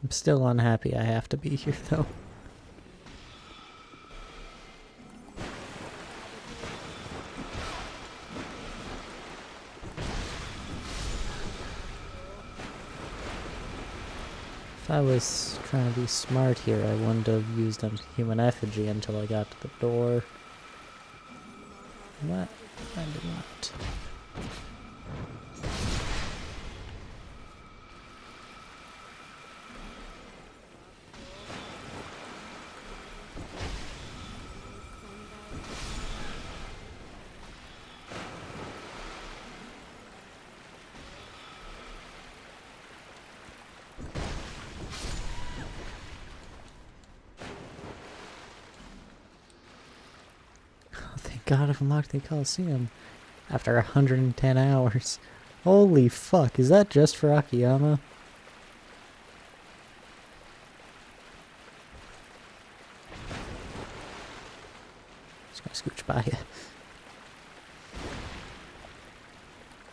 I'm still unhappy I have to be here, though. If I was trying to be smart here, I wouldn't have used a human effigy until I got to the door. But I did not. God, I've unlocked the Coliseum after 110 hours. Holy fuck, is that just for Akiyama? Just gonna scooch by you.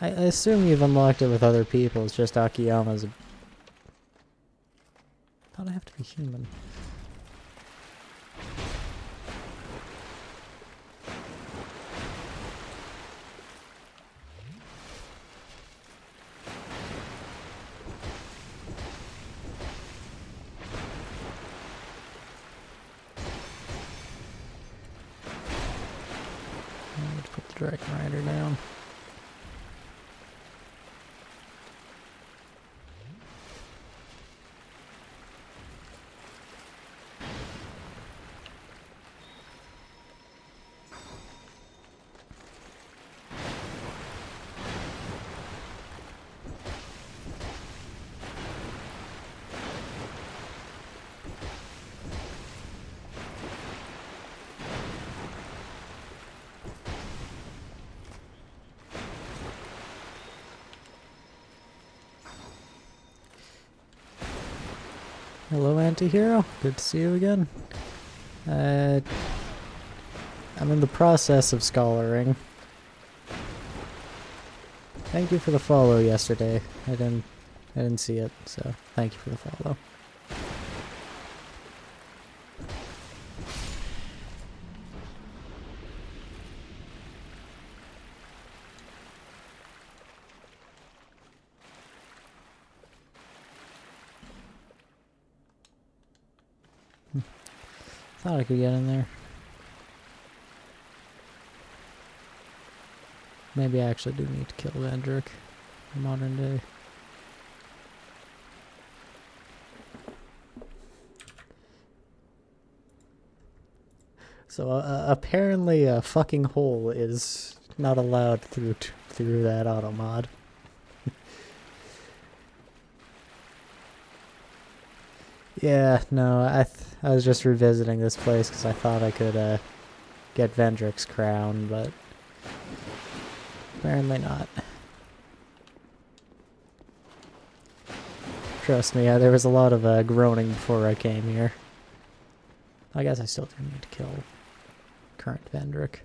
I assume you've unlocked it with other people, it's just Akiyama's. Thought I have to be human. Dragon Rider down. Hello, anti-hero. Good to see you again. I'm in the process of scholaring. Thank you for the follow yesterday. I didn't see it, so thank you for the follow. Thought I could get in there. Maybe I actually do need to kill Vendrick in modern day. So apparently a fucking hole is not allowed through that auto mod. Yeah, no, I was just revisiting this place because I thought I could get Vendrick's crown, but apparently not. Trust me, there was a lot of groaning before I came here. I guess I still do need to kill current Vendrick.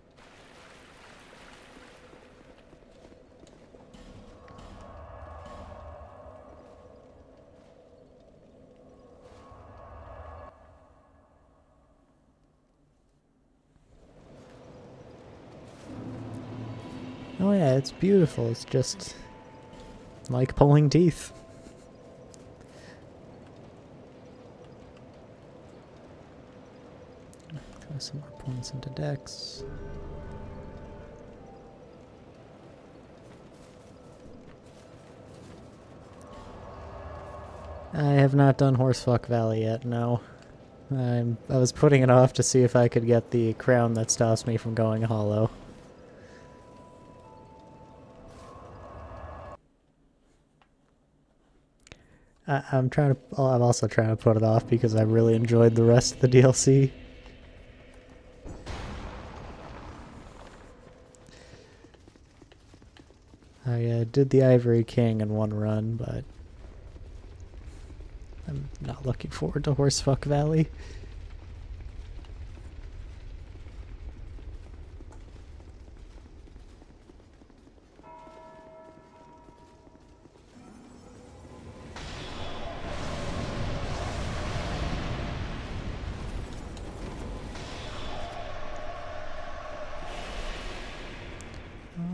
Oh yeah, it's beautiful. It's just like pulling teeth. Throw some more points into Dex. I have not done Horsefuck Valley yet, no. I was putting it off to see if I could get the crown that stops me from going hollow. I'm also trying to put it off because I really enjoyed the rest of the DLC. I did the Ivory King in one run, but I'm not looking forward to Horsefuck Valley.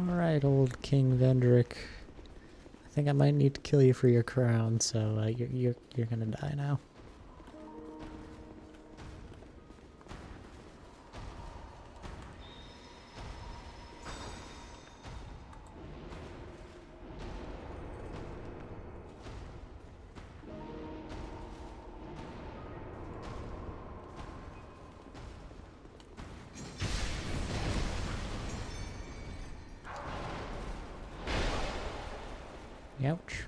Alright, old King Vendrick. I think I might need to kill you for your crown, so you're gonna die now. Ouch.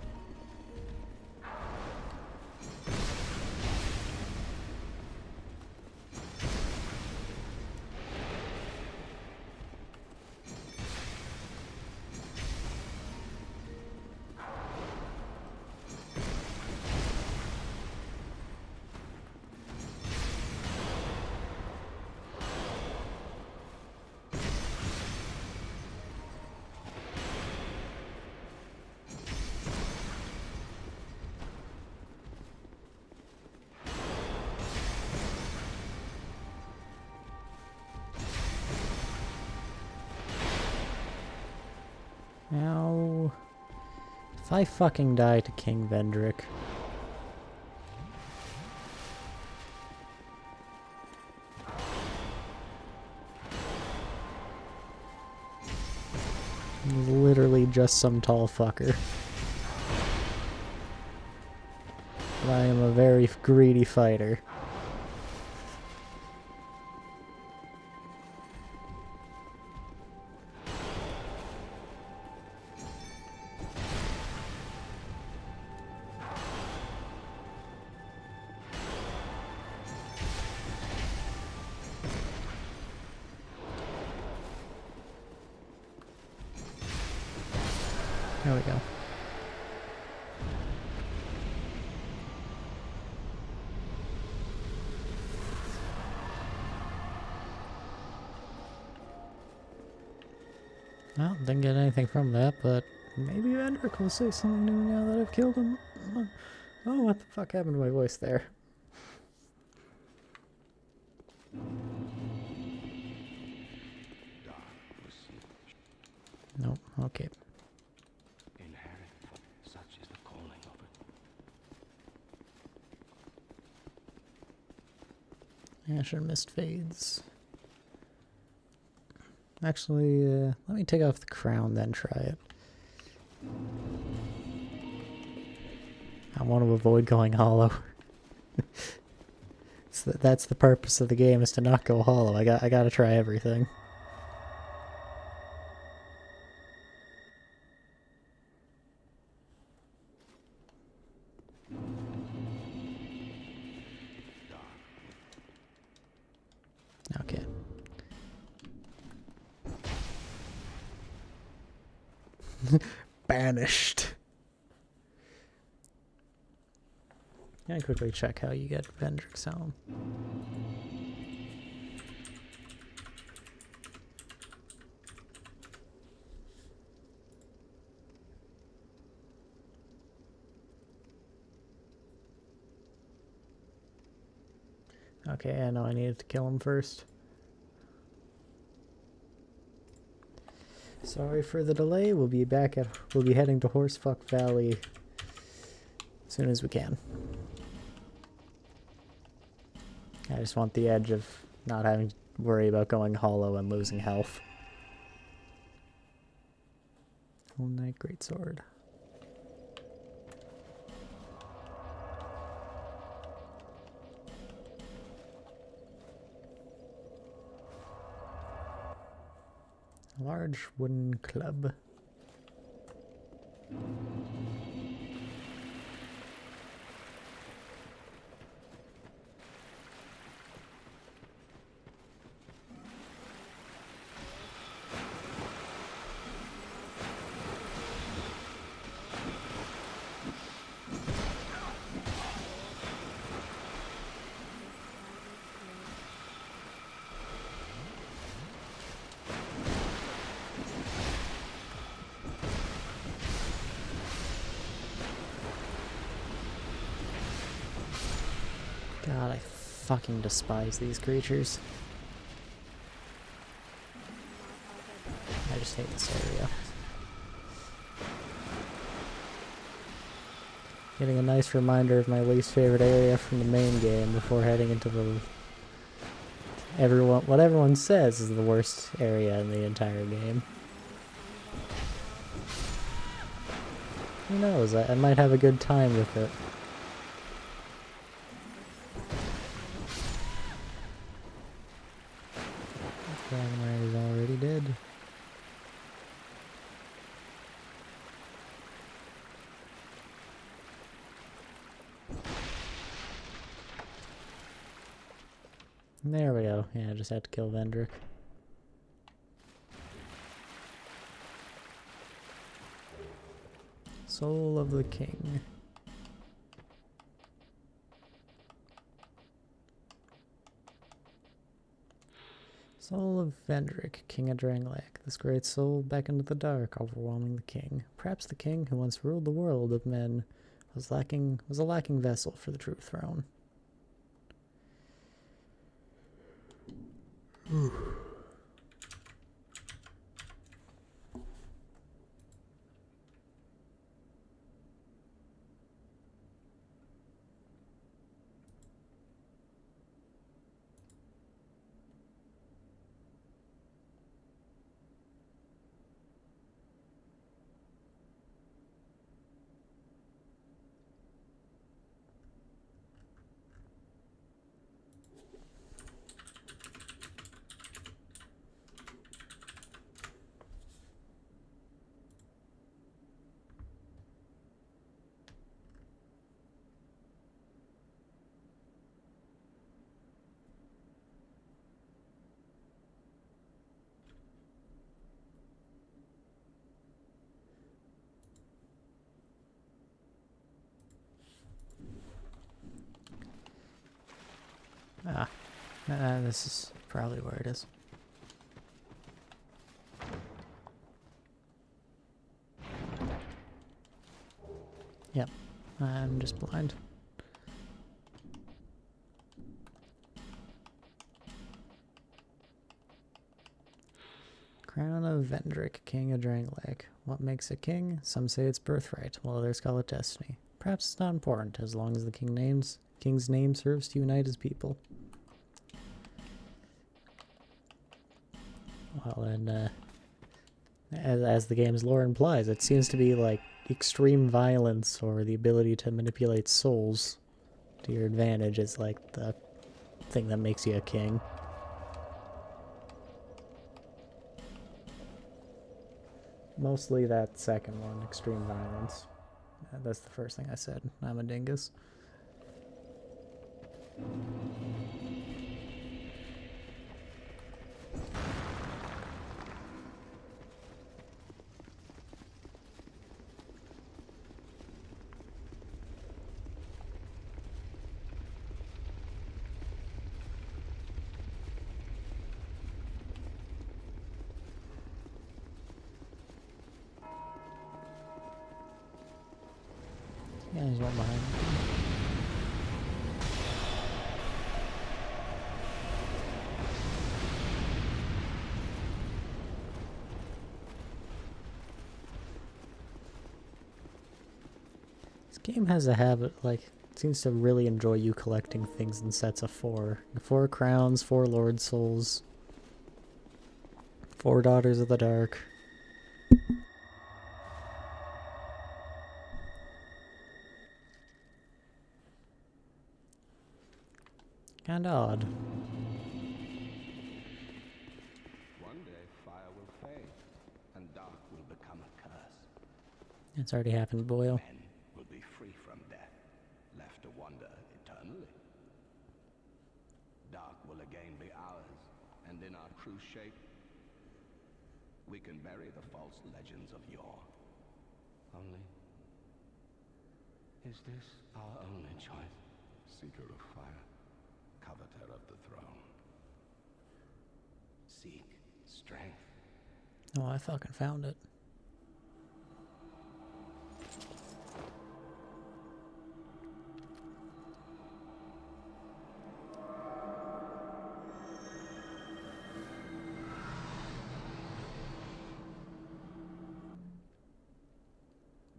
Now, if I fucking die to King Vendrick, I'm literally just some tall fucker. But I am a very greedy fighter. There we go. Well, didn't get anything from that, but maybe Vendrick will say something new now that I've killed him. Oh, what the fuck happened to my voice there? Nope, okay. Inherit, such is the calling of it. I should have missed fades. Actually, let me take off the crown, then try it. I want to avoid going hollow. So that's the purpose of the game, is to not go hollow. I gotta try everything. Okay. Banished. Can I quickly check how you get Vendrick's Helm? Okay, I know I needed to kill him first. Sorry for the delay. We'll be heading to Horsefuck Valley as soon as we can. I just want the edge of not having to worry about going hollow and losing health. Whole Knight Greatsword. Large wooden club. God, I fucking despise these creatures. I just hate this area. Getting a nice reminder of my least favorite area from the main game before heading into the... what everyone says is the worst area in the entire game. Who knows, I might have a good time with it. Dragonrider is already dead. There we go. Yeah, I just had to kill Vendrick. Soul of the King. Soul of Vendrick, King of Drangleic. This great soul beckoned to the dark, overwhelming the king. Perhaps the king who once ruled the world of men was a lacking vessel for the true throne. This is probably where it is. Yep, I'm just blind. Crown of Vendrick, King of Drangleic. What makes a king? Some say it's birthright, while others call it destiny. Perhaps it's not important, as long as the king's name serves to unite his people. Well, and as the game's lore implies, it seems to be like extreme violence or the ability to manipulate souls to your advantage is like the thing that makes you a king. Mostly that second one, extreme violence. That's the first thing I said. I'm a dingus. Yeah, there's one behind me. This game has a habit, like, it seems to really enjoy you collecting things in sets of 4. 4 crowns, 4 lord souls, 4 daughters of the dark. Kinda odd. One day fire will fade, and dark will become a curse. It's already happened, Boyle. Men will be free from death, left to wander eternally. Dark will again be ours, and in our true shape, we can bury the false legends of yore. Only, is this our only choice? Seeker of fire, coveter of the throne. Seek strength. Oh, I fucking found it.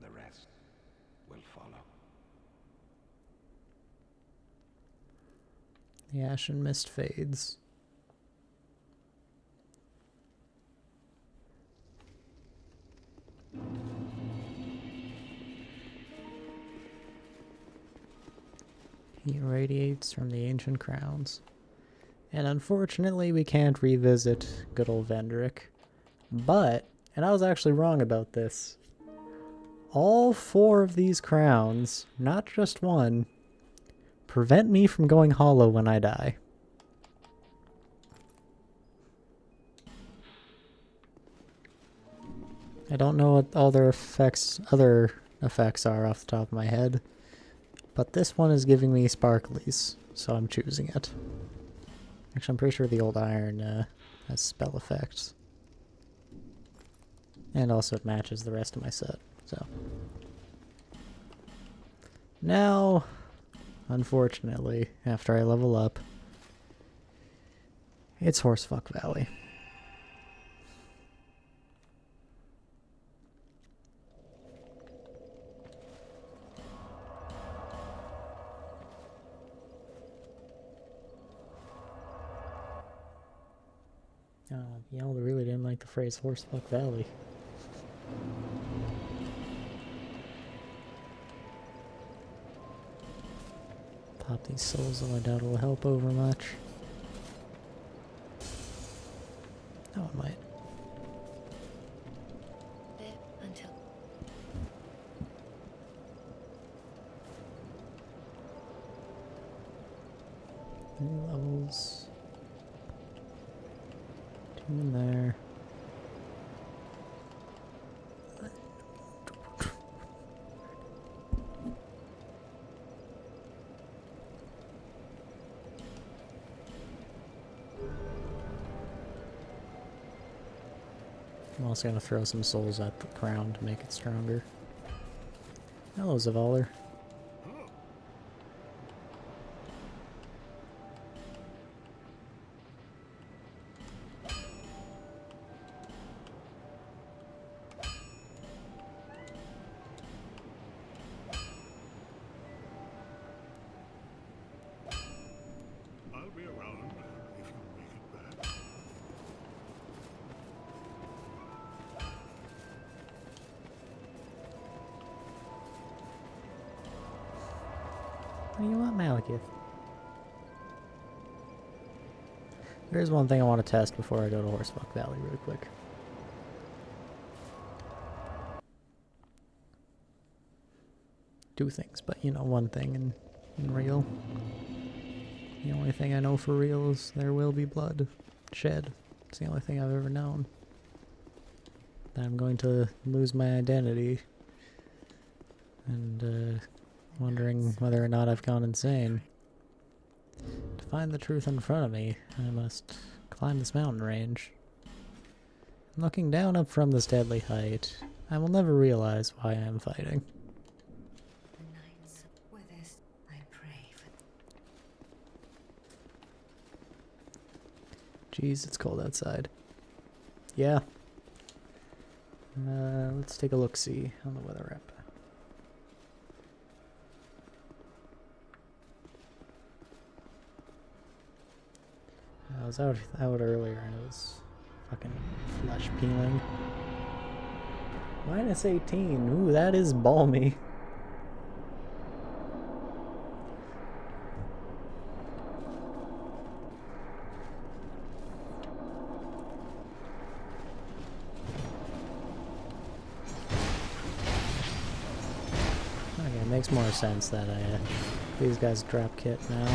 The rest will follow. The ashen mist fades. He radiates from the ancient crowns. And unfortunately, we can't revisit good old Vendrick. But, and I was actually wrong about this, all 4 of these crowns, not just one, prevent me from going hollow when I die. I don't know what other effects are off the top of my head, but this one is giving me sparklies, so I'm choosing it. Actually, I'm pretty sure the old iron has spell effects. And also it matches the rest of my set, so. Now, unfortunately, after I level up, it's Horsefuck Valley. Y'all really didn't like the phrase Horsefuck Valley. Pop these souls, though I doubt it'll help over much. No, it might. Live until New levels. 2 in there. I'm also going to throw some souls at the crown to make it stronger. Hello, Zavaler. I'll be around if you make it back. What do you want, Malekith? There's one thing I want to test before I go to Horsefuck Valley real quick. Two things, but you know, one thing in real. The only thing I know for real is there will be blood shed. It's the only thing I've ever known. That I'm going to lose my identity. And, wondering whether or not I've gone insane. To find the truth in front of me, I must climb this mountain range. Looking down up from this deadly height, I will never realize why I am fighting. The nights with this, I pray for. Jeez, it's cold outside. Yeah. Let's take a look-see on the weather app. I was out earlier and it was fucking flesh peeling. -18. Ooh, that is balmy. Okay, it makes more sense that these guys drop kit now.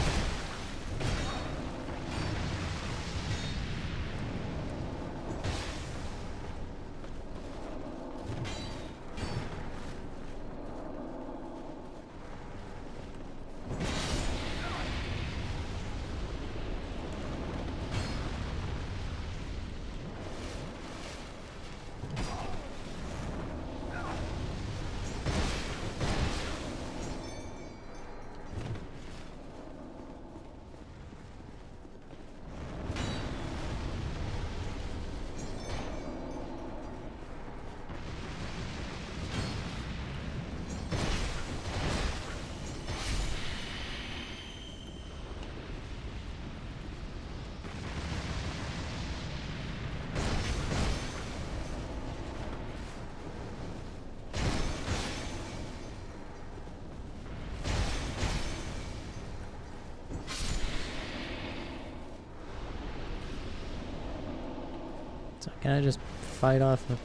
So can I just fight off the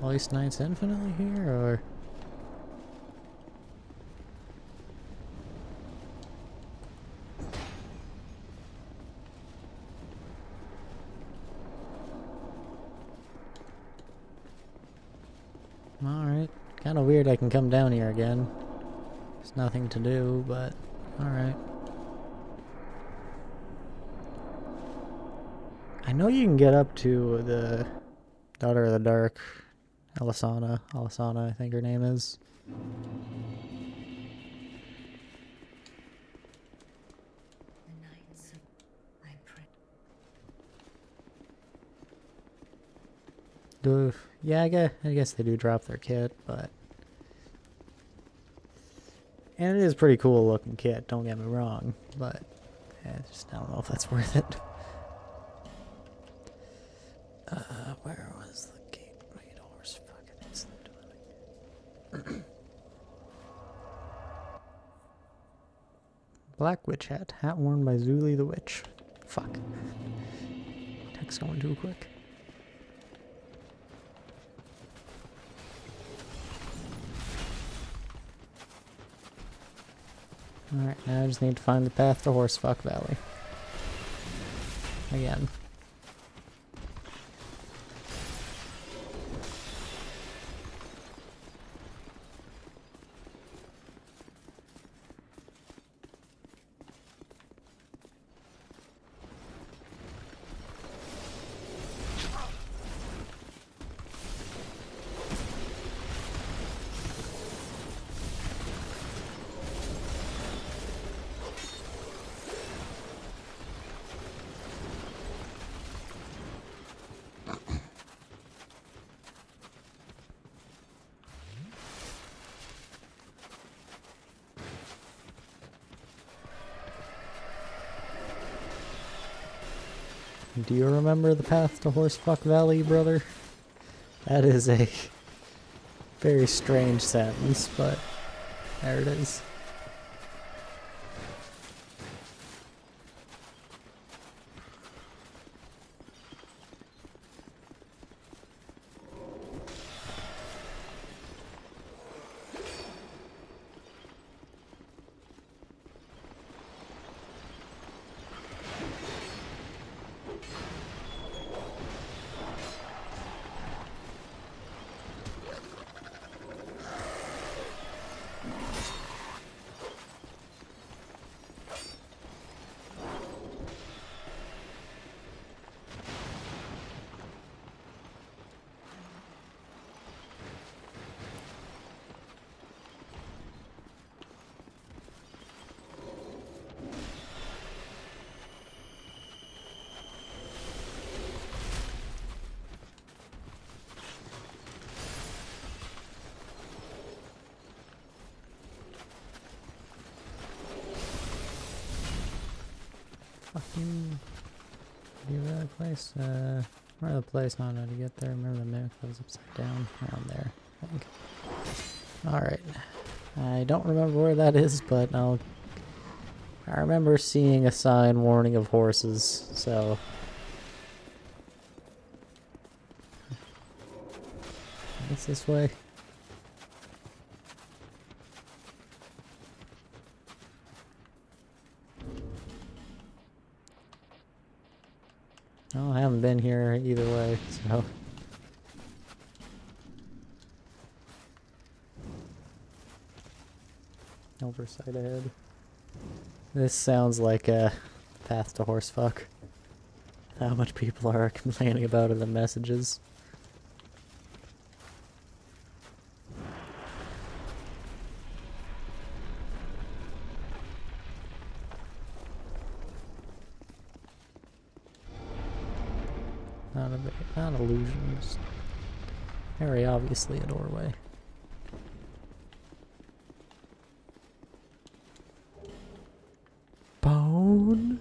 Ice Knights infinitely here, or? Alright. Kinda weird I can come down here again. There's nothing to do, but alright. I know you can get up to the Daughter of the Dark, Alasana, I think her name is. The nights I pray. Yeah, I guess they do drop their kit, but... And it is pretty cool looking kit, don't get me wrong, but I don't know if that's worth it. Where was the gate? Wait, horse fucking is the dwelling. Black witch hat. Hat worn by Zuli the witch. Fuck. Text going too quick. Alright, now I just need to find the path to Horsefuck Valley. Again. Do you remember the path to Horsefuck Valley, brother? That is a very strange sentence, but there it is. Fucking... You the place? Remember the place, not how to get there. Remember the myth that was upside down? Around there, I think. Alright. I don't remember where that is, but I remember seeing a sign warning of horses, so... It's this way. Well, I haven't been here either way, so... Oversight ahead. This sounds like a path to horsefuck. How much people are complaining about it in the messages. Not illusions. Very obviously a doorway. Bone?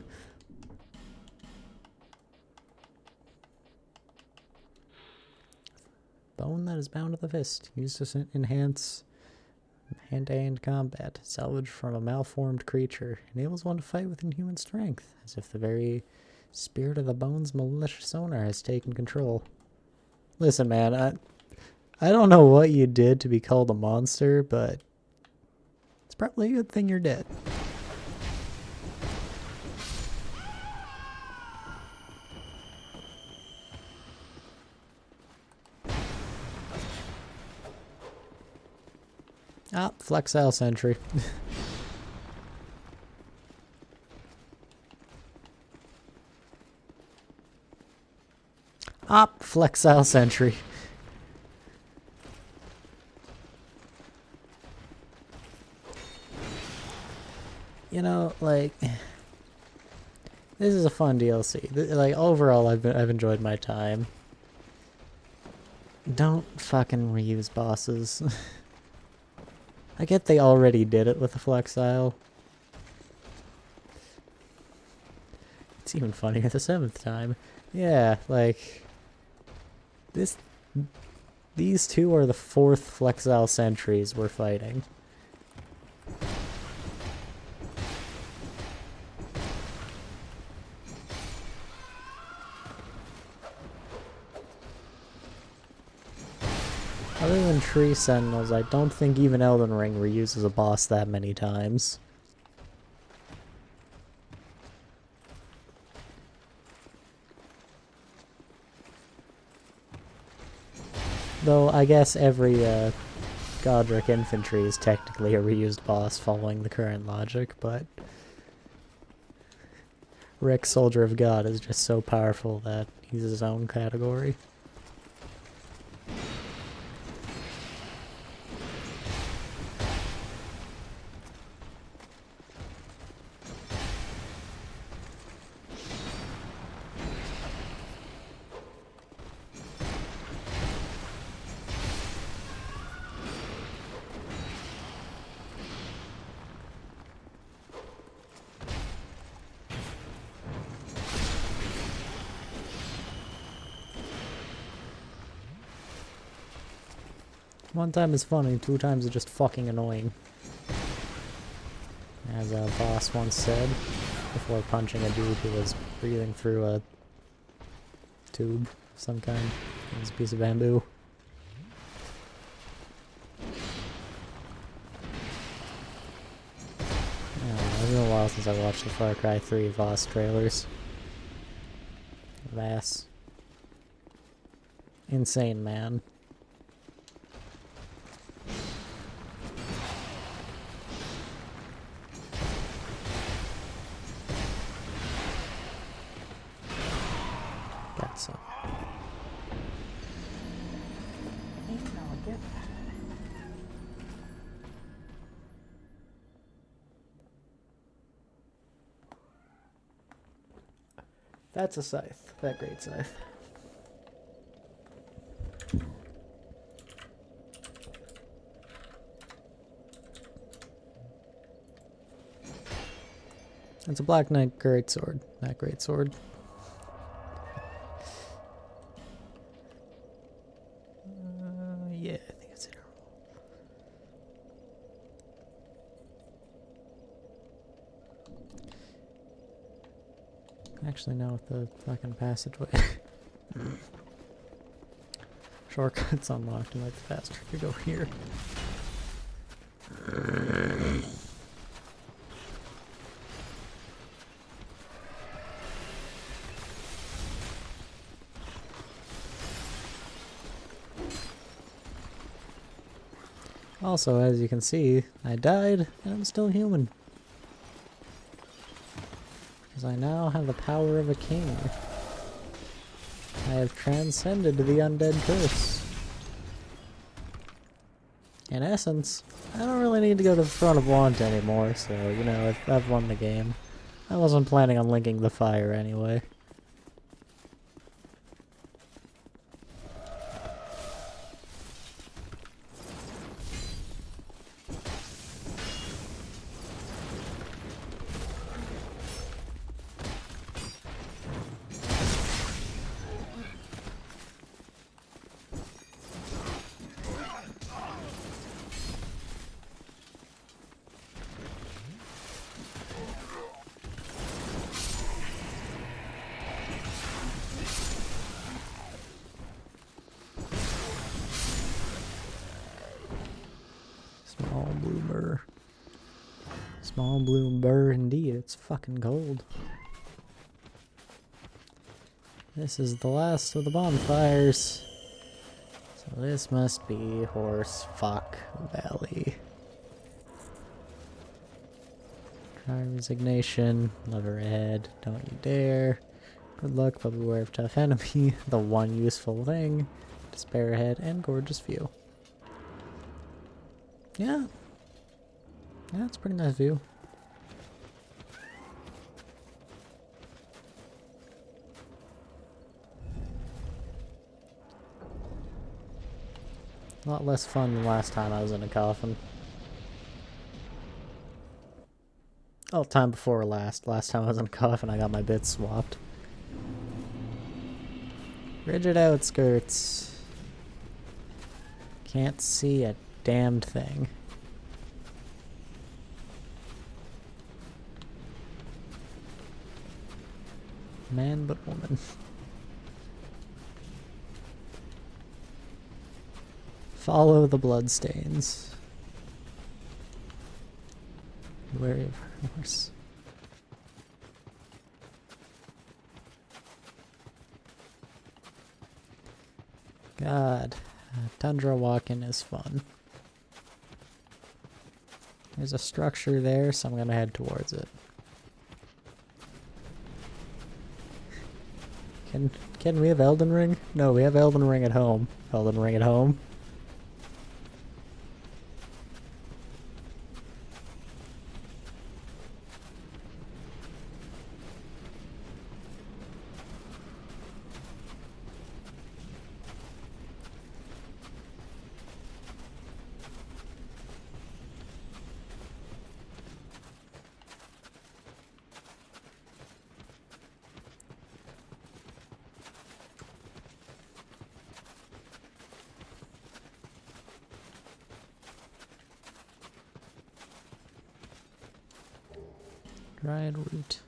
Bone that is bound to the fist. Used to enhance hand-to-hand combat. Salvaged from a malformed creature. Enables one to fight with inhuman strength. As if the very spirit of the bone's malicious owner has taken control. Listen, man, I don't know what you did to be called a monster, but it's probably a good thing you're dead. Ah, Flexile Sentry. Flexile Sentry. You know, like, this is a fun DLC. Like, overall, I've enjoyed my time. Don't fucking reuse bosses. I get they already did it with the Flexile. It's even funnier the 7th time. Yeah, like, these two are the 4th Flexile Sentries we're fighting. Other than Tree Sentinels, I don't think even Elden Ring reuses a boss that many times. Though, I guess every Godric infantry is technically a reused boss following the current logic, but... Rick, Soldier of God, is just so powerful that he's his own category. One time is funny, 2 times is just fucking annoying. As a boss once said, before punching a dude who was breathing through a tube of some kind. It was a piece of bamboo. It's been a while since I watched the Far Cry 3 Voss trailers. Vass. Insane, man. Got some. That's a scythe. That great scythe. It's a Black Knight greatsword, not greatsword. Yeah, I think it's here. Actually, no, with the fucking passageway. Shortcuts unlocked, it might be faster to go here. Also, as you can see, I died and I'm still human. Because I now have the power of a king. I have transcended the undead curse. In essence, I don't really need to go to the front of Want anymore, so, you know, I've won the game. I wasn't planning on linking the fire anyway. Small blue burr. Small blue burr indeed, it's fucking gold. This is the last of the bonfires. So this must be Horse Fuck Valley. Try resignation, lever ahead, don't you dare. Good luck, but beware of tough enemy. The one useful thing. Despair ahead and gorgeous view. Yeah. Yeah, it's a pretty nice view. A lot less fun than last time I was in a coffin. Oh, time before last. Last time I was in a coffin, I got my bits swapped. Rigid outskirts. Can't see a damned thing. Man but woman. Follow the bloodstains. Wary of her horse. God, tundra walking is fun. There's a structure there, so I'm gonna head towards it. Can we have Elden Ring? No, we have Elden Ring at home. Elden Ring at home. Dried root.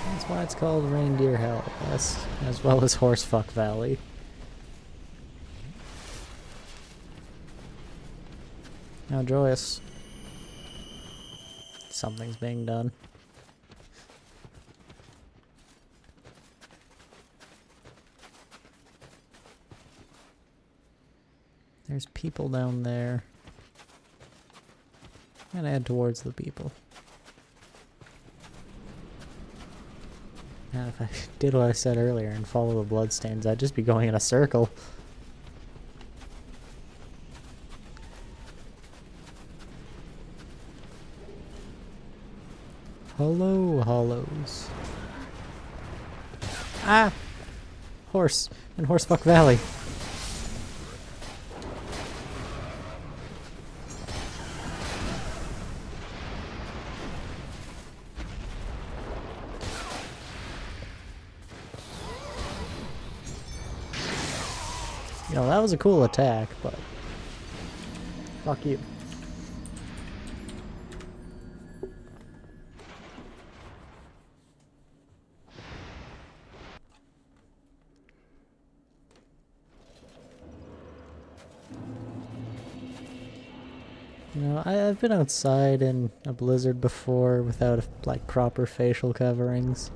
That's why it's called Reindeer Hell, as well as Horsefuck Valley. How joyous. Something's being done. There's people down there. I'm gonna head towards the people. Now, if I did what I said earlier and follow the bloodstains, I'd just be going in a circle. Hello, hollows. Ah! Horse in Horsefuck Valley. You know, that was a cool attack, but fuck you. You know, I've been outside in a blizzard before without like proper facial coverings.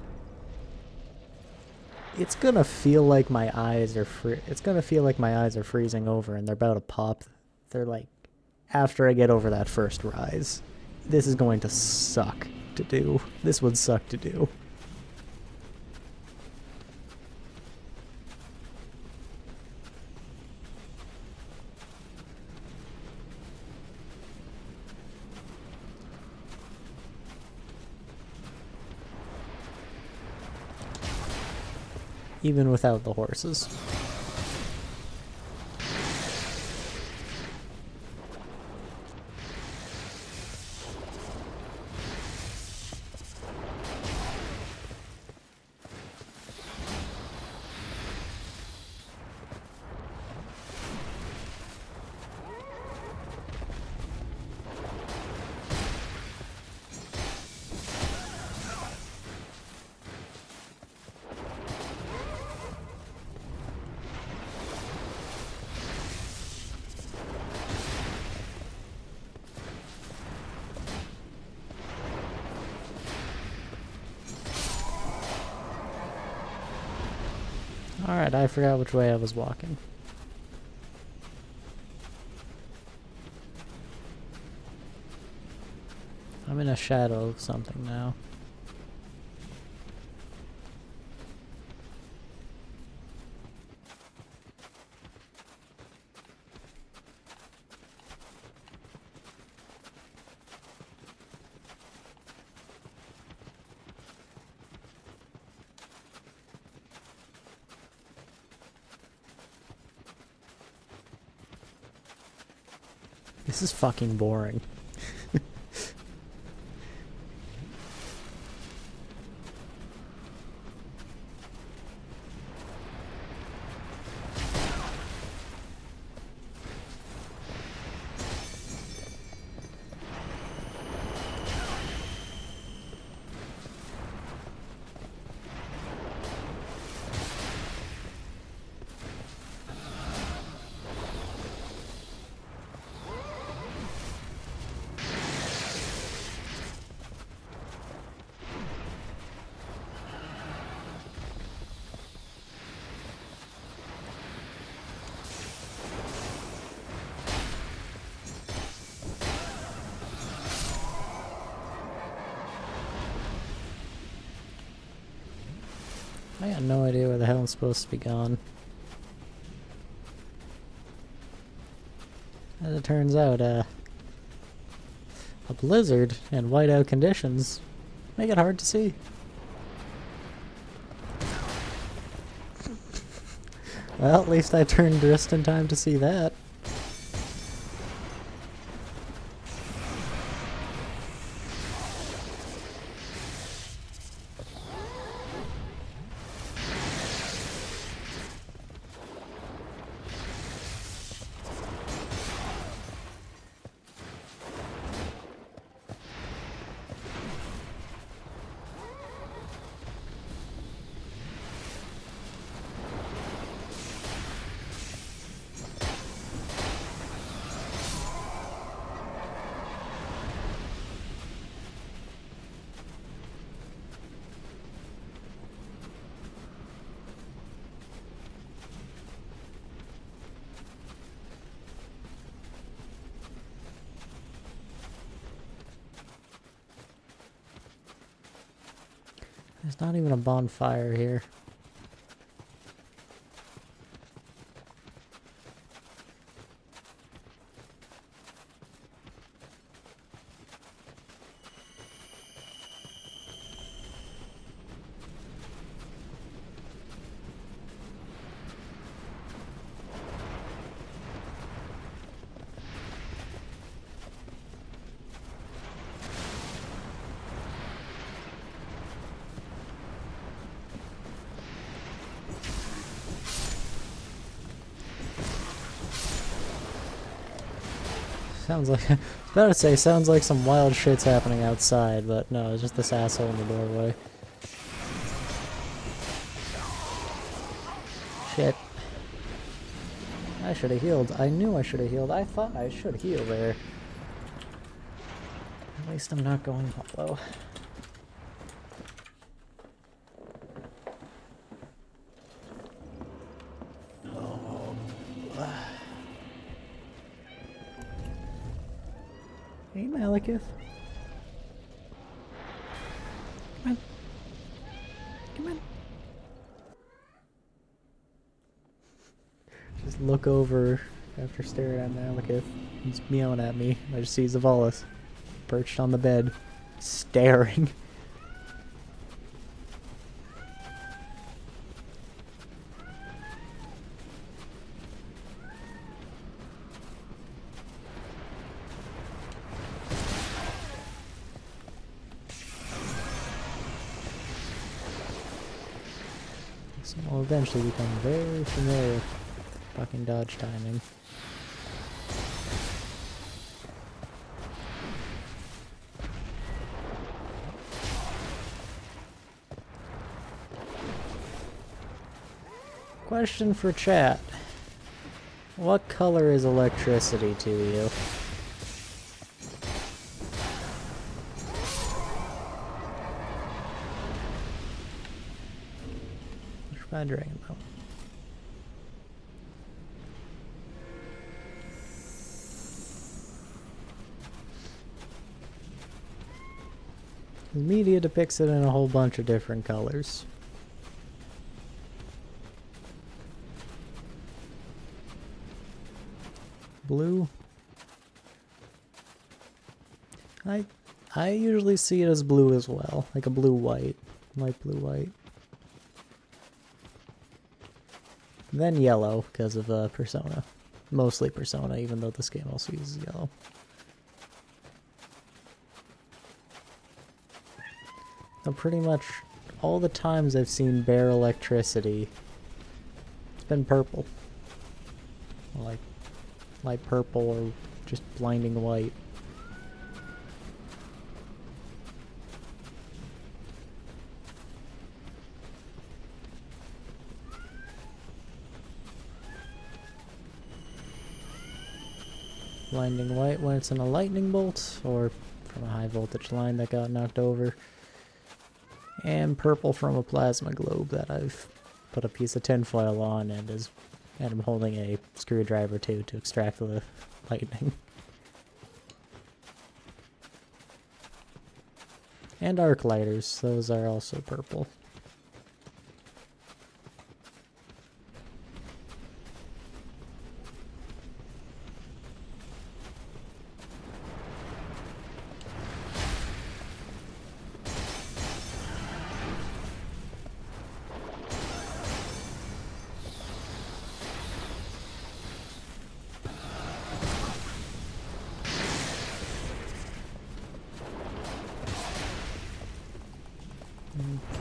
It's gonna feel like my eyes are It's gonna feel like my eyes are freezing over and they're about to pop. They're like, after I get over that first rise, this is going to suck to do. This would suck to do. Even without the horses. Alright, I forgot which way I was walking. I'm in a shadow of something now. This is fucking boring. I got no idea where the hell I'm supposed to be going. As it turns out, a blizzard and whiteout conditions make it hard to see. Well, at least I turned just in time to see that. There's not even a bonfire here. Sounds like... I was about to say, sounds like some wild shit's happening outside, but no, it's just this asshole in the doorway. Shit. I should have healed. I knew I should have healed. I thought I should heal there. At least I'm not going hollow. Hey, Malekith. Come on. Come on. Just look over after staring at Malekith. He's meowing at me. I just see Zavallis perched on the bed, staring. So I'll eventually become very familiar with fucking dodge timing. Question for chat. What color is electricity to you? My dragon though. The media depicts it in a whole bunch of different colors. Blue. I usually see it as blue as well, like a blue-white, light blue-white. Then yellow, because of Persona. Mostly Persona, even though this game also uses yellow. So pretty much all the times I've seen bare electricity, it's been purple. Like light purple or just blinding white. Blinding white when it's in a lightning bolt or from a high voltage line that got knocked over. And purple from a plasma globe that I've put a piece of tinfoil on and I'm holding a screwdriver to extract the lightning. And arc lighters, those are also purple.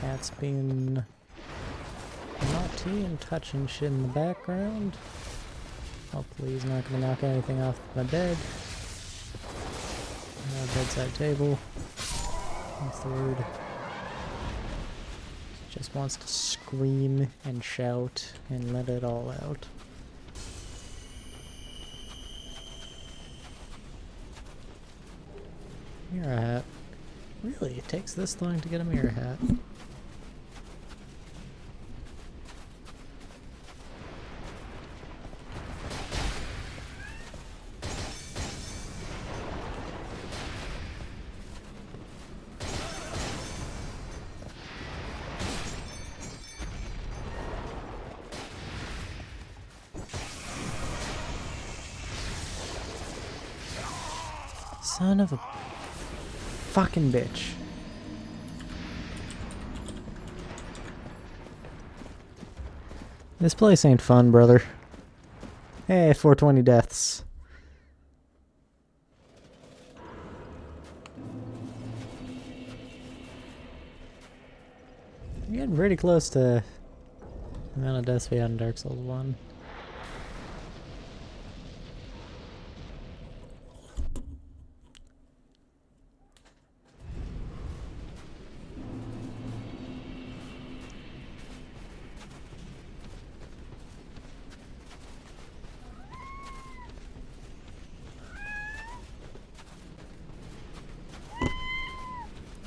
Cat's being naughty and touching shit in the background. Hopefully he's not going to knock anything off my bed. Bedside table. What's the word? Just wants to scream and shout and let it all out. Mirror hat. Really? It takes this long to get a mirror hat. Son of a fucking bitch. This place ain't fun, brother. Hey, 420 deaths. You're getting pretty close to the amount of deaths we had in Dark Souls 1.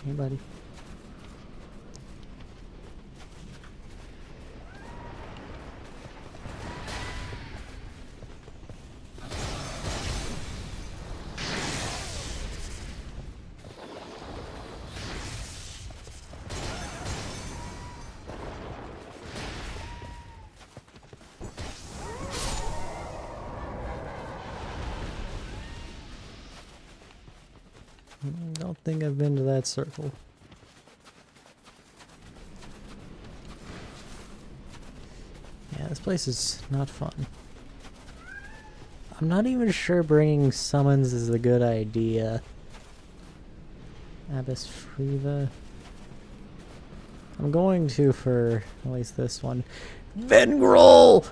Hey, buddy. Don't think I've been to that circle. Yeah, this place is not fun. I'm not even sure bringing summons is a good idea. Abyss Friva. I'm going to for at least this one. Vengrol!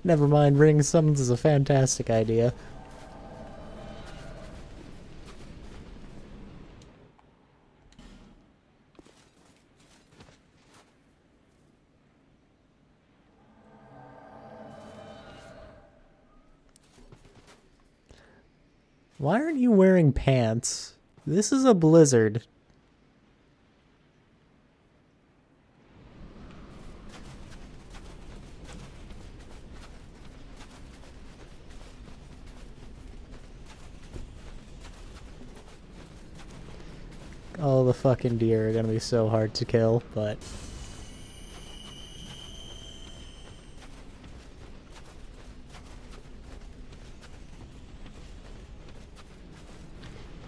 Never mind, bringing summons is a fantastic idea. Why aren't you wearing pants? This is a blizzard. All the fucking deer are gonna be so hard to kill, but...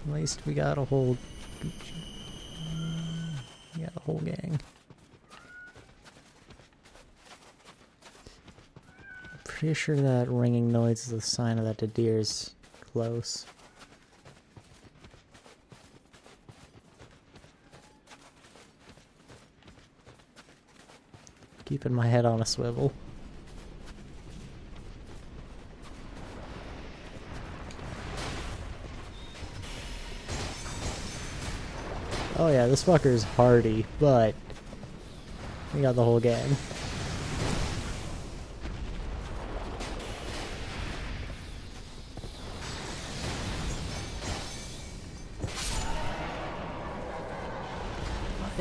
At least we got a whole... We got a whole gang. Pretty sure that ringing noise is a sign that the deer's close. Keeping my head on a swivel. Oh yeah, this fucker's hardy, but we got the whole gang.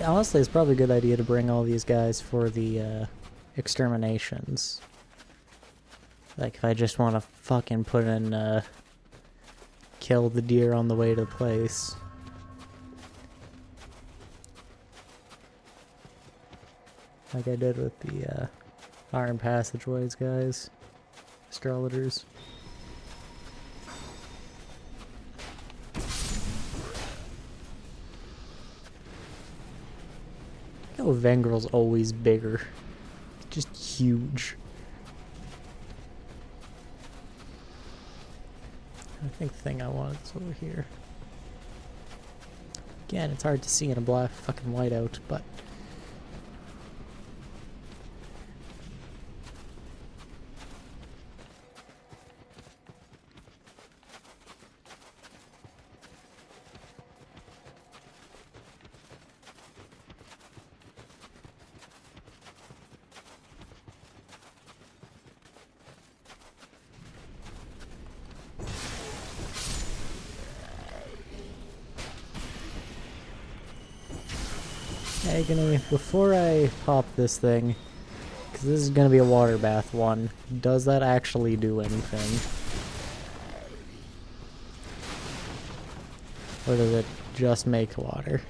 Honestly, it's probably a good idea to bring all these guys for the exterminations. Like, if I just want to fucking put in, kill the deer on the way to the place. Like I did with the Iron Passageways guys. Astrologers. Oh, Vengrel's always bigger. Just huge. I think the thing I want is over here. Again, it's hard to see in a black fucking whiteout, but... Hey, before I pop this thing, because this is gonna be a water bath one, does that actually do anything? Or does it just make water?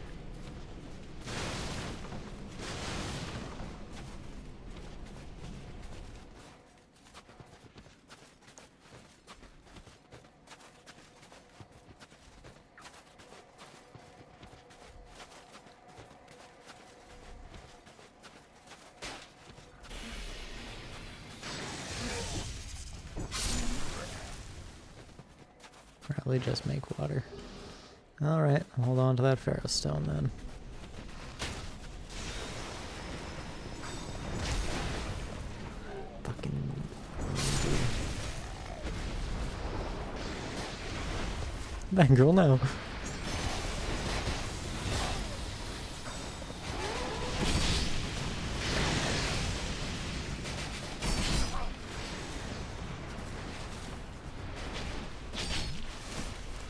Probably just make water. Alright, hold on to that Pharaoh Stone then. Fucking... Bangrel, no.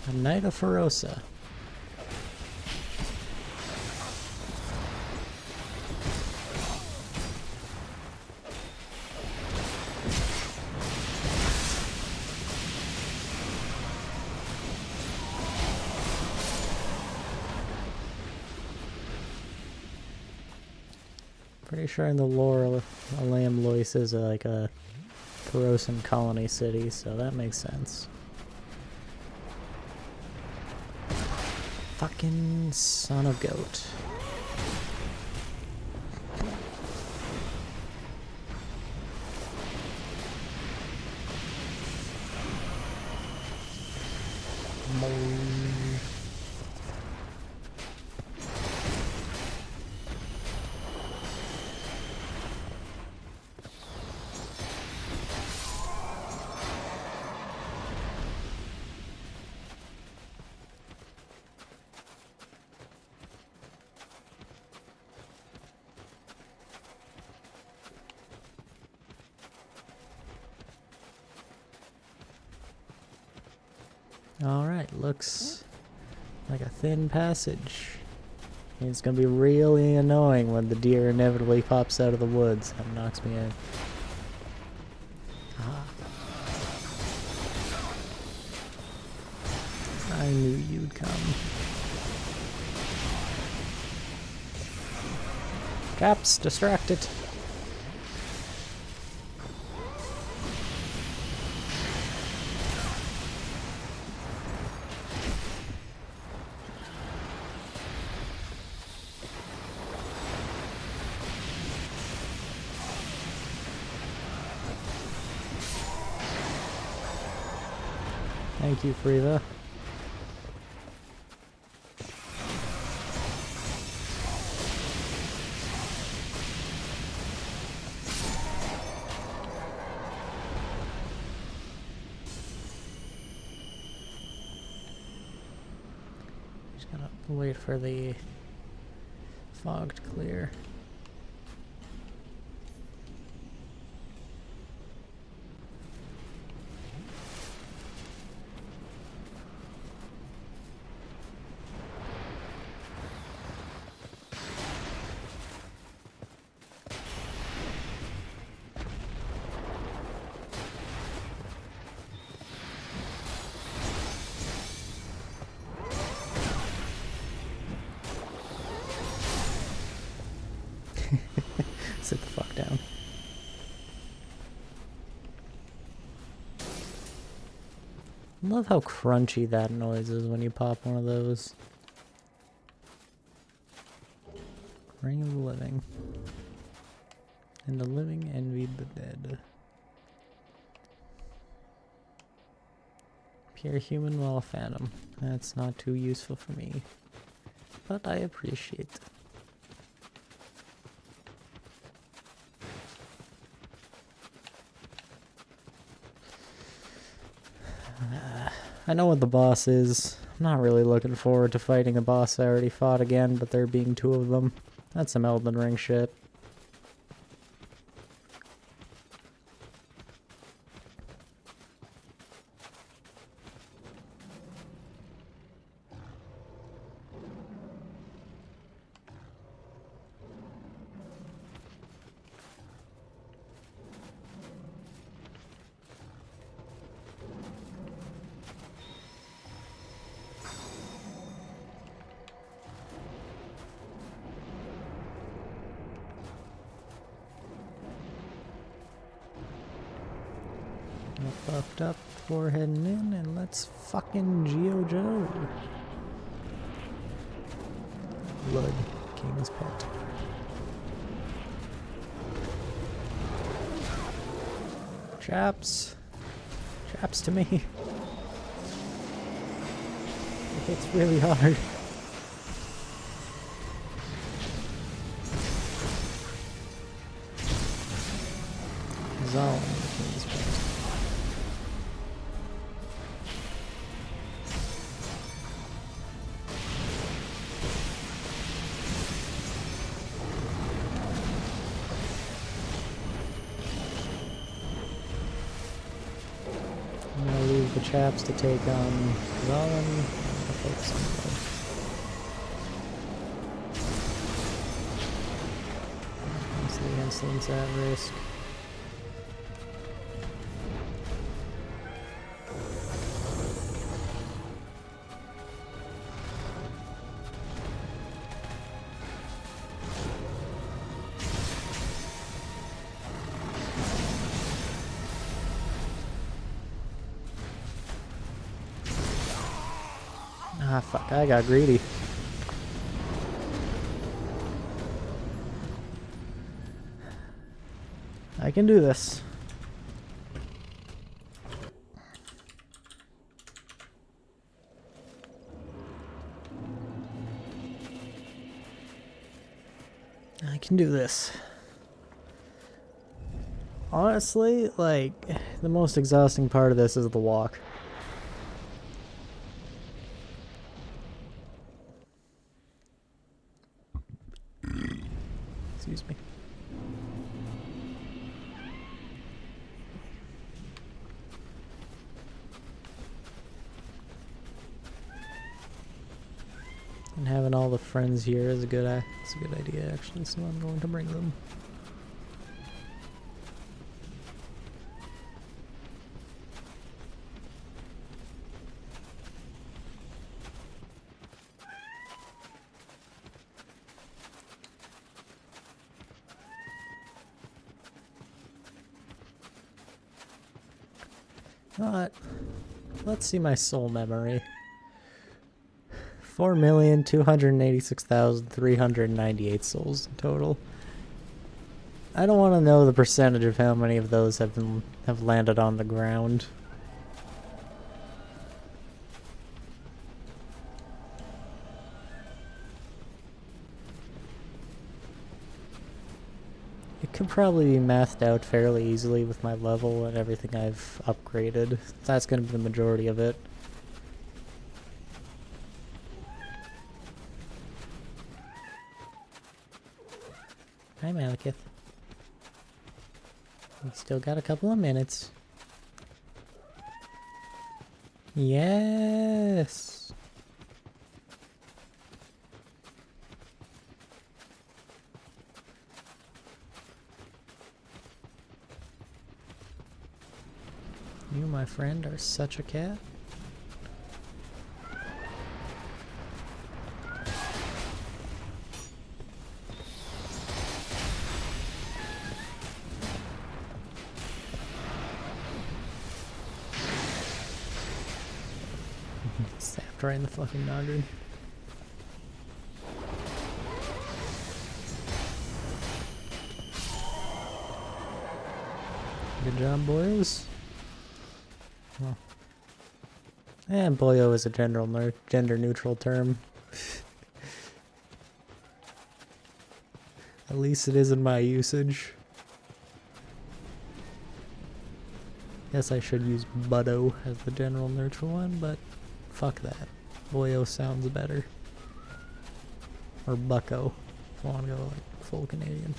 A Knight of Ferosa. Pretty sure in the lore, Alayam Lois is like a Thorasan colony city, so that makes sense. Fucking son of goat. Alright, looks like a thin passage. It's gonna be really annoying when the deer inevitably pops out of the woods and knocks me out. Ah. I knew you'd come. Caps, distracted. Thank you, Friva. Just gotta wait for the fog to clear. Sit the fuck down. I love how crunchy that noise is when you pop one of those. Ring of the living. And the living envied the dead. Pure human while a phantom. That's not too useful for me. But I appreciate it. I know what the boss is. I'm not really looking forward to fighting a boss I already fought again, but there being two of them. That's some Elden Ring shit. Buffed up before heading in, and let's fucking Geo Joe. Blood, King's Pet. Chaps. Chaps to me. It hits really hard. Zal, King's Pet. I'm gonna leave the chaps to take on Zalin. I'm gonna focus on blood. Obviously, Insolence at risk. Ah, fuck, I got greedy. I can do this. I can do this. Honestly, like, the most exhausting part of this is the walk. Excuse me. And having all the friends here is a good idea actually, so I'm going to bring them. Alright, let's see my soul memory. 4,286,398 souls in total. I don't want to know the percentage of how many of those have landed on the ground. It could probably be mathed out fairly easily with my level and everything I've upgraded. That's going to be the majority of it. Hi, Malekith. We still got a couple of minutes. Yes! You, my friend, are such a cat. Sapped right in the fucking noggin. Good job, boys. Well, and boyo is a gender neutral term. At least it is in my usage. Guess I should use butto as the general neutral one, but fuck that. Boyo sounds better. Or bucko, if I want to go like full Canadian.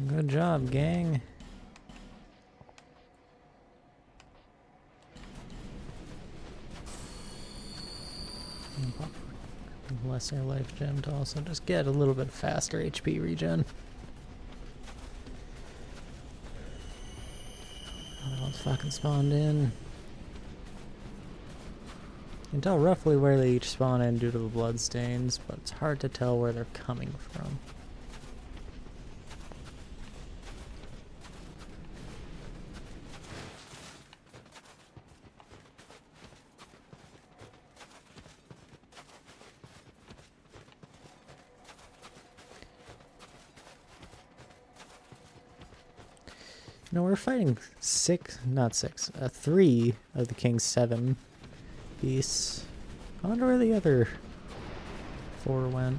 Good job, gang. Lesser life gem to also just get a little bit faster HP regen. Other one's fucking spawned in. You can tell roughly where they each spawn in due to the blood stains, but it's hard to tell where they're coming from. No, we're fighting three of the king's 7 beasts. I wonder where the other 4 went.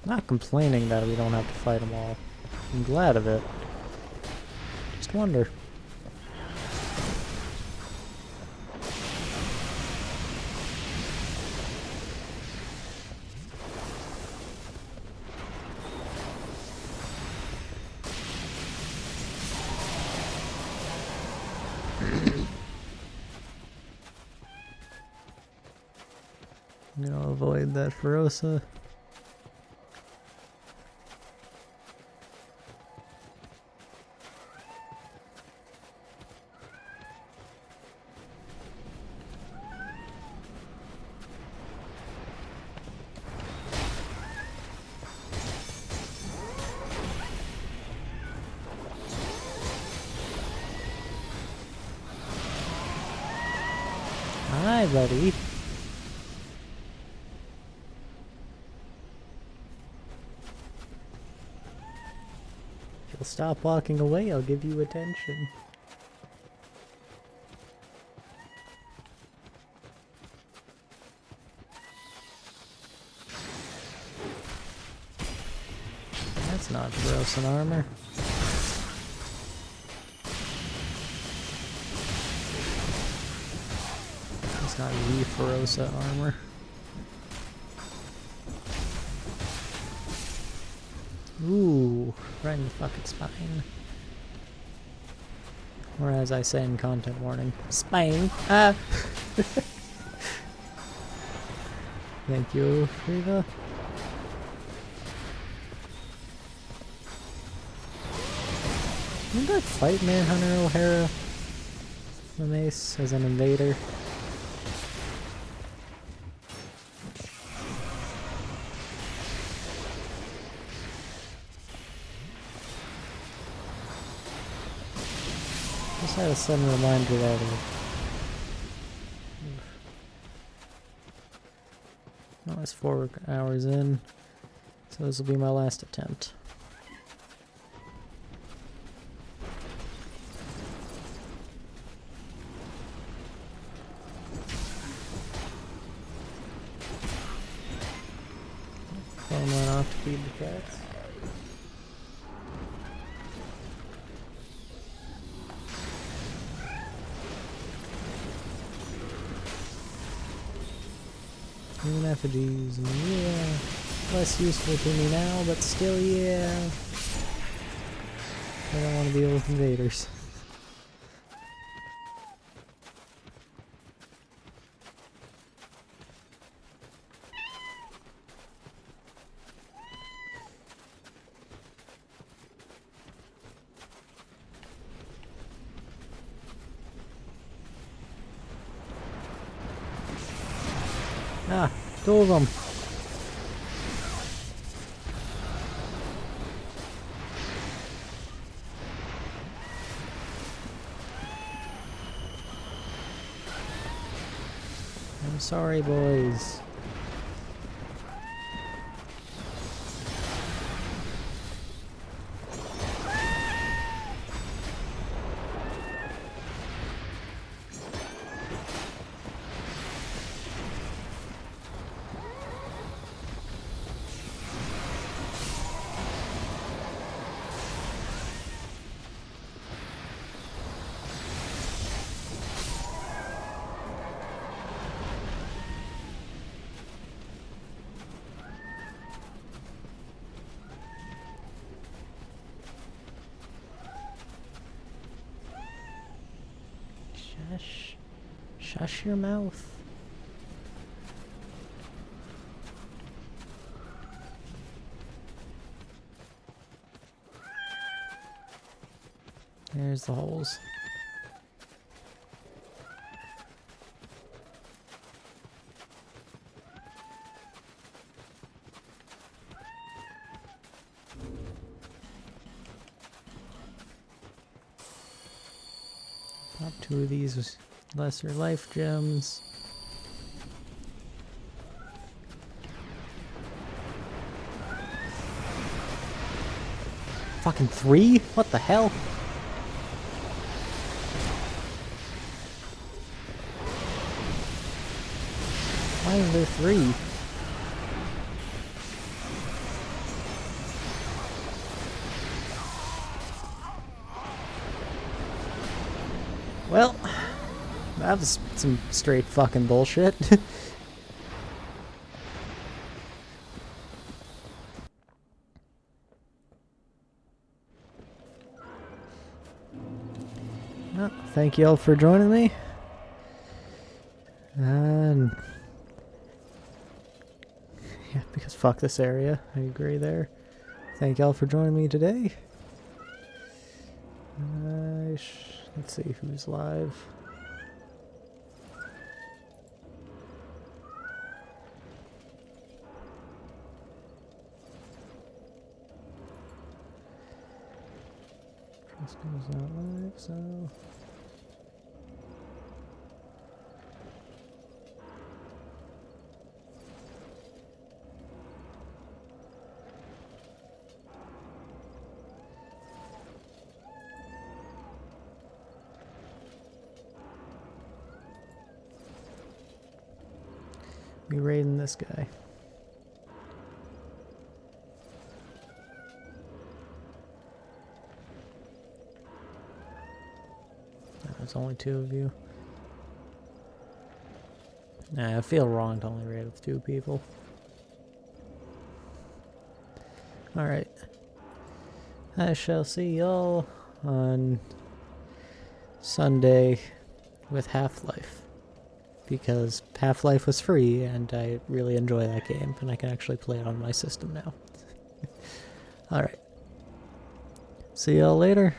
Not complaining that we don't have to fight them all. I'm glad of it. Just wonder. I'm gonna avoid that Ferosa. Hi, buddy. If you'll stop walking away, I'll give you attention. That's not gross in armor. It's not Ferosa armor. Ooh, right in the fucking spine. Or as I say in content warning, spine. Ah! Thank you, Friva. Didn't I fight Manhunter O'Hara? The mace as an invader. Just had a sudden reminder that oh, it's 4 hours in, so this will be my last attempt. Phone went off to feed the cats. Human effigies, yeah. Less useful to me now, but still, yeah. I don't want to deal with invaders. Ah, 2 of them. I'm sorry, boys. Shush. Shush your mouth. There's the holes. Pop 2 of these lesser life gems. fucking 3? What the hell? Why are there 3? Well, that was some straight fucking bullshit. Well, thank you all for joining me. And yeah, because fuck this area. I agree there. Thank y'all for joining me today. Let's see who's live. Trustman's not live, so... Be raiding this guy. There's only 2 of you. Nah, I feel wrong to only raid with 2 people. Alright. I shall see y'all on Sunday with Half-Life. Because Half-Life was free, and I really enjoy that game, and I can actually play it on my system now. Alright. See y'all later.